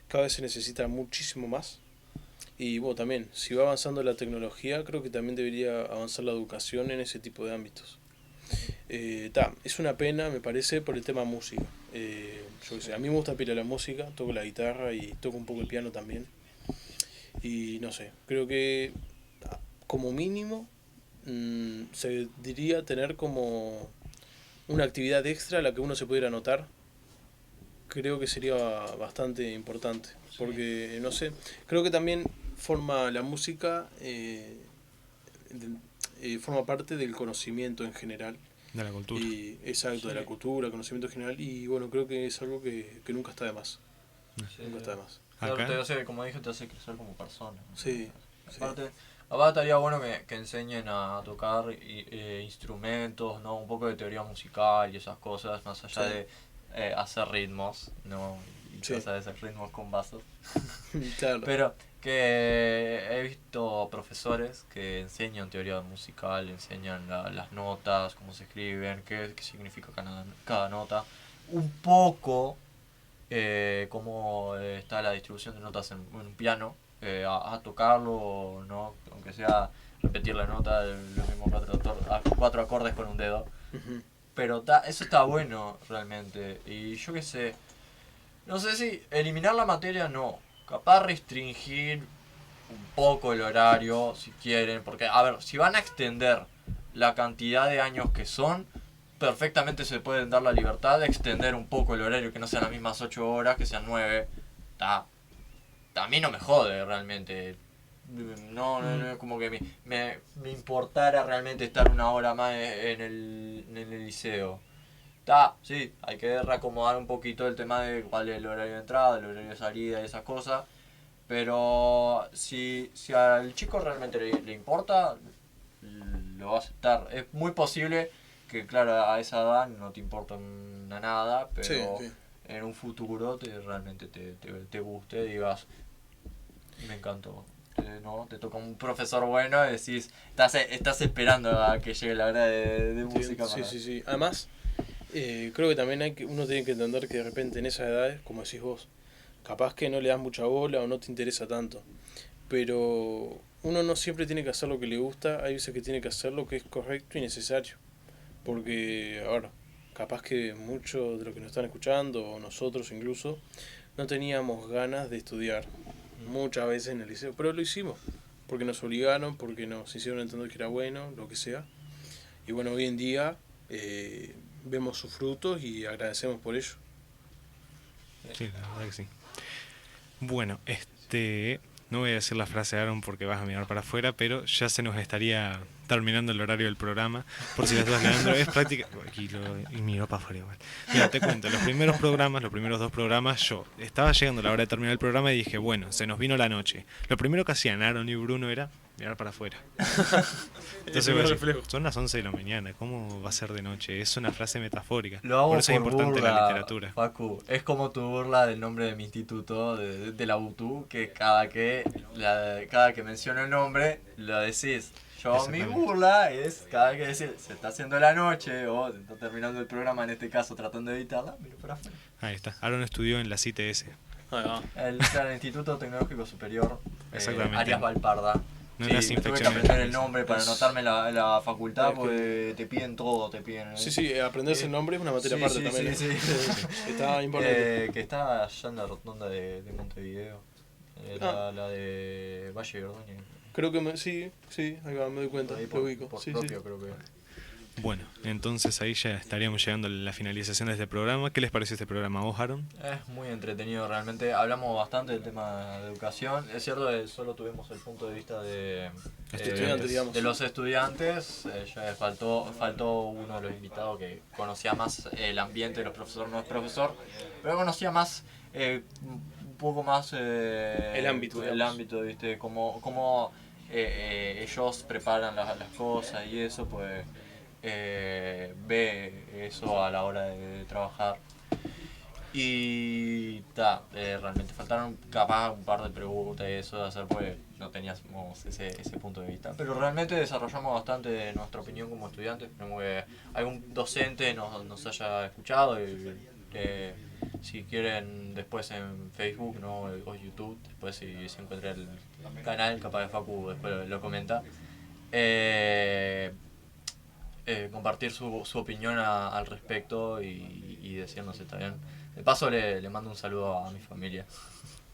cada vez se necesita muchísimo más. Y bueno, también, si va avanzando la tecnología, creo que también debería avanzar la educación en ese tipo de ámbitos. Es una pena, me parece, por el tema música. Yo qué sé, a mí me gusta pila la música, toco la guitarra y toco un poco el piano también. Y no sé, creo que como mínimo se diría tener como una actividad extra a la que uno se pudiera anotar. Creo que sería bastante importante, porque no sé, creo que también forma la música, forma parte del conocimiento en general. De la cultura. Y exacto, de la cultura, conocimiento general, y bueno, creo que es algo que nunca está de más. Sí. Nunca está de más. Claro, Acá. te hace, como dije, te hace crecer como persona. Sí, Aparte, aparte estaría bueno que enseñen a tocar instrumentos, ¿no? Un poco de teoría musical y esas cosas, más allá Sí. de hacer ritmos, ¿no? Y Sí. cosas de hacer ritmos con vasos. Claro. Pero que he visto profesores que enseñan teoría musical, enseñan las notas, cómo se escriben, qué significa cada nota. Un poco cómo está la distribución de notas en un piano, a tocarlo, ¿no? Aunque sea repetir la nota, los mismos cuatro acordes con un dedo. Ujú. Pero eso está bueno realmente. Y yo qué sé, no sé si eliminar la materia no. Capaz restringir un poco el horario si quieren. Porque, a ver, si van a extender la cantidad de años que son, perfectamente se pueden dar la libertad de extender un poco el horario, que no sean las mismas 8 horas, que sean 9. A mí no me jode realmente. No es como que me importara realmente estar una hora más en el liceo. Sí, hay que reacomodar un poquito el tema de cuál es el horario de entrada, el horario de salida y esas cosas. Pero si al chico realmente le importa, lo va a aceptar. Es muy posible que, claro, a esa edad no te importa nada, pero Sí, sí. en un futuro realmente te guste, digas, me encantó. ¿No? Te toca un profesor bueno y decís, estás esperando a que llegue la hora de música. Sí, sí, sí. Además, creo que también uno tiene que entender que de repente en esas edades, como decís vos, capaz que no le das mucha bola o no te interesa tanto. Pero uno no siempre tiene que hacer lo que le gusta, hay veces que tiene que hacer lo que es correcto y necesario. Porque, ahora, capaz que muchos de los que nos están escuchando, o nosotros incluso, no teníamos ganas de estudiar muchas veces en el liceo, pero lo hicimos, porque nos obligaron, porque nos hicieron entender que era bueno, lo que sea. Y bueno, hoy en día vemos sus frutos y agradecemos por ello. Sí, la verdad que sí. Bueno, no voy a decir la frase Aaron porque vas a mirar para afuera, pero ya se nos estaría terminando el horario del programa. Por si la estás Leandro, es práctica. Y miro para afuera igual. Mira, te cuento, los primeros dos programas, yo estaba llegando la hora de terminar el programa y dije, bueno, se nos vino la noche. Lo primero que hacían Aaron y Bruno era mirar para afuera. Entonces voy a decir, son las 11 de la mañana, ¿cómo va a ser de noche? Es una frase metafórica. Lo hago por eso es importante burla, la literatura. Facu. Es como tu burla del nombre de mi instituto, de la UTU, que cada que menciono el nombre, lo decís. Yo, mi Exactamente. burla es cada vez que decir, se está haciendo la noche o se está terminando el programa, en este caso tratando de editarla, miro para afuera. Ahí está. Aaron estudió en la CITES. Ahí va. El Instituto Tecnológico Superior Exactamente. Arias Valparda. No Sí, las me tuve que infecciones. aprender el nombre para anotarme en la facultad Es que- porque te piden todo, te piden... Sí, sí, aprenderse el nombre es una materia aparte también. Sí, ¿eh? sí. Está importante. Que está allá en la rotonda de Montevideo. La de Valle de Ordóñez. Creo que sí, ahí va, me doy cuenta, Ahí lo ubico. por Sí, propio, sí. creo que. Bueno, entonces ahí ya estaríamos llegando a la finalización de este programa. ¿Qué les pareció este programa a vos, Aaron? Es muy entretenido realmente. Hablamos bastante del tema de educación. Es cierto que solo tuvimos el punto de vista de, Estudiantes, digamos. de los estudiantes. Ya faltó uno de los invitados que conocía más el ambiente de los profesores, no es profesor, pero conocía más, un poco más el ámbito, el digamos. ámbito, ¿viste? Cómo ellos preparan las cosas y eso, pues ve eso a la hora de trabajar. Y realmente faltaron capaz un par de preguntas y eso de hacer, pues no teníamos ese punto de vista. Pero realmente desarrollamos bastante nuestra opinión como estudiantes. Esperemos que algún docente nos haya escuchado y si quieren después en Facebook, ¿no? O YouTube, después si se encuentra el canal, capaz de Facu después lo comenta. Compartir su opinión al respecto y decirnos si está bien. De paso le mando un saludo a mi familia.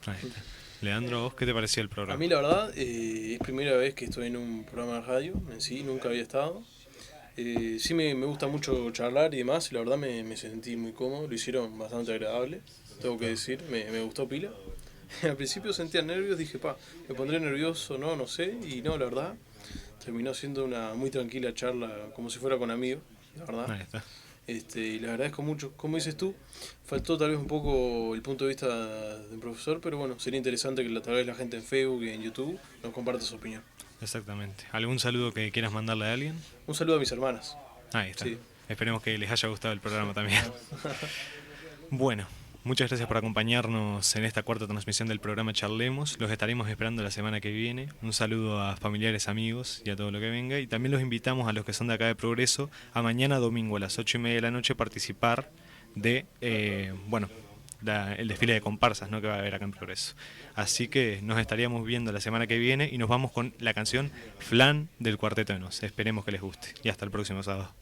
Ahí está. Leandro, ¿vos qué te pareció el A programa? mí la verdad es primera vez que estoy en un programa de radio, en sí, nunca había estado. Sí me gusta mucho charlar y demás, y la verdad me sentí muy cómodo, lo hicieron bastante agradable, tengo que decir, me gustó pila. Al principio sentía nervios, dije, me pondré nervioso, no sé, y no, la verdad, terminó siendo una muy tranquila charla, como si fuera con amigos, la verdad. Ahí está. Y les agradezco mucho. Como dices tú, faltó tal vez un poco el punto de vista del profesor, pero bueno, sería interesante que tal vez la gente en Facebook y en YouTube nos comparta su opinión. Exactamente. ¿Algún saludo que quieras mandarle a alguien? Un saludo a mis hermanas. Ahí está. Sí. Esperemos que les haya gustado el programa también. Bueno, muchas gracias por acompañarnos en esta cuarta transmisión del programa Charlemos. Los estaremos esperando la semana que viene. Un saludo a familiares, amigos y a todo lo que venga. Y también los invitamos a los que son de acá de Progreso a mañana domingo a las 8:30 de la noche participar de, el desfile de comparsas, ¿no?, que va a haber acá en Progreso. Así que nos estaríamos viendo la semana que viene y nos vamos con la canción Flan del Cuarteto de Nos. Esperemos que les guste. Y hasta el próximo sábado.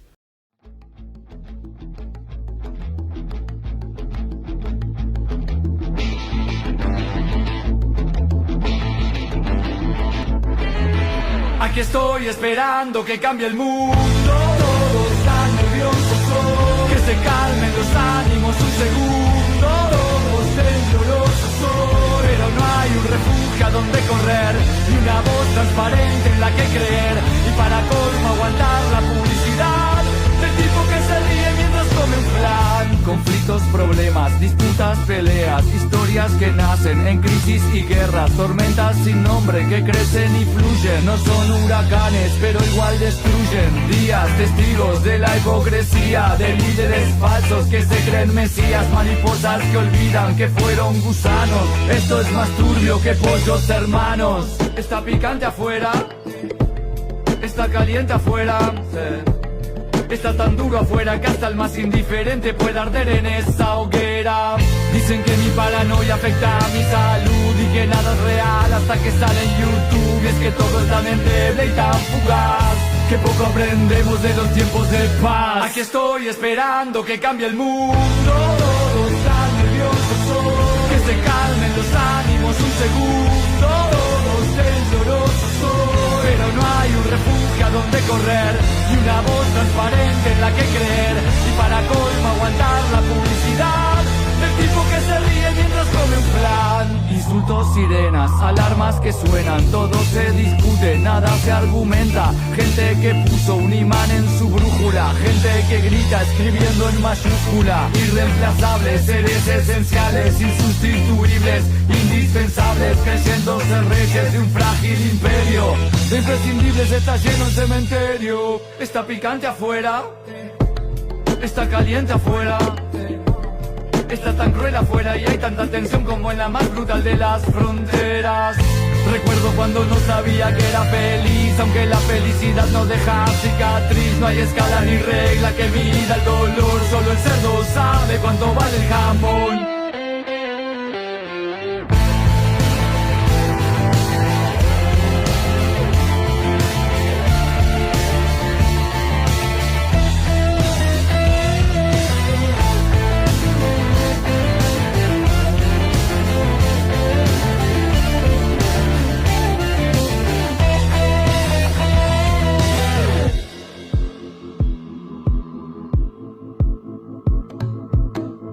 Aquí estoy esperando que cambie el mundo. Todos están nerviosos hoy. Que se calmen los ánimos un segundo. Todos temblorosos hoy. Pero no hay un refugio a donde correr, ni una voz transparente en la que creer. Y para colmo aguantar la publicidad del tipo que se ríe mientras come un flan. Conflictos, problemas, disputas, peleas, historias que nacen en crisis y guerras, tormentas sin nombre que crecen y fluyen. No son huracanes, pero igual destruyen. Días, testigos de la hipocresía, de líderes falsos que se creen mesías, mariposas que olvidan que fueron gusanos. Esto es más turbio que pollos hermanos. Está picante afuera, está caliente afuera, sí. Está tan duro afuera que hasta el más indiferente puede arder en esa hoguera. Dicen que mi paranoia afecta a mi salud y que nada es real hasta que sale en YouTube. Y es que todo es tan endeble y tan fugaz que poco aprendemos de los tiempos de paz. Aquí estoy esperando que cambie el mundo. Todos están nerviosos hoy. Que se calmen los ánimos un segundo. Todos temblorosos hoy. Pero no hay un refugio a donde correr, y una voz transparente en la que creer. Y para colmo aguantar la publicidad del tipo que se ríe mientras come un flan. Insultos, sirenas, alarmas que suenan, todo se discute, nada se argumenta. Gente que puso un imán en su brújula, gente que grita escribiendo en mayúscula. Irreemplazables, seres esenciales, insustituibles, indispensables, creyéndose reyes de un frágil imperio. De imprescindibles está lleno el cementerio. Está picante afuera, está caliente afuera, está tan cruel afuera y hay tanta tensión como en la más brutal de las fronteras. Recuerdo cuando no sabía que era feliz, aunque la felicidad no deja cicatriz. No hay escala ni regla que mida el dolor, solo el cerdo sabe cuánto vale el jamón.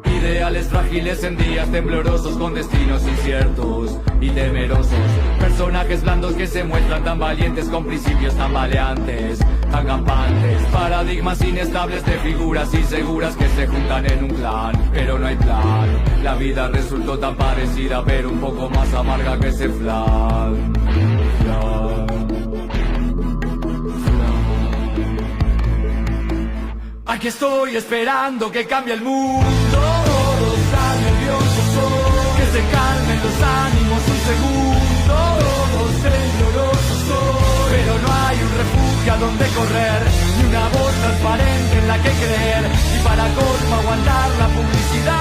Ideales frágiles en días temblorosos con destinos inciertos y temerosos. Personajes blandos que se muestran tan valientes con principios tan baleantes, tan campantes. Paradigmas inestables de figuras inseguras que se juntan en un clan, pero no hay plan. La vida resultó tan parecida pero un poco más amarga que ese flan. Aquí estoy esperando que cambie el mundo. Todos tan nerviosos, que se calmen los ánimos un segundo. Todos temblorosos son, pero no hay un refugio a donde correr, ni una voz transparente en la que creer. Y para colmo aguantar la publicidad